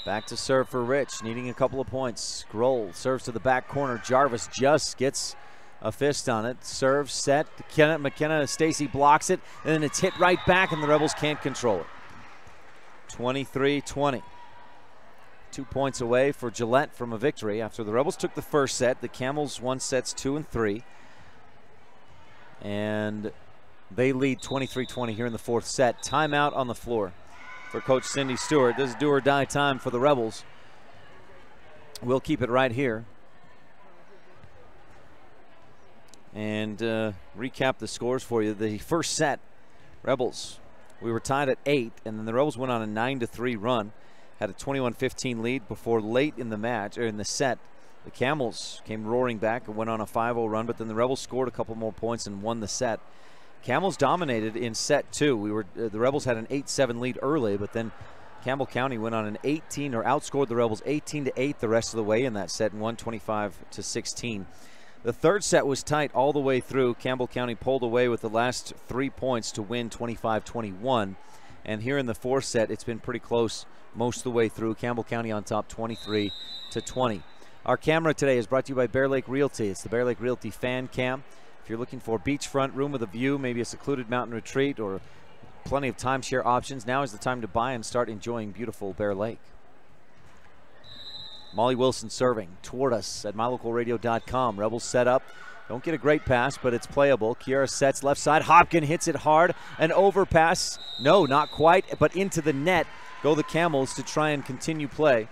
back to serve for Rich, needing a couple of points. Grohl serves to the back corner. Jarvis just gets a fist on it. Serve, set. McKenna Stacy blocks it, and then it's hit right back, and the Rebels can't control it. 23-20. 2 points away for Gillette from a victory after the Rebels took the first set. The Camels won sets 2 and 3. And they lead 23-20 here in the fourth set. Timeout on the floor for Coach Cindy Stewart. This is do or die time for the Rebels. We'll keep it right here and recap the scores for you. The first set, Rebels, we were tied at 8, and then the Rebels went on a 9-3 run. Had a 21-15 lead before late in the match, or in the set. The Camels came roaring back and went on a 5-0 run, but then the Rebels scored a couple more points and won the set. Camels dominated in set 2. The Rebels had an 8-7 lead early, but then Campbell County went on an outscored the Rebels 18-8 the rest of the way in that set and won 25-16. The third set was tight all the way through. Campbell County pulled away with the last 3 points to win 25-21. And here in the fourth set, it's been pretty close most of the way through. Campbell County on top 23-20. Our camera today is brought to you by Bear Lake Realty. It's the Bear Lake Realty Fan Cam. If you're looking for a beachfront room with a view, maybe a secluded mountain retreat, or plenty of timeshare options, now is the time to buy and start enjoying beautiful Bear Lake. Molly Wilson serving toward us at mylocalradio.com. Rebels set up. Don't get a great pass, but it's playable. Kiara sets left side. Hopkin hits it hard. An overpass. No, not quite, but into the net go the Camels to try and continue play.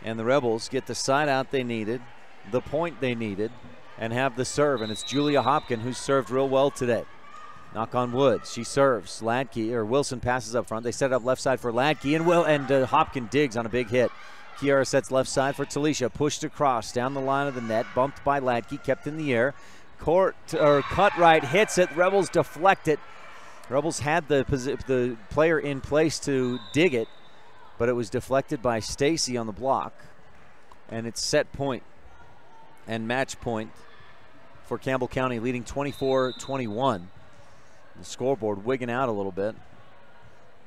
And the Rebels get the side out they needed, the point they needed, and have the serve. And it's Julia Hopkin who's served real well today. Knock on wood. She serves. Wilson passes up front. They set it up left side for Ladke, and Hopkin digs on a big hit. Kiara sets left side for Talisha. Pushed across down the line of the net. Bumped by Ladke. Kept in the air. Cut right. Hits it. Rebels deflect it. Rebels had the player in place to dig it, but it was deflected by Stacy on the block. And it's set point and match point for Campbell County, leading 24-21. The scoreboard wigging out a little bit,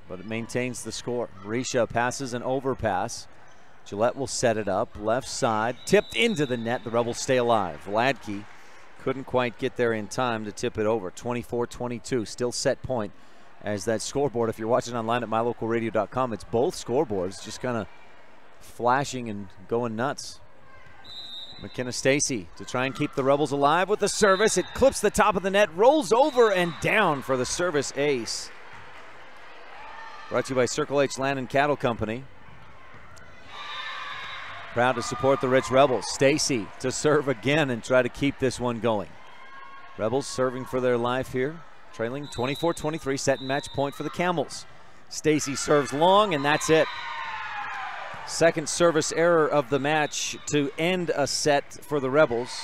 but it maintains the score. Risha passes an overpass. Gillette will set it up. Left side, tipped into the net. The Rebels stay alive. Ladke couldn't quite get there in time to tip it over. 24-22, still set point. As that scoreboard, if you're watching online at mylocalradio.com, it's both scoreboards just kind of flashing and going nuts. McKenna Stacy to try and keep the Rebels alive with the service. It clips the top of the net, rolls over and down for the service ace. Brought to you by Circle H Land and Cattle Company. Proud to support the Rich Rebels. Stacy to serve again and try to keep this one going. Rebels serving for their life here. Trailing 24-23, set and match point for the Camels. Stacy serves long, and that's it. Second service error of the match to end a set for the Rebels.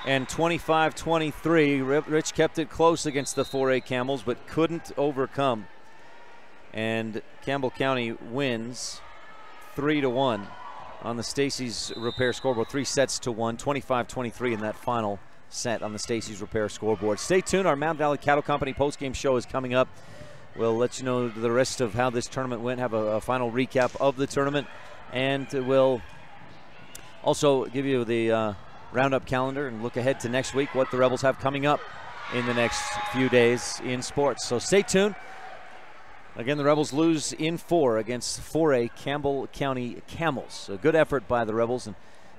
And 25-23, Rich kept it close against the 4A Camels, but couldn't overcome. And Campbell County wins 3-1 on the Stacy's Repair scoreboard. 3-1, 25-23 in that final set on the Stacy's Repair scoreboard. Stay tuned. Our Mountain Valley Cattle Company postgame show is coming up. We'll let you know the rest of how this tournament went, have a final recap of the tournament, and we'll also give you the roundup calendar and look ahead to next week, what the Rebels have coming up in the next few days in sports. So stay tuned. Again, the Rebels lose in 4 against 4A Campbell County Camels. A good effort by the Rebels, and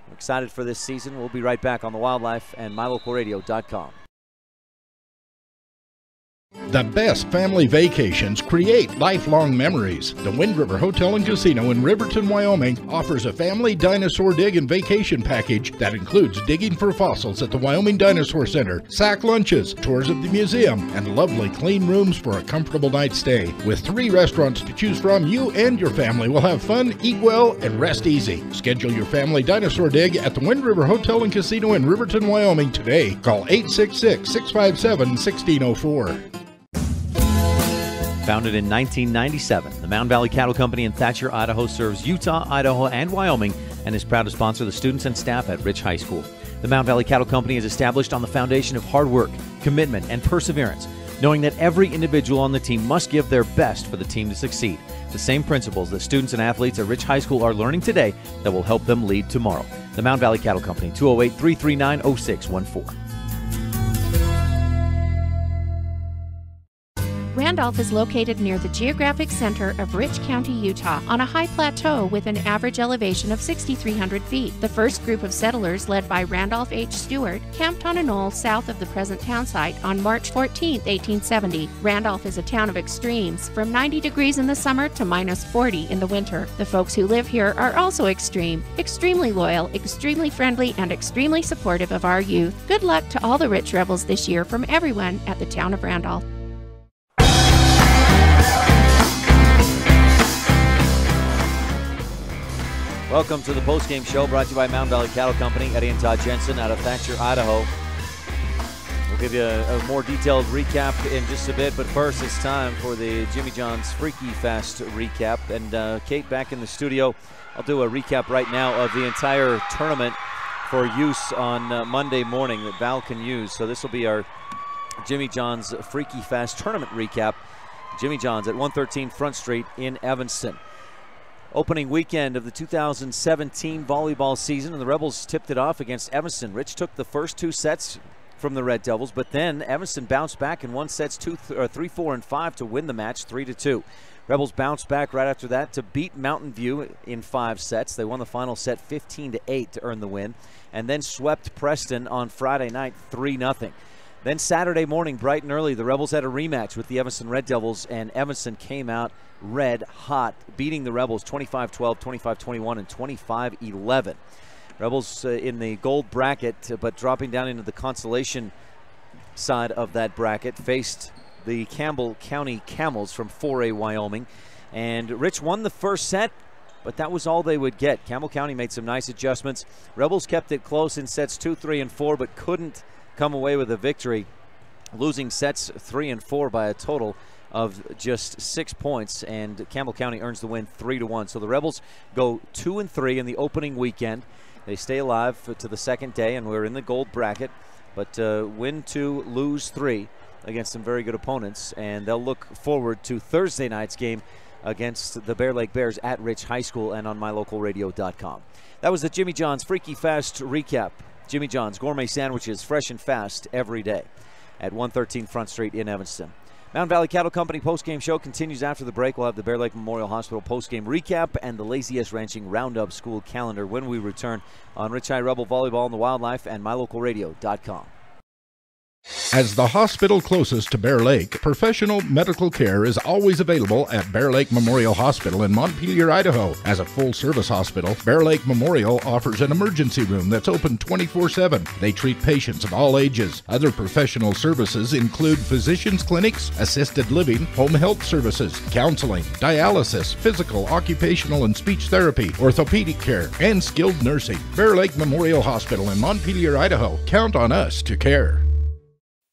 I'm excited for this season. We'll be right back on the Wildlife and mylocalradio.com. The best family vacations create lifelong memories. The Wind River Hotel and Casino in Riverton, Wyoming offers a family dinosaur dig and vacation package that includes digging for fossils at the Wyoming Dinosaur Center, sack lunches, tours of the museum, and lovely clean rooms for a comfortable night's stay. With 3 restaurants to choose from, you and your family will have fun, eat well, and rest easy. Schedule your family dinosaur dig at the Wind River Hotel and Casino in Riverton, Wyoming today. Call 866-657-1604. Founded in 1997, the Mountain Valley Cattle Company in Thatcher, Idaho serves Utah, Idaho, and Wyoming and is proud to sponsor the students and staff at Rich High School. The Mountain Valley Cattle Company is established on the foundation of hard work, commitment, and perseverance. knowing that every individual on the team must give their best for the team to succeed. The same principles that students and athletes at Rich High School are learning today that will help them lead tomorrow. The Mountain Valley Cattle Company, 208-339-0614. Randolph is located near the geographic center of Rich County, Utah, on a high plateau with an average elevation of 6,300 feet. The first group of settlers, led by Randolph H. Stewart, camped on a knoll south of the present town site on March 14, 1870. Randolph is a town of extremes, from 90 degrees in the summer to minus 40 in the winter. The folks who live here are also extreme, extremely loyal, extremely friendly, and extremely supportive of our youth. Good luck to all the Rich Rebels this year from everyone at the town of Randolph. Welcome to the postgame show brought to you by Mountain Valley Cattle Company. Eddie and Todd Jensen out of Thatcher, Idaho. We'll give you a more detailed recap in just a bit, but first it's time for the Jimmy John's Freaky Fast recap. And Kate back in the studio. I'll do a recap right now of the entire tournament for use on Monday morning that Val can use. So this will be our Jimmy John's Freaky Fast tournament recap. Jimmy John's at 113 Front Street in Evanston. Opening weekend of the 2017 volleyball season, and the Rebels tipped it off against Evanston. Rich took the first two sets from the Red Devils, but then Evanston bounced back and won sets 3, 4, and 5 to win the match 3-2. Rebels bounced back right after that to beat Mountain View in 5 sets. They won the final set 15-8 to earn the win, and then swept Preston on Friday night 3-0. Then Saturday morning, bright and early, the Rebels had a rematch with the Evanston Red Devils, and Evanston came out red hot, beating the Rebels 25-12, 25-21, and 25-11. Rebels in the gold bracket, but dropping down into the consolation side of that bracket, faced the Campbell County Camels from 4A Wyoming. And Rich won the first set, but that was all they would get. Campbell County made some nice adjustments. Rebels kept it close in sets 2, 3, and 4, but couldn't come away with a victory, losing sets 3 and 4 by a total of just 6 points, and Campbell County earns the win 3-1. So the Rebels go 2-3 in the opening weekend. They stay alive to the second day, and we're in the gold bracket, but win 2, lose 3 against some very good opponents, and they'll look forward to Thursday night's game against the Bear Lake Bears at Rich High School and on mylocalradio.com. That was the Jimmy John's Freaky Fast recap. Jimmy John's gourmet sandwiches, fresh and fast every day at 113 Front Street in Evanston. Mountain Valley Cattle Company postgame show continues after the break. We'll have the Bear Lake Memorial Hospital postgame recap and the Laziest Ranching Roundup School calendar when we return on Rich High Rebel Volleyball and the Wildlife and mylocalradio.com. As the hospital closest to Bear Lake, professional medical care is always available at Bear Lake Memorial Hospital in Montpelier, Idaho. As a full-service hospital, Bear Lake Memorial offers an emergency room that's open 24/7. They treat patients of all ages. Other professional services include physicians' clinics, assisted living, home health services, counseling, dialysis, physical, occupational, and speech therapy, orthopedic care, and skilled nursing. Bear Lake Memorial Hospital in Montpelier, Idaho. Count on us to care.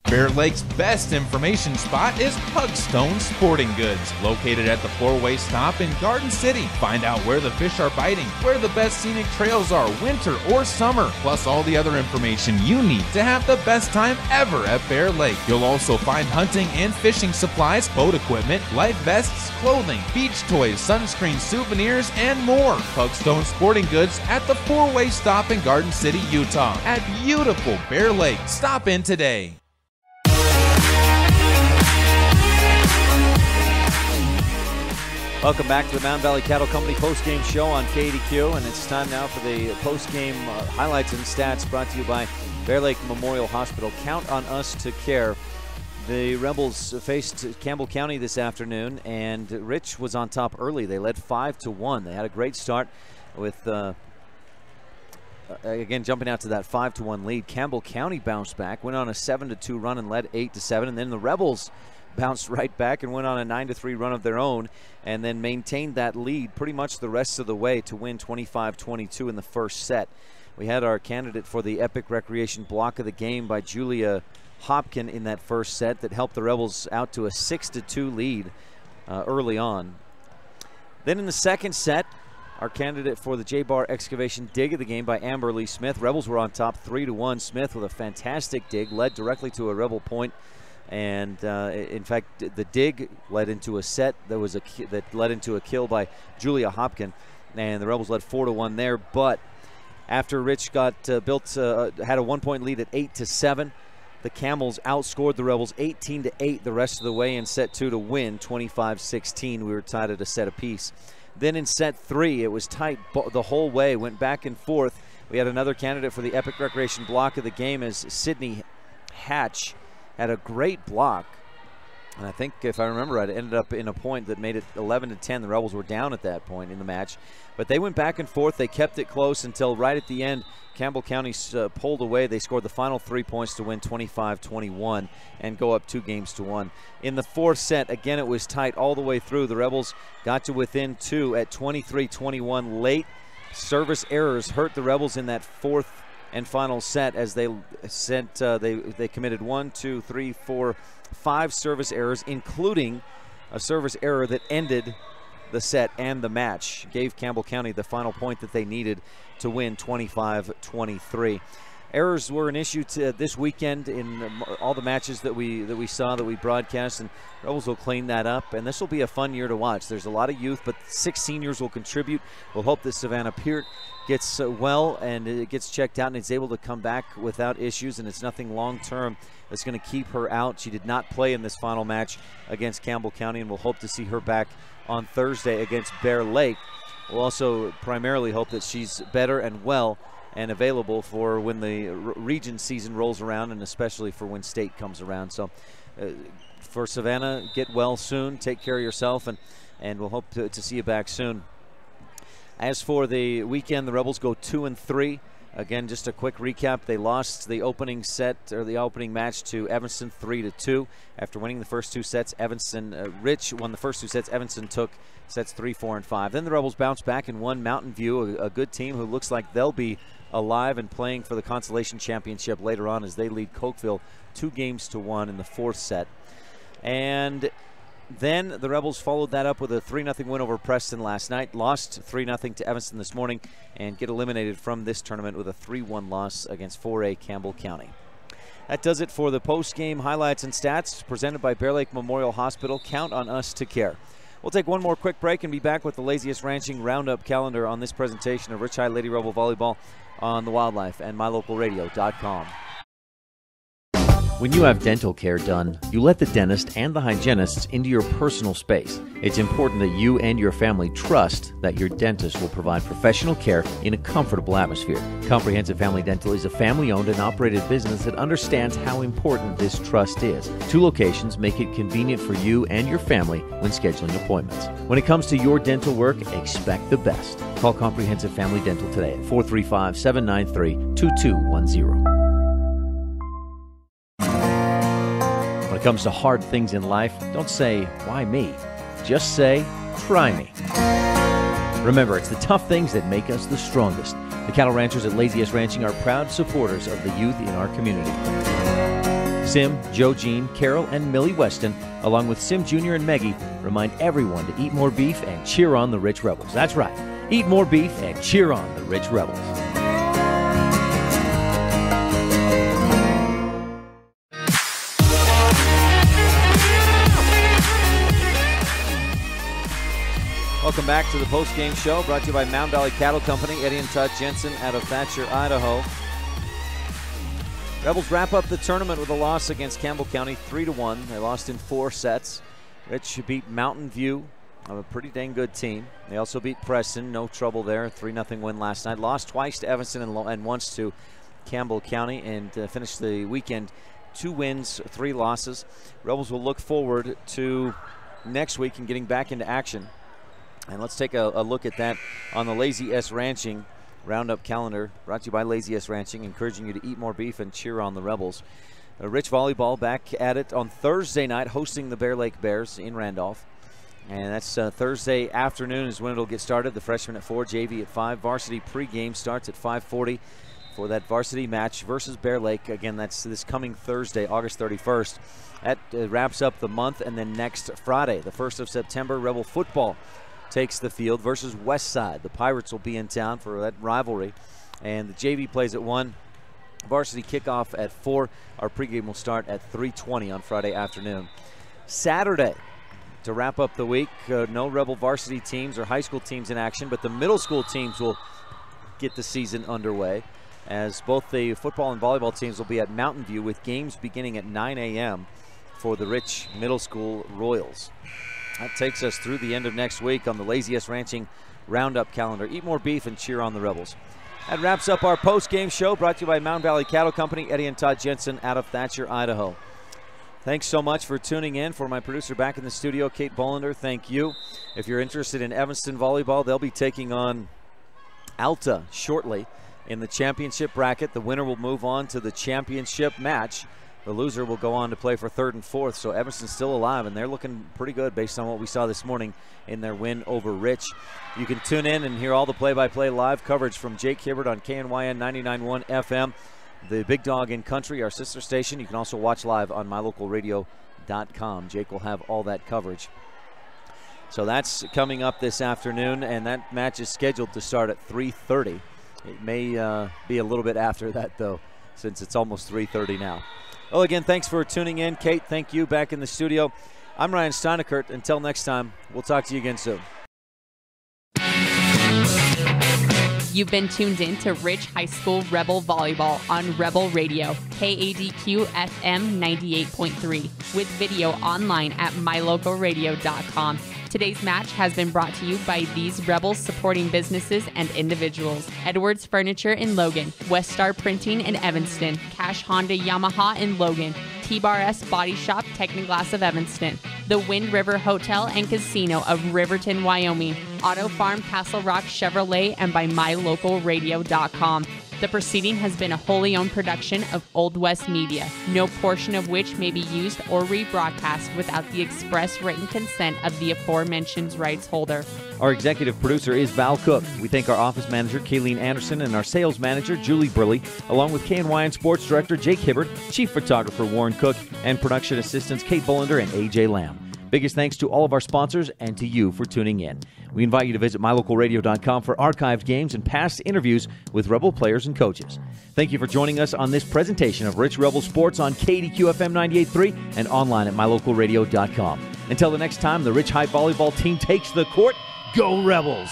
Bear Lake's best information spot is Pugstone Sporting Goods, located at the 4-way stop in Garden City. Find out where the fish are biting, where the best scenic trails are, winter or summer, plus all the other information you need to have the best time ever at Bear Lake. You'll also find hunting and fishing supplies, boat equipment, life vests, clothing, beach toys, sunscreen, souvenirs, and more. Pugstone Sporting Goods at the 4-way stop in Garden City, Utah, at beautiful Bear Lake. Stop in today. Welcome back to the Mountain Valley Cattle Company postgame show on KADQ, and it's time now for the postgame highlights and stats brought to you by Bear Lake Memorial Hospital. Count on us to care. The Rebels faced Campbell County this afternoon, and Rich was on top early. They led 5-1. They had a great start with, again, jumping out to that 5-1 lead. Campbell County bounced back, went on a 7-2 run and led 8-7, and then the Rebels bounced right back and went on a 9-3 run of their own, and then maintained that lead pretty much the rest of the way to win 25-22 in the first set. We had our candidate for the Epic Recreation block of the game by Julia Hopkin in that first set that helped the Rebels out to a 6-2 lead early on. Then in the second set, our candidate for the J-Bar Excavation dig of the game by Amber Lee Smith. Rebels were on top 3-1. Smith with a fantastic dig led directly to a Rebel point And in fact, the dig led into a set that led into a kill by Julia Hopkin, and the Rebels led 4-1 there. But after Rich got had a 1-point lead at 8-7, the Camels outscored the Rebels 18-8 the rest of the way in set 2 to win 25-16. We were tied at a set apiece. Then in set 3, it was tight the whole way, went back and forth. We had another candidate for the Epic Recreation block of the game as Sydney Hatch had a great block. And I think, if I remember right, it ended up in a point that made it 11-10. The Rebels were down at that point in the match. But they went back and forth. They kept it close until right at the end, Campbell County pulled away. They scored the final 3 points to win 25-21 and go up 2-1. In the fourth set, again, it was tight all the way through. The Rebels got to within 2 at 23-21 late. Service errors hurt the Rebels in that fourth and final set as they committed 5 service errors, including a service error that ended the set and the match, gave Campbell County the final point that they needed to win 25-23. Errors were an issue this weekend in all the matches that we broadcast, and Rebels will clean that up, and this will be a fun year to watch. There's a lot of youth, but 6 seniors will contribute. We'll hope that Savannah Peart gets well and it gets checked out and is able to come back without issues, and it's nothing long-term that's going to keep her out. She did not play in this final match against Campbell County, and we'll hope to see her back on Thursday against Bear Lake. We'll also primarily hope that she's better and well and available for when the region season rolls around, and especially for when state comes around. So for Savannah, get well soon, take care of yourself, and we'll hope to see you back soon. As for the weekend, the Rebels go 2-3. Again, just a quick recap. They lost the opening set, or the opening match, to Evanston 3-2. After winning the first 2 sets, Rich won the first 2 sets. Evanston took sets 3, 4, and 5. Then the Rebels bounced back and won Mountain View, a good team who looks like they'll be alive and playing for the Consolation Championship later on as they lead Cokeville 2-1 in the fourth set. And then the Rebels followed that up with a 3-0 win over Preston last night, lost 3-0 to Evanston this morning, and get eliminated from this tournament with a 3-1 loss against 4A Campbell County. That does it for the post-game highlights and stats presented by Bear Lake Memorial Hospital. Count on us to care. We'll take one more quick break and be back with the Laziest Ranching Roundup calendar on this presentation of Rich High Lady Rebel Volleyball on the Wildlife and MyLocalRadio.com. When you have dental care done, you let the dentist and the hygienists into your personal space. It's important that you and your family trust that your dentist will provide professional care in a comfortable atmosphere. Comprehensive Family Dental is a family-owned and operated business that understands how important this trust is. 2 locations make it convenient for you and your family when scheduling appointments. When it comes to your dental work, expect the best. Call Comprehensive Family Dental today at 435-793-2210. When it comes to hard things in life, don't say, why me? Just say, try me. Remember, it's the tough things that make us the strongest. The cattle ranchers at Laziest Ranching are proud supporters of the youth in our community. Sim, Joe Jean, Carol, and Millie Weston, along with Sim Jr. and Maggie, remind everyone to eat more beef and cheer on the Rich Rebels. That's right. Eat more beef and cheer on the Rich Rebels. Welcome back to the post-game show, brought to you by Mound Valley Cattle Company. Eddie and Todd Jensen out of Thatcher, Idaho. Rebels wrap up the tournament with a loss against Campbell County, 3-1. They lost in 4 sets. Rich beat Mountain View, a pretty dang good team. They also beat Preston, no trouble there, 3-0 win last night. Lost twice to Evanston and once to Campbell County, and finished the weekend 2 wins, 3 losses. Rebels will look forward to next week and getting back into action. And let's take a look at that on the Laziest Ranching Roundup calendar, brought to you by Laziest Ranching, encouraging you to eat more beef and cheer on the Rebels. Rich Volleyball back at it on Thursday night, hosting the Bear Lake Bears in Randolph. And that's Thursday afternoon is when it'll get started. The freshmen at 4, JV at 5. Varsity pregame starts at 5:40 for that varsity match versus Bear Lake. Again, that's this coming Thursday, August 31st. That wraps up the month, and then next Friday, the 1st of September, Rebel football takes the field versus Westside. The Pirates will be in town for that rivalry, and the JV plays at 1. Varsity kickoff at 4. Our pregame will start at 3:20 on Friday afternoon. Saturday, to wrap up the week, no Rebel varsity teams or high school teams in action, but the middle school teams will get the season underway, as both the football and volleyball teams will be at Mountain View with games beginning at 9 a.m. for the Rich Middle School Royals. That takes us through the end of next week on the Laziest Ranching Roundup calendar. Eat more beef and cheer on the Rebels. That wraps up our post-game show, brought to you by Mountain Valley Cattle Company, Eddie and Todd Jensen out of Thatcher, Idaho. Thanks so much for tuning in. For my producer back in the studio, Kate Bollender, thank you. If you're interested in Evanston volleyball, they'll be taking on Alta shortly in the championship bracket. The winner will move on to the championship match. The loser will go on to play for 3rd and 4th. So Evanston's still alive, and they're looking pretty good based on what we saw this morning in their win over Rich. You can tune in and hear all the play-by-play live coverage from Jake Hibbert on KNYN 99.1 FM. The Big Dog in Country, our sister station. You can also watch live on mylocalradio.com. Jake will have all that coverage. So that's coming up this afternoon, and that match is scheduled to start at 3:30. It may be a little bit after that, though, since it's almost 3:30 now. Well, again, thanks for tuning in. Kate, thank you back in the studio. I'm Ryan Steineckert. Until next time, we'll talk to you again soon. You've been tuned in to Rich High School Rebel Volleyball on Rebel Radio, KADQ FM 98.3, with video online at mylocalradio.com. Today's match has been brought to you by these Rebels supporting businesses and individuals: Edwards Furniture in Logan, West Star Printing in Evanston, Cash Honda Yamaha in Logan, T-Bar-S Body Shop Technoglass of Evanston, the Wind River Hotel and Casino of Riverton, Wyoming, Auto Farm Castle Rock Chevrolet, and by mylocalradio.com. The proceeding has been a wholly owned production of Old West Media, no portion of which may be used or rebroadcast without the express written consent of the aforementioned rights holder. Our executive producer is Val Cook. We thank our office manager, Kayleen Anderson, and our sales manager, Julie Burley, along with KNYN Sports Director, Jake Hibbert, Chief Photographer, Warren Cook, and production assistants, Kate Bollender and A.J. Lamb. Biggest thanks to all of our sponsors and to you for tuning in. We invite you to visit mylocalradio.com for archived games and past interviews with Rebel players and coaches. Thank you for joining us on this presentation of Rich Rebel Sports on KADQ FM 98.3 and online at mylocalradio.com. Until the next time the Rich High Volleyball team takes the court, go Rebels!